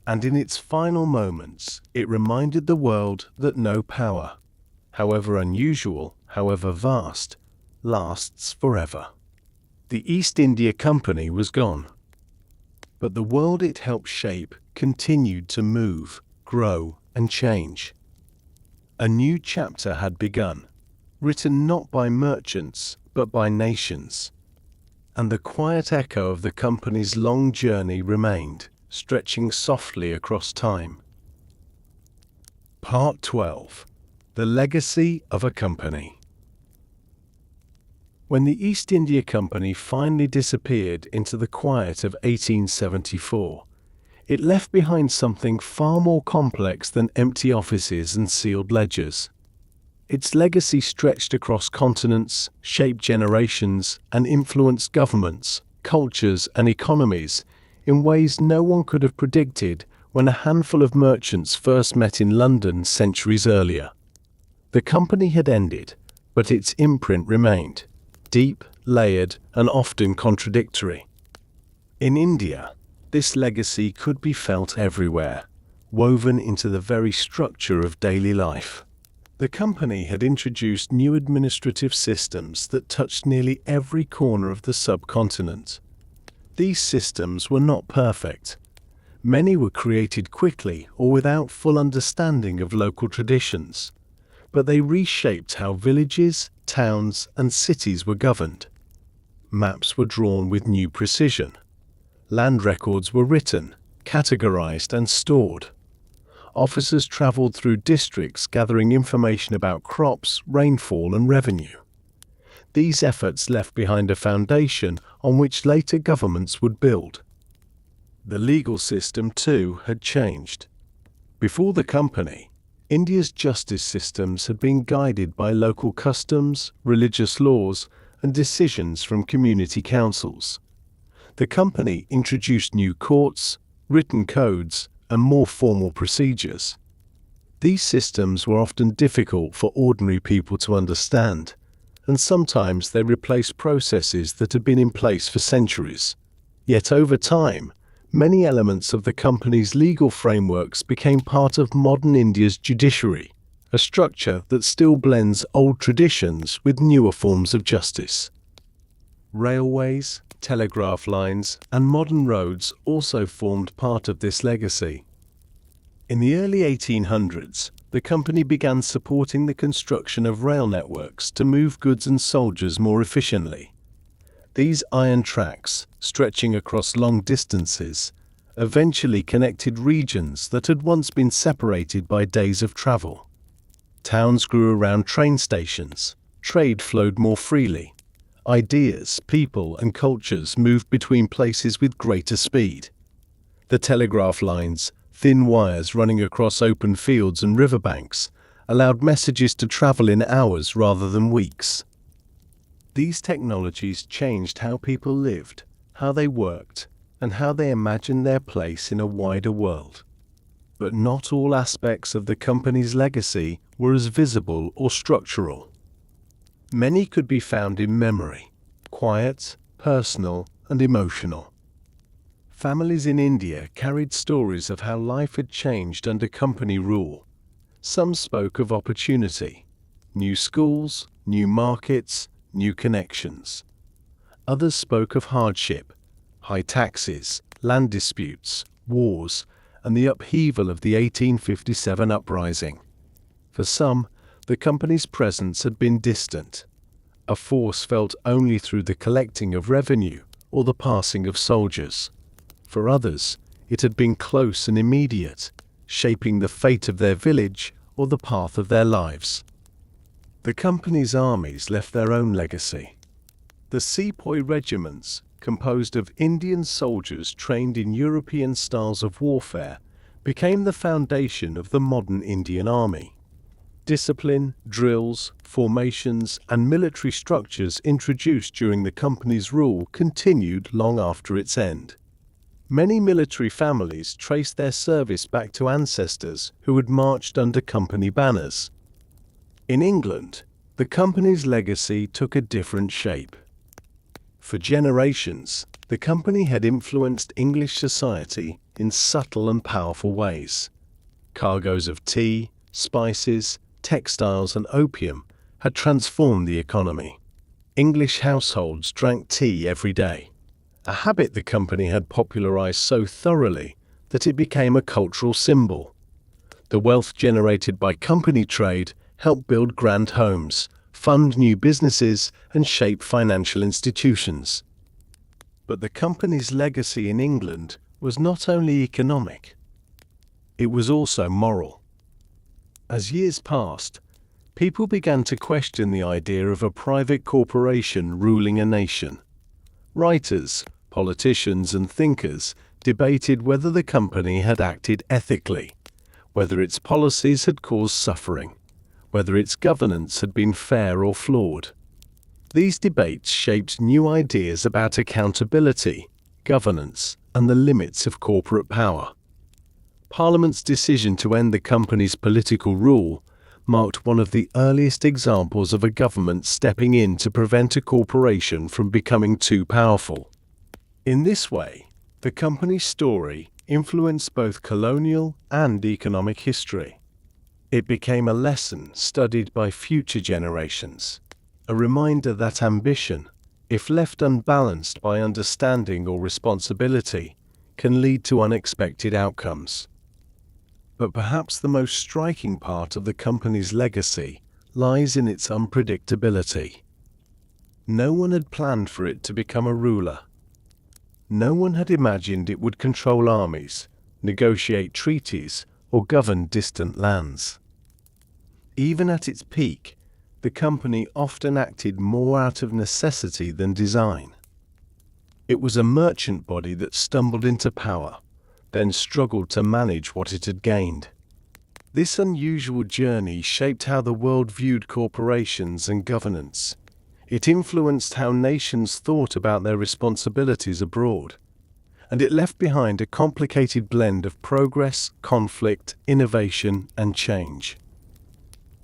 And in its final moments, it reminded the world that no power, however unusual, however vast, lasts forever. The East India Company was gone, but the world it helped shape continued to move, grow, and change. A new chapter had begun, written not by merchants, but by nations. And the quiet echo of the company's long journey remained, stretching softly across time. Part 12. The Legacy of a Company. When the East India Company finally disappeared into the quiet of 1874, it left behind something far more complex than empty offices and sealed ledgers. Its legacy stretched across continents, shaped generations, and influenced governments, cultures, and economies in ways no one could have predicted when a handful of merchants first met in London centuries earlier. The company had ended, but its imprint remained, deep, layered, and often contradictory. In India, this legacy could be felt everywhere, woven into the very structure of daily life. The company had introduced new administrative systems that touched nearly every corner of the subcontinent. These systems were not perfect. Many were created quickly or without full understanding of local traditions, but they reshaped how villages, towns, and cities were governed. Maps were drawn with new precision. Land records were written, categorized, and stored. Officers traveled through districts gathering information about crops, rainfall, and revenue. These efforts left behind a foundation on which later governments would build. The legal system, too, had changed. Before the company, India's justice systems had been guided by local customs, religious laws, and decisions from community councils. The company introduced new courts, written codes, and more formal procedures. These systems were often difficult for ordinary people to understand, and sometimes they replaced processes that had been in place for centuries. Yet over time, many elements of the company's legal frameworks became part of modern India's judiciary, a structure that still blends old traditions with newer forms of justice. Railways, telegraph lines, and modern roads also formed part of this legacy. In the early 1800s, the company began supporting the construction of rail networks to move goods and soldiers more efficiently. These iron tracks, stretching across long distances, eventually connected regions that had once been separated by days of travel. Towns grew around train stations, trade flowed more freely. Ideas, people, and cultures moved between places with greater speed. The telegraph lines, thin wires running across open fields and riverbanks, allowed messages to travel in hours rather than weeks. These technologies changed how people lived, how they worked, and how they imagined their place in a wider world. But not all aspects of the company's legacy were as visible or structural. Many could be found in memory, quiet, personal, and emotional. Families in India carried stories of how life had changed under company rule. Some spoke of opportunity, new schools, new markets, new connections. Others spoke of hardship, high taxes, land disputes, wars, and the upheaval of the 1857 uprising. For some, the company's presence had been distant, a force felt only through the collecting of revenue or the passing of soldiers. For others, it had been close and immediate, shaping the fate of their village or the path of their lives. The company's armies left their own legacy. The sepoy regiments, composed of Indian soldiers trained in European styles of warfare, became the foundation of the modern Indian Army. Discipline, drills, formations, and military structures introduced during the company's rule continued long after its end. Many military families traced their service back to ancestors who had marched under company banners. In England, the company's legacy took a different shape. For generations, the company had influenced English society in subtle and powerful ways. Cargoes of tea, spices, textiles, and opium had transformed the economy. English households drank tea every day, a habit the company had popularized so thoroughly that it became a cultural symbol. The wealth generated by company trade helped build grand homes, fund new businesses, and shape financial institutions. But the company's legacy in England was not only economic, it was also moral. As years passed, people began to question the idea of a private corporation ruling a nation. Writers, politicians, and thinkers debated whether the company had acted ethically, whether its policies had caused suffering, whether its governance had been fair or flawed. These debates shaped new ideas about accountability, governance, and the limits of corporate power. Parliament's decision to end the company's political rule marked one of the earliest examples of a government stepping in to prevent a corporation from becoming too powerful. In this way, the company's story influenced both colonial and economic history. It became a lesson studied by future generations, a reminder that ambition, if left unbalanced by understanding or responsibility, can lead to unexpected outcomes. But perhaps the most striking part of the company's legacy lies in its unpredictability. No one had planned for it to become a ruler. No one had imagined it would control armies, negotiate treaties, or govern distant lands. Even at its peak, the company often acted more out of necessity than design. It was a merchant body that stumbled into power, then struggled to manage what it had gained. This unusual journey shaped how the world viewed corporations and governance. It influenced how nations thought about their responsibilities abroad, and it left behind a complicated blend of progress, conflict, innovation, and change.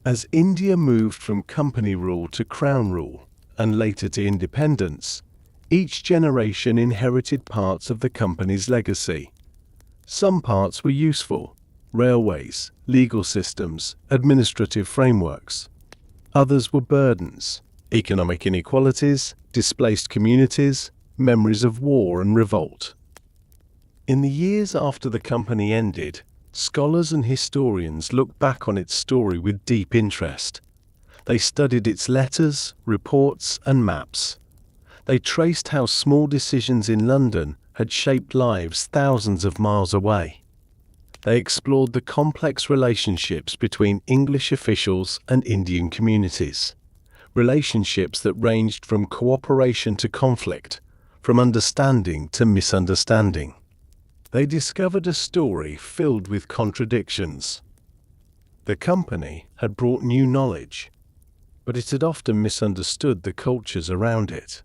As India moved from company rule to crown rule, and later to independence, each generation inherited parts of the company's legacy. Some parts were useful: railways, legal systems, administrative frameworks. Others were burdens: economic inequalities, displaced communities, memories of war and revolt. In the years after the company ended, scholars and historians look back on its story with deep interest. They studied its letters, reports, and maps. They traced how small decisions in London had shaped lives thousands of miles away. They explored the complex relationships between English officials and Indian communities, relationships that ranged from cooperation to conflict, from understanding to misunderstanding. They discovered a story filled with contradictions. The company had brought new knowledge, but it had often misunderstood the cultures around it.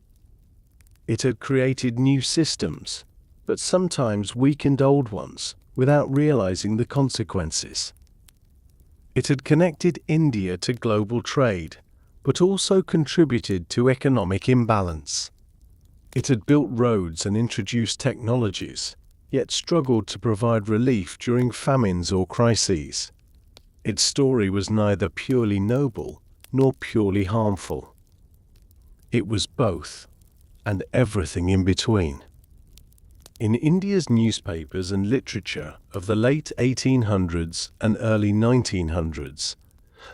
It had created new systems, but sometimes weakened old ones without realizing the consequences. It had connected India to global trade, but also contributed to economic imbalance. It had built roads and introduced technologies, yet struggled to provide relief during famines or crises. Its story was neither purely noble nor purely harmful. It was both, and everything in between. In India's newspapers and literature of the late 1800s and early 1900s,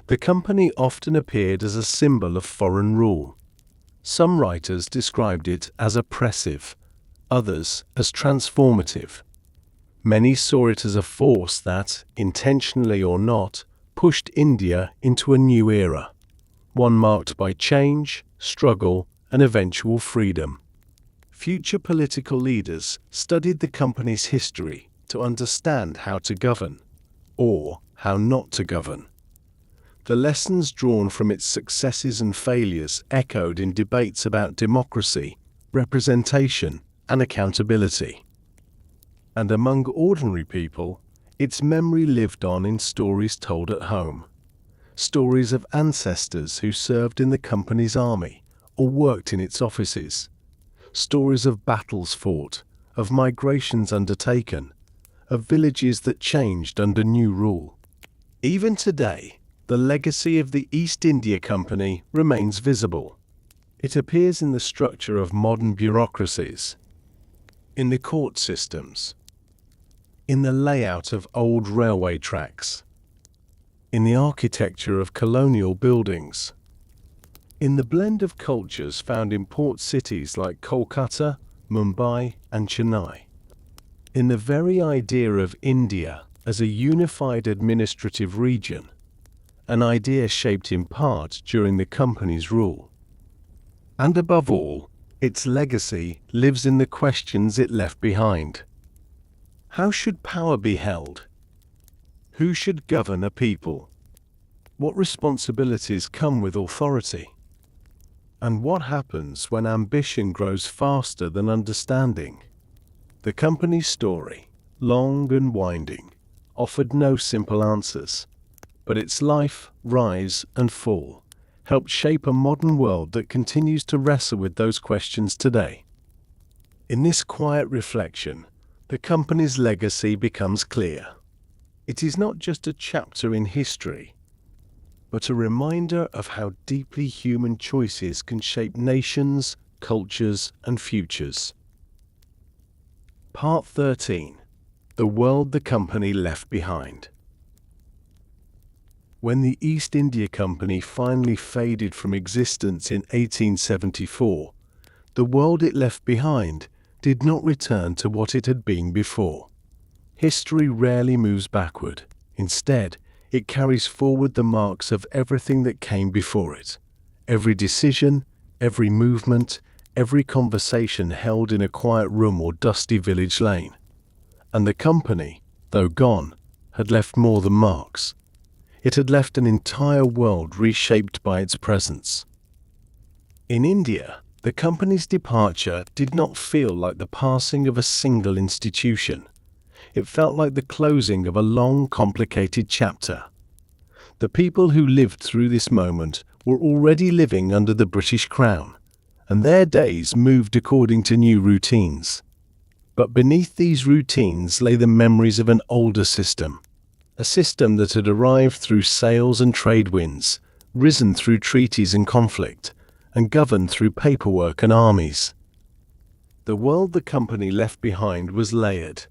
the company often appeared as a symbol of foreign rule. Some writers described it as oppressive, others as transformative. Many saw it as a force that, intentionally or not, pushed India into a new era, one marked by change, struggle, and eventual freedom. Future political leaders studied the company's history to understand how to govern, or how not to govern. The lessons drawn from its successes and failures echoed in debates about democracy, representation, and accountability. And among ordinary people, its memory lived on in stories told at home. Stories of ancestors who served in the company's army or worked in its offices. Stories of battles fought, of migrations undertaken, of villages that changed under new rule. Even today, the legacy of the East India Company remains visible. It appears in the structure of modern bureaucracies, in the court systems, in the layout of old railway tracks, in the architecture of colonial buildings, in the blend of cultures found in port cities like Calcutta, Mumbai, and Chennai, in the very idea of India as a unified administrative region, an idea shaped in part during the company's rule. And above all, its legacy lives in the questions it left behind. How should power be held? Who should govern a people? What responsibilities come with authority? And what happens when ambition grows faster than understanding? The company's story, long and winding, offered no simple answers, but its life, rise, and fall helped shape a modern world that continues to wrestle with those questions today. In this quiet reflection, the company's legacy becomes clear. It is not just a chapter in history, but a reminder of how deeply human choices can shape nations, cultures, and futures. Part 13. The World the Company Left Behind. When the East India Company finally faded from existence in 1874, the world it left behind did not return to what it had been before. History rarely moves backward. Instead, it carries forward the marks of everything that came before it. Every decision, every movement, every conversation held in a quiet room or dusty village lane. And the company, though gone, had left more than marks. It had left an entire world reshaped by its presence. In India, the company's departure did not feel like the passing of a single institution. It felt like the closing of a long, complicated chapter. The people who lived through this moment were already living under the British Crown, and their days moved according to new routines. But beneath these routines lay the memories of an older system, a system that had arrived through sails and trade winds, risen through treaties and conflict, and governed through paperwork and armies. The world the company left behind was layered.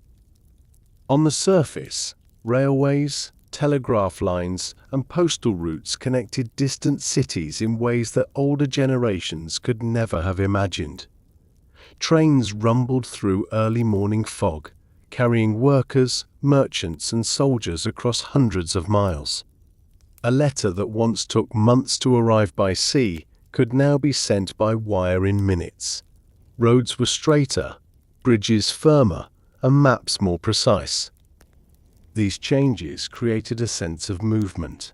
On the surface, railways, telegraph lines, and postal routes connected distant cities in ways that older generations could never have imagined. Trains rumbled through early morning fog, carrying workers, merchants, and soldiers across hundreds of miles. A letter that once took months to arrive by sea could now be sent by wire in minutes. Roads were straighter, bridges firmer, and maps more precise. These changes created a sense of movement.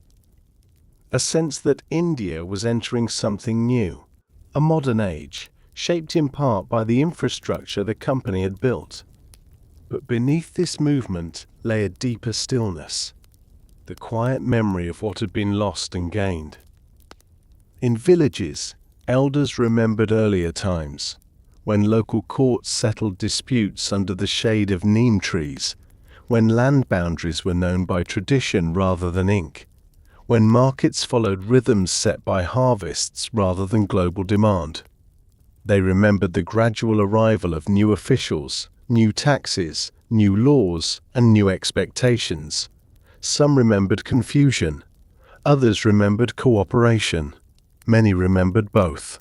A sense that India was entering something new, a modern age, shaped in part by the infrastructure the company had built. But beneath this movement lay a deeper stillness, the quiet memory of what had been lost and gained. In villages, elders remembered earlier times, when local courts settled disputes under the shade of neem trees, when land boundaries were known by tradition rather than ink, when markets followed rhythms set by harvests rather than global demand. They remembered the gradual arrival of new officials, new taxes, new laws, and new expectations. Some remembered confusion, others remembered cooperation, many remembered both.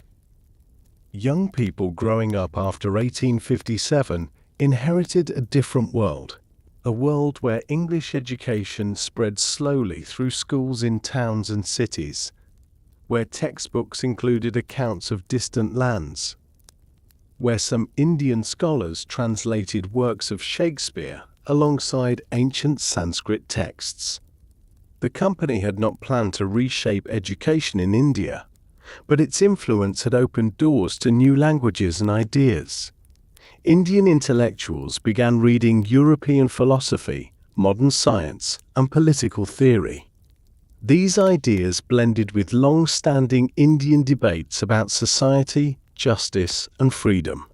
Young people growing up after 1857 inherited a different world, a world where English education spread slowly through schools in towns and cities, where textbooks included accounts of distant lands, where some Indian scholars translated works of Shakespeare alongside ancient Sanskrit texts. The company had not planned to reshape education in India, but its influence had opened doors to new languages and ideas. Indian intellectuals began reading European philosophy, modern science, and political theory. These ideas blended with long-standing Indian debates about society, justice, and freedom.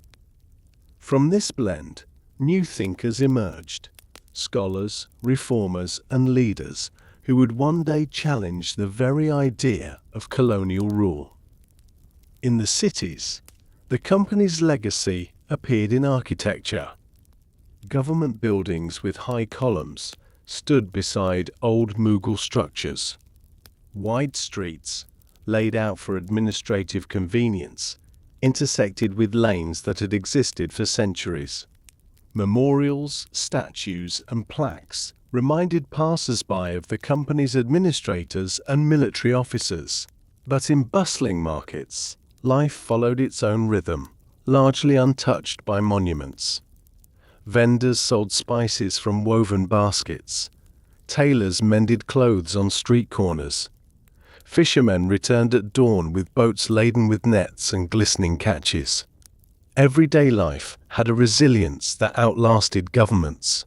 From this blend, new thinkers emerged, scholars, reformers, and leaders who would one day challenge the very idea of colonial rule. In the cities, the company's legacy appeared in architecture. Government buildings with high columns stood beside old Mughal structures. Wide streets, laid out for administrative convenience, intersected with lanes that had existed for centuries. Memorials, statues, and plaques reminded passers-by of the company's administrators and military officers. But in bustling markets, life followed its own rhythm, largely untouched by monuments. Vendors sold spices from woven baskets. Tailors mended clothes on street corners. Fishermen returned at dawn with boats laden with nets and glistening catches. Everyday life had a resilience that outlasted governments.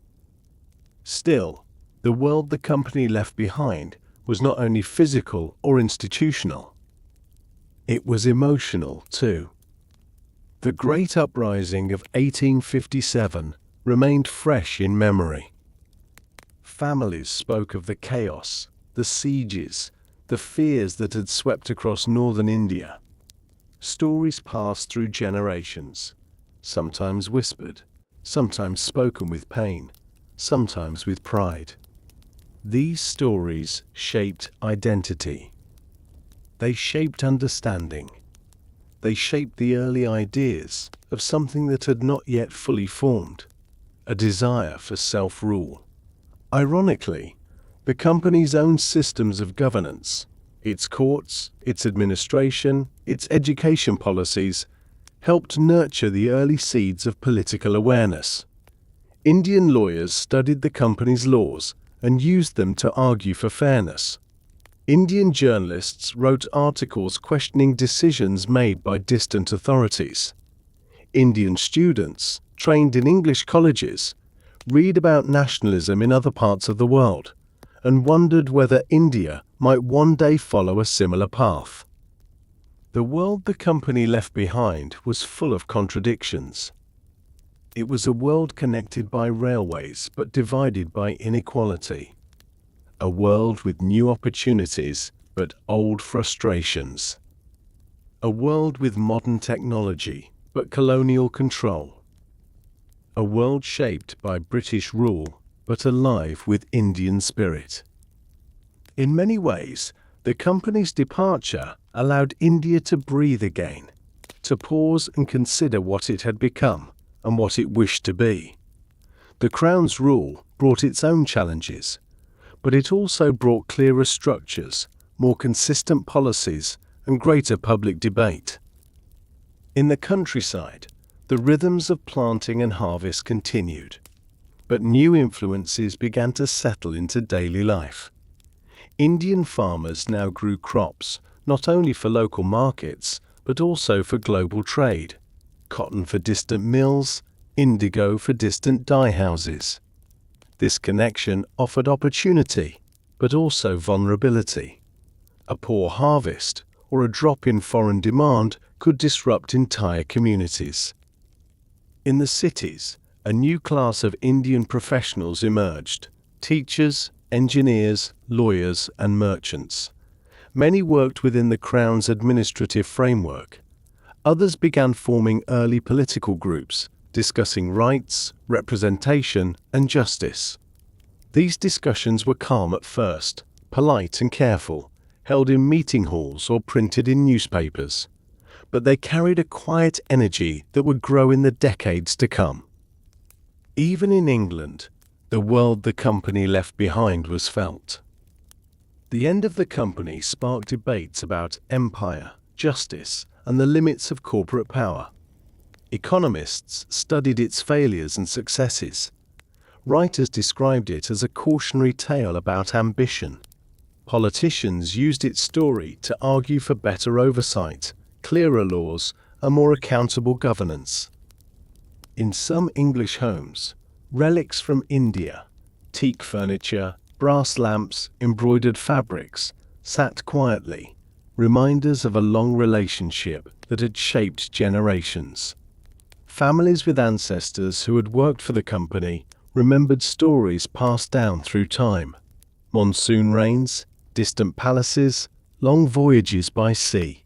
Still, the world the company left behind was not only physical or institutional. It was emotional, too. The Great Uprising of 1857 remained fresh in memory. Families spoke of the chaos, the sieges, the fears that had swept across northern India. Stories passed through generations, sometimes whispered, sometimes spoken with pain, sometimes with pride. These stories shaped identity. They shaped understanding. They shaped the early ideas of something that had not yet fully formed, a desire for self-rule. Ironically, the company's own systems of governance, its courts, its administration, its education policies, helped nurture the early seeds of political awareness. Indian lawyers studied the company's laws and used them to argue for fairness. Indian journalists wrote articles questioning decisions made by distant authorities. Indian students, trained in English colleges, read about nationalism in other parts of the world and wondered whether India might one day follow a similar path. The world the company left behind was full of contradictions. It was a world connected by railways but divided by inequality. A world with new opportunities but old frustrations. A world with modern technology but colonial control. A world shaped by British rule but alive with Indian spirit. In many ways, the company's departure allowed India to breathe again, to pause and consider what it had become and what it wished to be. The Crown's rule brought its own challenges, but it also brought clearer structures, more consistent policies, and greater public debate. In the countryside, the rhythms of planting and harvest continued, but new influences began to settle into daily life. Indian farmers now grew crops not only for local markets, but also for global trade: cotton for distant mills, indigo for distant dye houses. This connection offered opportunity, but also vulnerability. A poor harvest or a drop in foreign demand could disrupt entire communities. In the cities, a new class of Indian professionals emerged: teachers, engineers, lawyers, and merchants. Many worked within the Crown's administrative framework. Others began forming early political groups, discussing rights, representation, and justice. These discussions were calm at first, polite and careful, held in meeting halls or printed in newspapers. But they carried a quiet energy that would grow in the decades to come. Even in England, the world the company left behind was felt. The end of the company sparked debates about empire, justice, and the limits of corporate power. Economists studied its failures and successes. Writers described it as a cautionary tale about ambition. Politicians used its story to argue for better oversight, clearer laws, and more accountable governance. In some English homes, relics from India, teak furniture, brass lamps, embroidered fabrics, sat quietly, reminders of a long relationship that had shaped generations. Families with ancestors who had worked for the company remembered stories passed down through time: monsoon rains, distant palaces, long voyages by sea.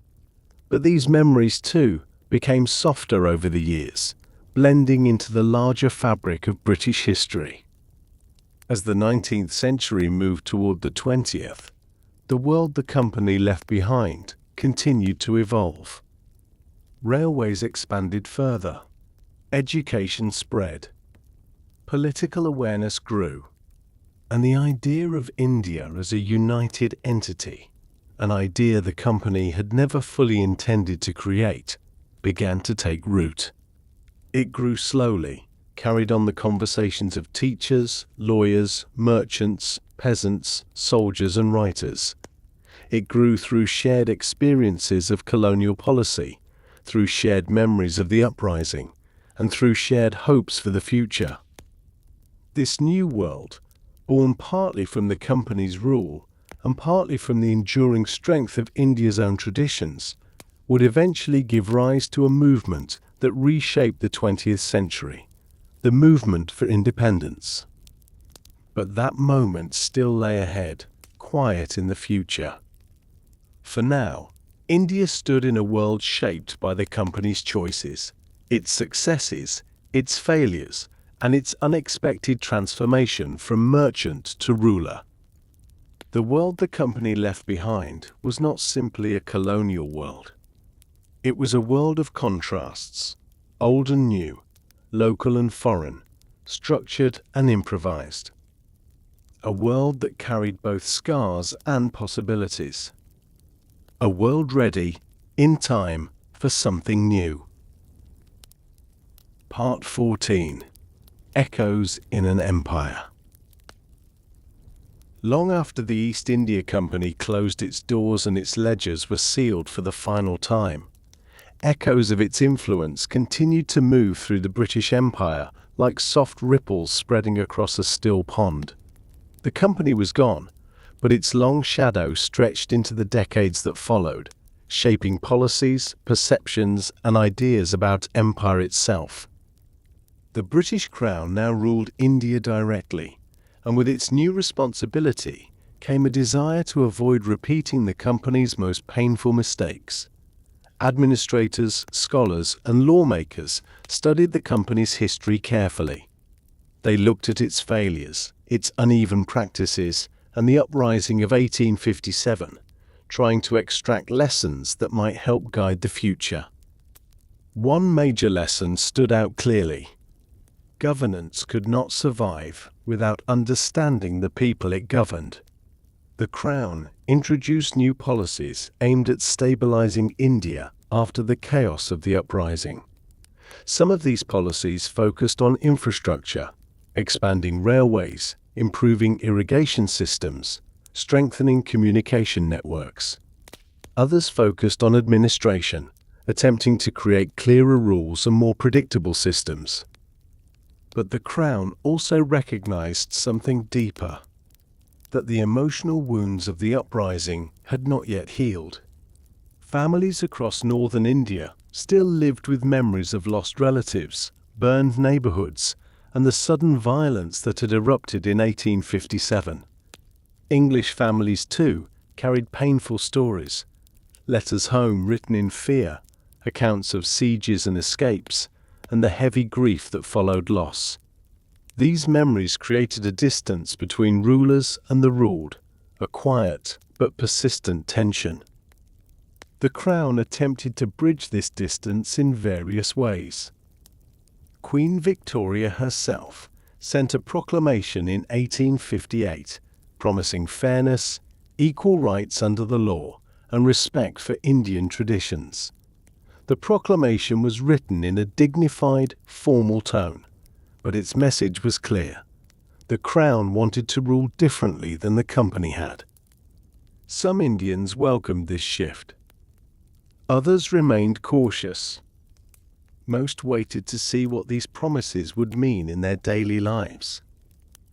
But these memories too became softer over the years, blending into the larger fabric of British history. As the 19th century moved toward the 20th, the world the company left behind continued to evolve. Railways expanded further. Education spread. Political awareness grew. And the idea of India as a united entity, an idea the company had never fully intended to create, began to take root. It grew slowly, carried on the conversations of teachers, lawyers, merchants, peasants, soldiers, and writers. It grew through shared experiences of colonial policy, through shared memories of the uprising, and through shared hopes for the future. This new world, born partly from the company's rule and partly from the enduring strength of India's own traditions, would eventually give rise to a movement that reshaped the 20th century, the movement for independence. But that moment still lay ahead, quiet in the future. For now, India stood in a world shaped by the company's choices, its successes, its failures, and its unexpected transformation from merchant to ruler. The world the company left behind was not simply a colonial world. It was a world of contrasts, old and new, local and foreign, structured and improvised. A world that carried both scars and possibilities. A world ready, in time, for something new. Part 14. Echoes in an Empire. Long after the East India Company closed its doors and its ledgers were sealed for the final time, echoes of its influence continued to move through the British Empire like soft ripples spreading across a still pond. The company was gone, but its long shadow stretched into the decades that followed, shaping policies, perceptions, and ideas about empire itself. The British Crown now ruled India directly, and with its new responsibility came a desire to avoid repeating the company's most painful mistakes. Administrators, scholars, and lawmakers studied the company's history carefully. They looked at its failures, its uneven practices, and the uprising of 1857, trying to extract lessons that might help guide the future. One major lesson stood out clearly. Governance could not survive without understanding the people it governed. The Crown introduced new policies aimed at stabilizing India after the chaos of the uprising. Some of these policies focused on infrastructure, expanding railways, improving irrigation systems, strengthening communication networks. Others focused on administration, attempting to create clearer rules and more predictable systems. But the Crown also recognized something deeper, that the emotional wounds of the uprising had not yet healed. Families across northern India still lived with memories of lost relatives, burned neighborhoods, and the sudden violence that had erupted in 1857. English families, too, carried painful stories, letters home written in fear, accounts of sieges and escapes, and the heavy grief that followed loss. These memories created a distance between rulers and the ruled, a quiet but persistent tension. The Crown attempted to bridge this distance in various ways. Queen Victoria herself sent a proclamation in 1858 promising fairness, equal rights under the law, and respect for Indian traditions. The proclamation was written in a dignified, formal tone, but its message was clear. The Crown wanted to rule differently than the company had. Some Indians welcomed this shift. Others remained cautious. Most waited to see what these promises would mean in their daily lives.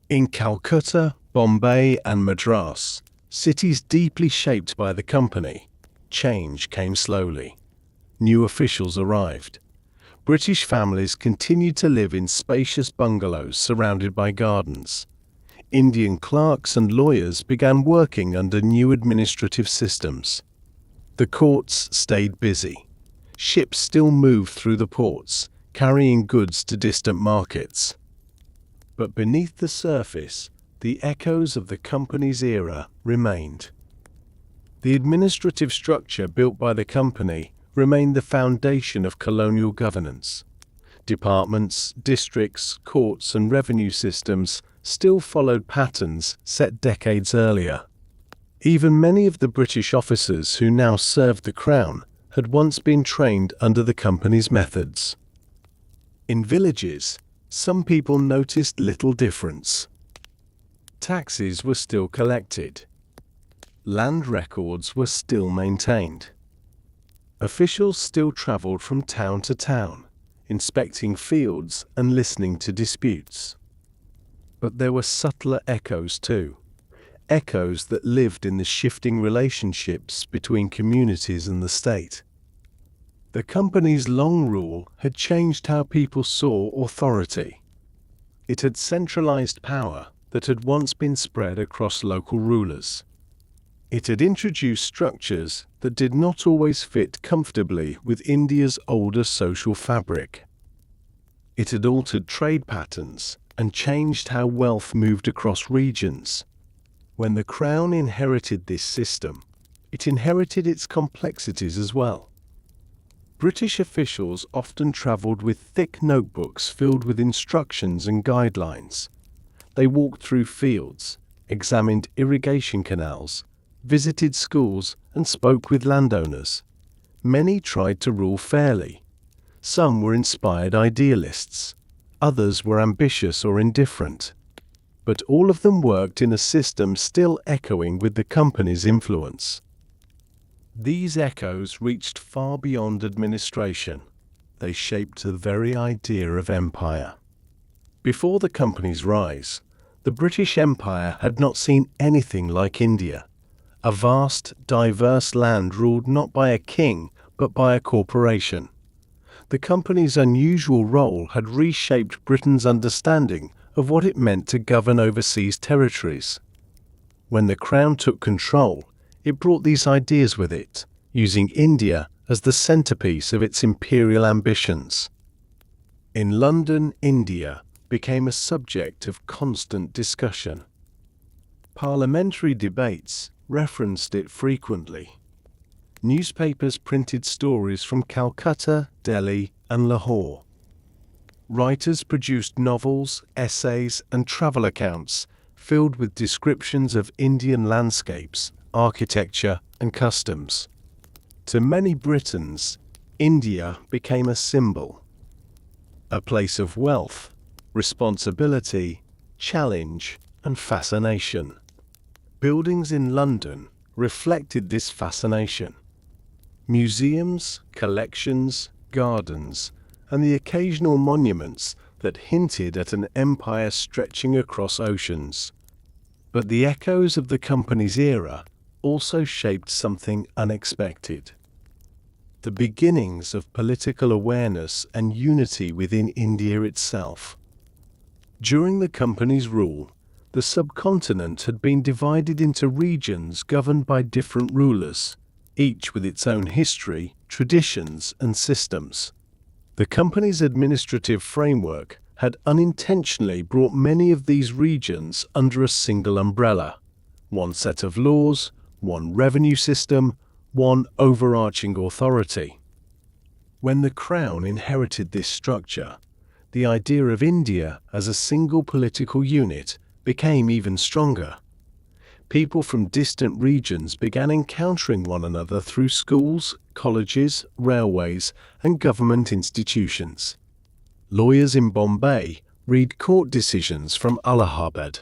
In Calcutta, Bombay, and Madras, cities deeply shaped by the company, change came slowly. New officials arrived. British families continued to live in spacious bungalows surrounded by gardens. Indian clerks and lawyers began working under new administrative systems. The courts stayed busy. Ships still moved through the ports, carrying goods to distant markets. But beneath the surface, the echoes of the company's era remained. The administrative structure built by the company remained the foundation of colonial governance. Departments, districts, courts, and revenue systems still followed patterns set decades earlier. Even many of the British officers who now served the Crown had once been trained under the company's methods. In villages, some people noticed little difference. Taxes were still collected. Land records were still maintained. Officials still traveled from town to town, inspecting fields and listening to disputes. But there were subtler echoes too. Echoes that lived in the shifting relationships between communities and the state. The company's long rule had changed how people saw authority. It had centralized power that had once been spread across local rulers. It had introduced structures that did not always fit comfortably with India's older social fabric. It had altered trade patterns and changed how wealth moved across regions. When the Crown inherited this system, it inherited its complexities as well. British officials often travelled with thick notebooks filled with instructions and guidelines. They walked through fields, examined irrigation canals, visited schools, and spoke with landowners. Many tried to rule fairly. Some were inspired idealists. Others were ambitious or indifferent. But all of them worked in a system still echoing with the company's influence. These echoes reached far beyond administration. They shaped the very idea of empire. Before the company's rise, the British Empire had not seen anything like India, a vast, diverse land ruled not by a king but by a corporation. The company's unusual role had reshaped Britain's understanding of what it meant to govern overseas territories. When the Crown took control, it brought these ideas with it, using India as the centerpiece of its imperial ambitions. In London, India became a subject of constant discussion. Parliamentary debates referenced it frequently. Newspapers printed stories from Calcutta, Delhi, and Lahore. Writers produced novels, essays, and travel accounts filled with descriptions of Indian landscapes, architecture, and customs. To many Britons, India became a symbol, a place of wealth, responsibility, challenge, and fascination. Buildings in London reflected this fascination. Museums, collections, gardens, and the occasional monuments that hinted at an empire stretching across oceans. But the echoes of the company's era also shaped something unexpected: the beginnings of political awareness and unity within India itself. During the company's rule, the subcontinent had been divided into regions governed by different rulers, each with its own history, traditions, and systems. The company's administrative framework had unintentionally brought many of these regions under a single umbrella: one set of laws, one revenue system, one overarching authority. When the Crown inherited this structure, the idea of India as a single political unit became even stronger. People from distant regions began encountering one another through schools, colleges, railways, and government institutions. Lawyers in Bombay read court decisions from Allahabad.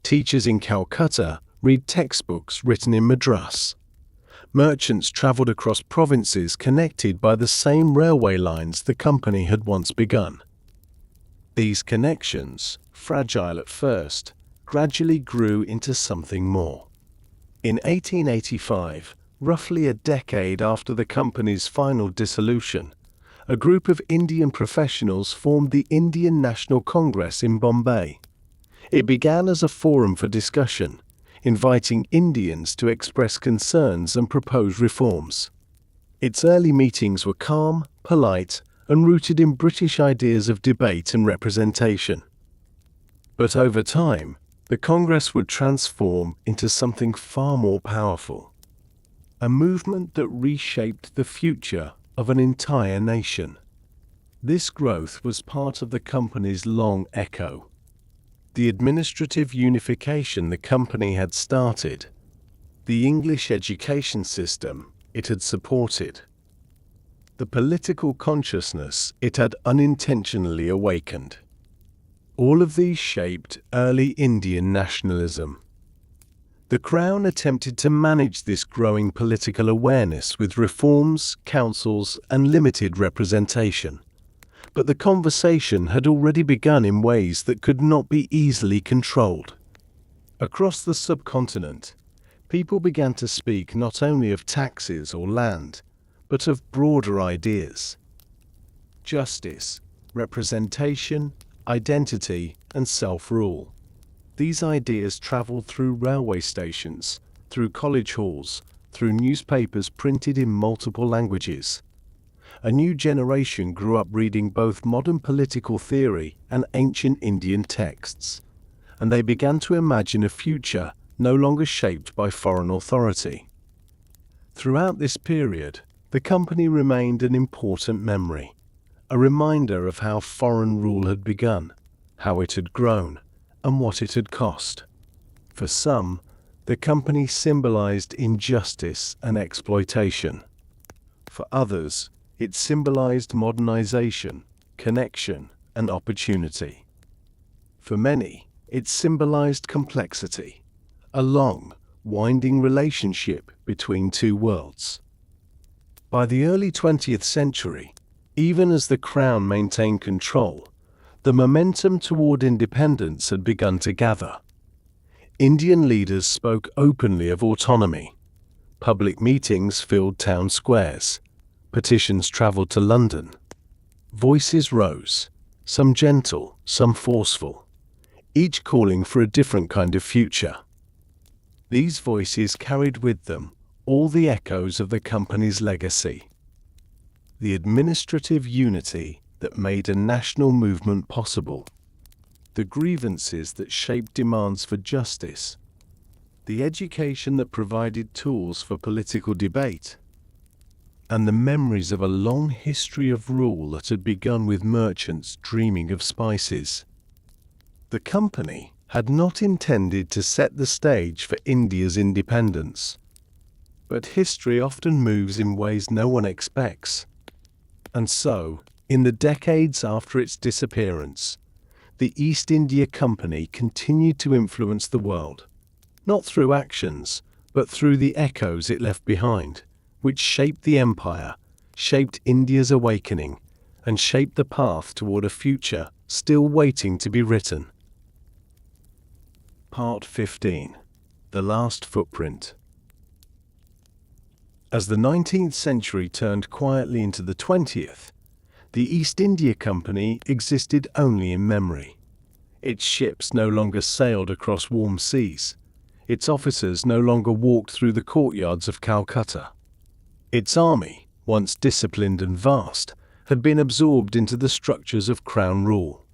Teachers in Calcutta read textbooks written in Madras. Merchants travelled across provinces connected by the same railway lines the company had once begun. These connections, fragile at first, gradually grew into something more. In 1885, roughly a decade after the company's final dissolution, a group of Indian professionals formed the Indian National Congress in Bombay. It began as a forum for discussion, inviting Indians to express concerns and propose reforms. Its early meetings were calm, polite, and rooted in British ideas of debate and representation. But over time, the Congress would transform into something far more powerful: a movement that reshaped the future of an entire nation. This growth was part of the company's long echo. The administrative unification the company had started, the English education system it had supported, the political consciousness it had unintentionally awakened. All of these shaped early Indian nationalism. The Crown attempted to manage this growing political awareness with reforms, councils, and limited representation. But the conversation had already begun in ways that could not be easily controlled. Across the subcontinent, people began to speak not only of taxes or land, but of broader ideas: justice, representation, identity, and self-rule. These ideas traveled through railway stations, through college halls, through newspapers printed in multiple languages. A new generation grew up reading both modern political theory and ancient Indian texts, and they began to imagine a future no longer shaped by foreign authority. Throughout this period, the company remained an important memory, a reminder of how foreign rule had begun, how it had grown, and what it had cost. For some, the company symbolized injustice and exploitation. For others, it symbolized modernization, connection, and opportunity. For many, it symbolized complexity, a long, winding relationship between two worlds. By the early 20th century, even as the Crown maintained control, the momentum toward independence had begun to gather. Indian leaders spoke openly of autonomy. Public meetings filled town squares. Petitions traveled to London. Voices rose, some gentle, some forceful, each calling for a different kind of future. These voices carried with them all the echoes of the company's legacy. The administrative unity that made a national movement possible. The grievances that shaped demands for justice. The education that provided tools for political debate. And the memories of a long history of rule that had begun with merchants dreaming of spices. The company had not intended to set the stage for India's independence. But history often moves in ways no one expects. And so, in the decades after its disappearance, the East India Company continued to influence the world, not through actions, but through the echoes it left behind, which shaped the empire, shaped India's awakening, and shaped the path toward a future still waiting to be written. Part 15. The Last Footprint. As the 19th century turned quietly into the 20th, the East India Company existed only in memory. Its ships no longer sailed across warm seas. Its officers no longer walked through the courtyards of Calcutta. Its army, once disciplined and vast, had been absorbed into the structures of crown rule.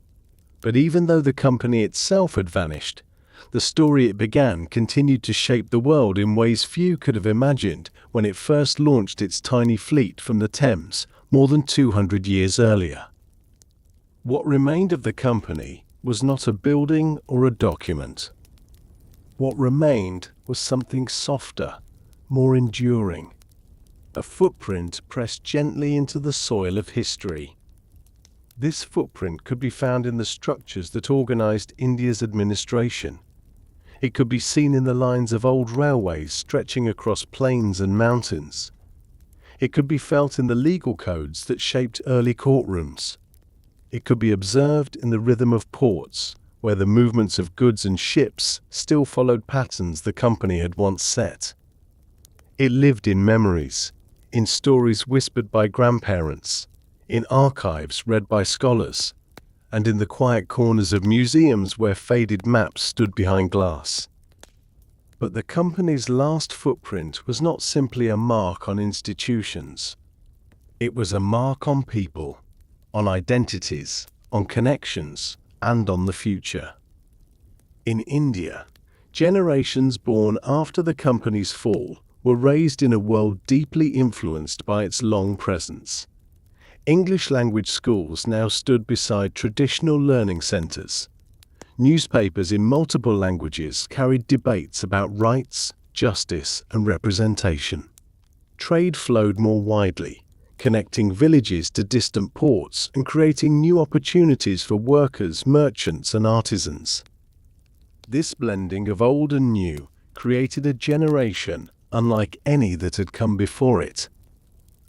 But even though the company itself had vanished, the story it began continued to shape the world in ways few could have imagined when it first launched its tiny fleet from the Thames more than 200 years earlier. What remained of the company was not a building or a document. What remained was something softer, more enduring. A footprint pressed gently into the soil of history. This footprint could be found in the structures that organized India's administration. It could be seen in the lines of old railways stretching across plains and mountains. It could be felt in the legal codes that shaped early courtrooms. It could be observed in the rhythm of ports, where the movements of goods and ships still followed patterns the company had once set. It lived in memories, in stories whispered by grandparents, in archives read by scholars, and in the quiet corners of museums where faded maps stood behind glass. But the company's last footprint was not simply a mark on institutions. It was a mark on people, on identities, on connections, and on the future. In India, generations born after the company's fall were raised in a world deeply influenced by its long presence. English-language schools now stood beside traditional learning centers. Newspapers in multiple languages carried debates about rights, justice, and representation. Trade flowed more widely, connecting villages to distant ports and creating new opportunities for workers, merchants, and artisans. This blending of old and new created a generation unlike any that had come before it.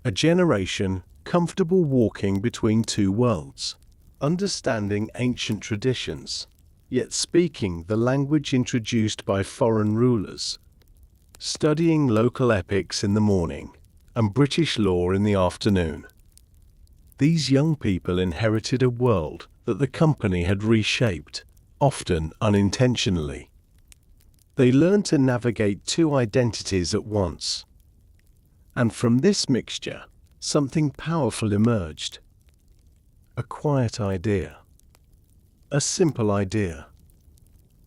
A generation comfortable walking between two worlds, understanding ancient traditions, yet speaking the language introduced by foreign rulers, studying local epics in the morning and British law in the afternoon. These young people inherited a world that the company had reshaped, often unintentionally. They learned to navigate two identities at once. And from this mixture, something powerful emerged. A quiet idea. A simple idea.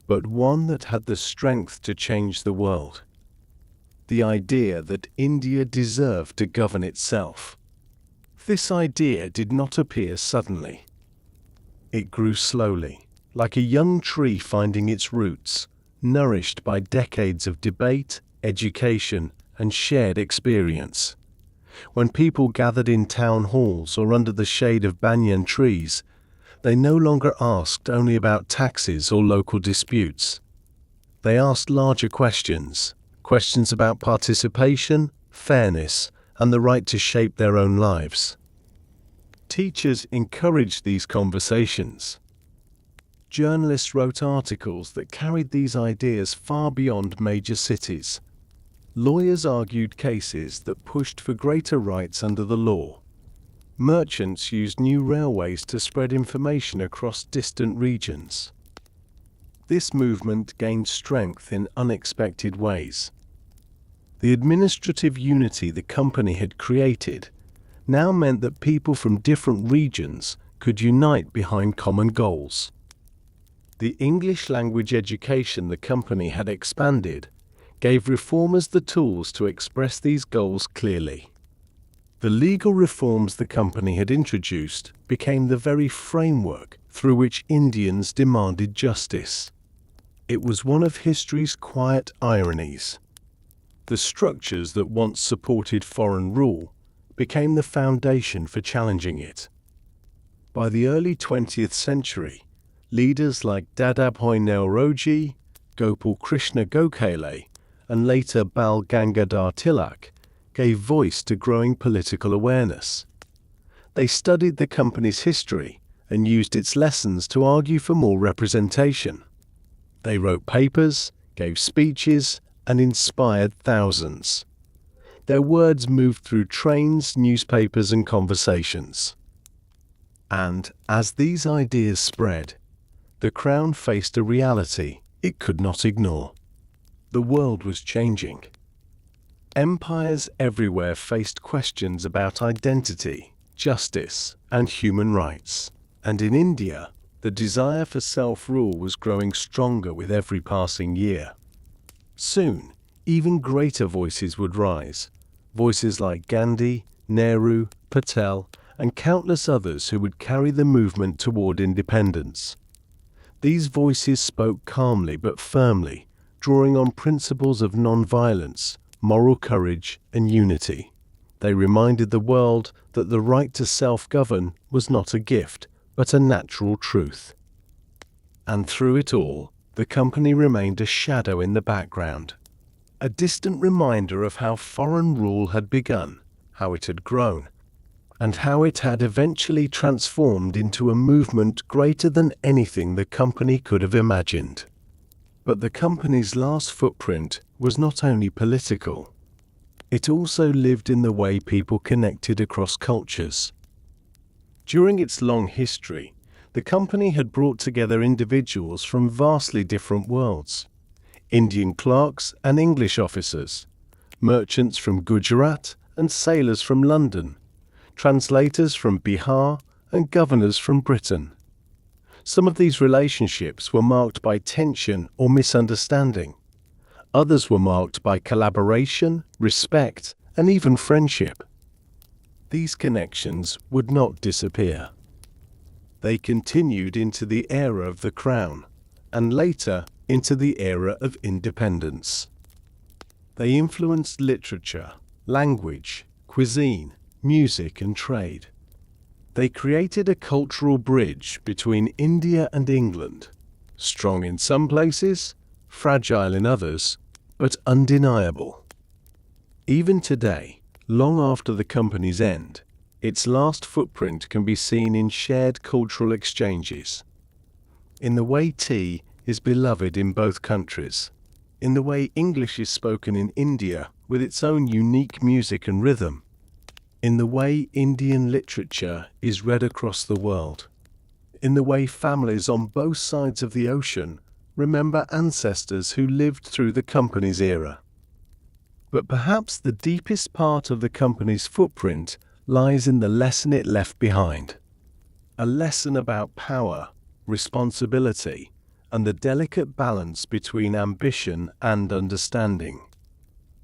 But one that had the strength to change the world. The idea that India deserved to govern itself. This idea did not appear suddenly. It grew slowly, like a young tree finding its roots, nourished by decades of debate, education, and shared experience. When people gathered in town halls or under the shade of banyan trees, they no longer asked only about taxes or local disputes. They asked larger questions, questions about participation, fairness, and the right to shape their own lives. Teachers encouraged these conversations. Journalists wrote articles that carried these ideas far beyond major cities. Lawyers argued cases that pushed for greater rights under the law. Merchants used new railways to spread information across distant regions. This movement gained strength in unexpected ways. The administrative unity the company had created now meant that people from different regions could unite behind common goals. The English language education the company had expanded gave reformers the tools to express these goals clearly. The legal reforms the company had introduced became the very framework through which Indians demanded justice. It was one of history's quiet ironies. The structures that once supported foreign rule became the foundation for challenging it. By the early 20th century, leaders like Dadabhai Naoroji, Gopal Krishna Gokhale, and later Bal Gangadhar Tilak gave voice to growing political awareness. They studied the company's history and used its lessons to argue for more representation. They wrote papers, gave speeches, and inspired thousands. Their words moved through trains, newspapers, and conversations. And as these ideas spread, the Crown faced a reality it could not ignore. The world was changing. Empires everywhere faced questions about identity, justice, and human rights. And in India, the desire for self-rule was growing stronger with every passing year. Soon, even greater voices would rise. Voices like Gandhi, Nehru, Patel, and countless others who would carry the movement toward independence. These voices spoke calmly but firmly, drawing on principles of non-violence, moral courage, and unity. They reminded the world that the right to self-govern was not a gift, but a natural truth. And through it all, the company remained a shadow in the background, a distant reminder of how foreign rule had begun, how it had grown, and how it had eventually transformed into a movement greater than anything the company could have imagined. But the company's last footprint was not only political. It also lived in the way people connected across cultures. During its long history, the company had brought together individuals from vastly different worlds. Indian clerks and English officers, merchants from Gujarat and sailors from London, translators from Bihar and governors from Britain. Some of these relationships were marked by tension or misunderstanding. Others were marked by collaboration, respect, and even friendship. These connections would not disappear. They continued into the era of the Crown, and later into the era of independence. They influenced literature, language, cuisine, music, and trade. They created a cultural bridge between India and England, strong in some places, fragile in others, but undeniable. Even today, long after the company's end, its last footprint can be seen in shared cultural exchanges. In the way tea is beloved in both countries, in the way English is spoken in India with its own unique music and rhythm, in the way Indian literature is read across the world, in the way families on both sides of the ocean remember ancestors who lived through the company's era. But perhaps the deepest part of the company's footprint lies in the lesson it left behind. A lesson about power, responsibility, and the delicate balance between ambition and understanding.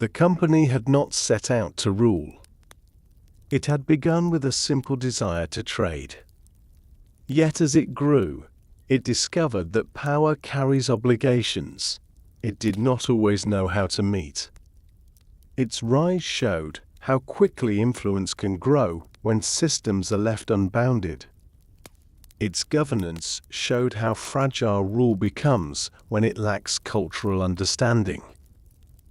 The company had not set out to rule. It had begun with a simple desire to trade. Yet as it grew, it discovered that power carries obligations it did not always know how to meet. Its rise showed how quickly influence can grow when systems are left unbounded. Its governance showed how fragile rule becomes when it lacks cultural understanding.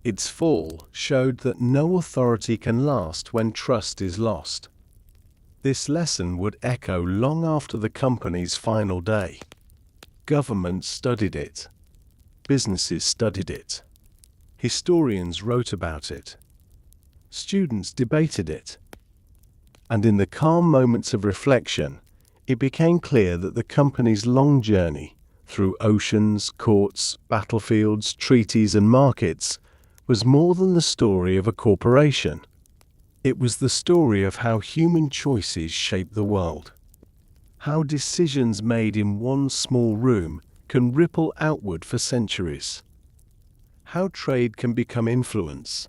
Its fall showed that no authority can last when trust is lost. This lesson would echo long after the company's final day. Governments studied it. Businesses studied it. Historians wrote about it. Students debated it. And in the calm moments of reflection, it became clear that the company's long journey through oceans, courts, battlefields, treaties, and markets was more than the story of a corporation. It was the story of how human choices shape the world. How decisions made in one small room can ripple outward for centuries. How trade can become influence,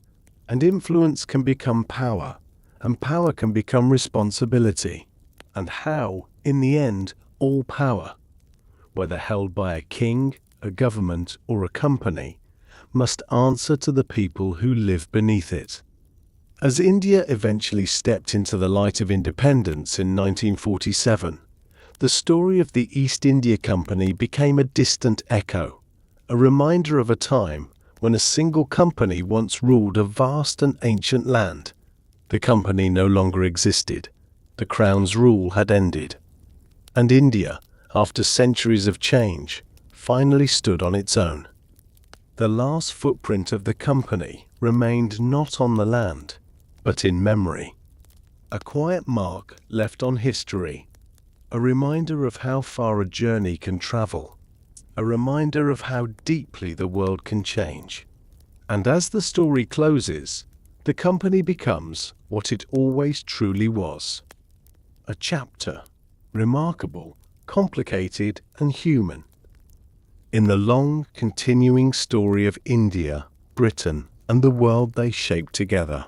and influence can become power, and power can become responsibility. And how, in the end, all power, whether held by a king, a government, or a company, must answer to the people who live beneath it. As India eventually stepped into the light of independence in 1947, the story of the East India Company became a distant echo, a reminder of a time when a single company once ruled a vast and ancient land. The company no longer existed. The Crown's rule had ended. And India, after centuries of change, finally stood on its own. The last footprint of the company remained not on the land, but in memory. A quiet mark left on history, a reminder of how far a journey can travel, a reminder of how deeply the world can change. And as the story closes, the company becomes what it always truly was. A chapter, remarkable, complicated, and human, in the long, continuing story of India, Britain, and the world they shaped together.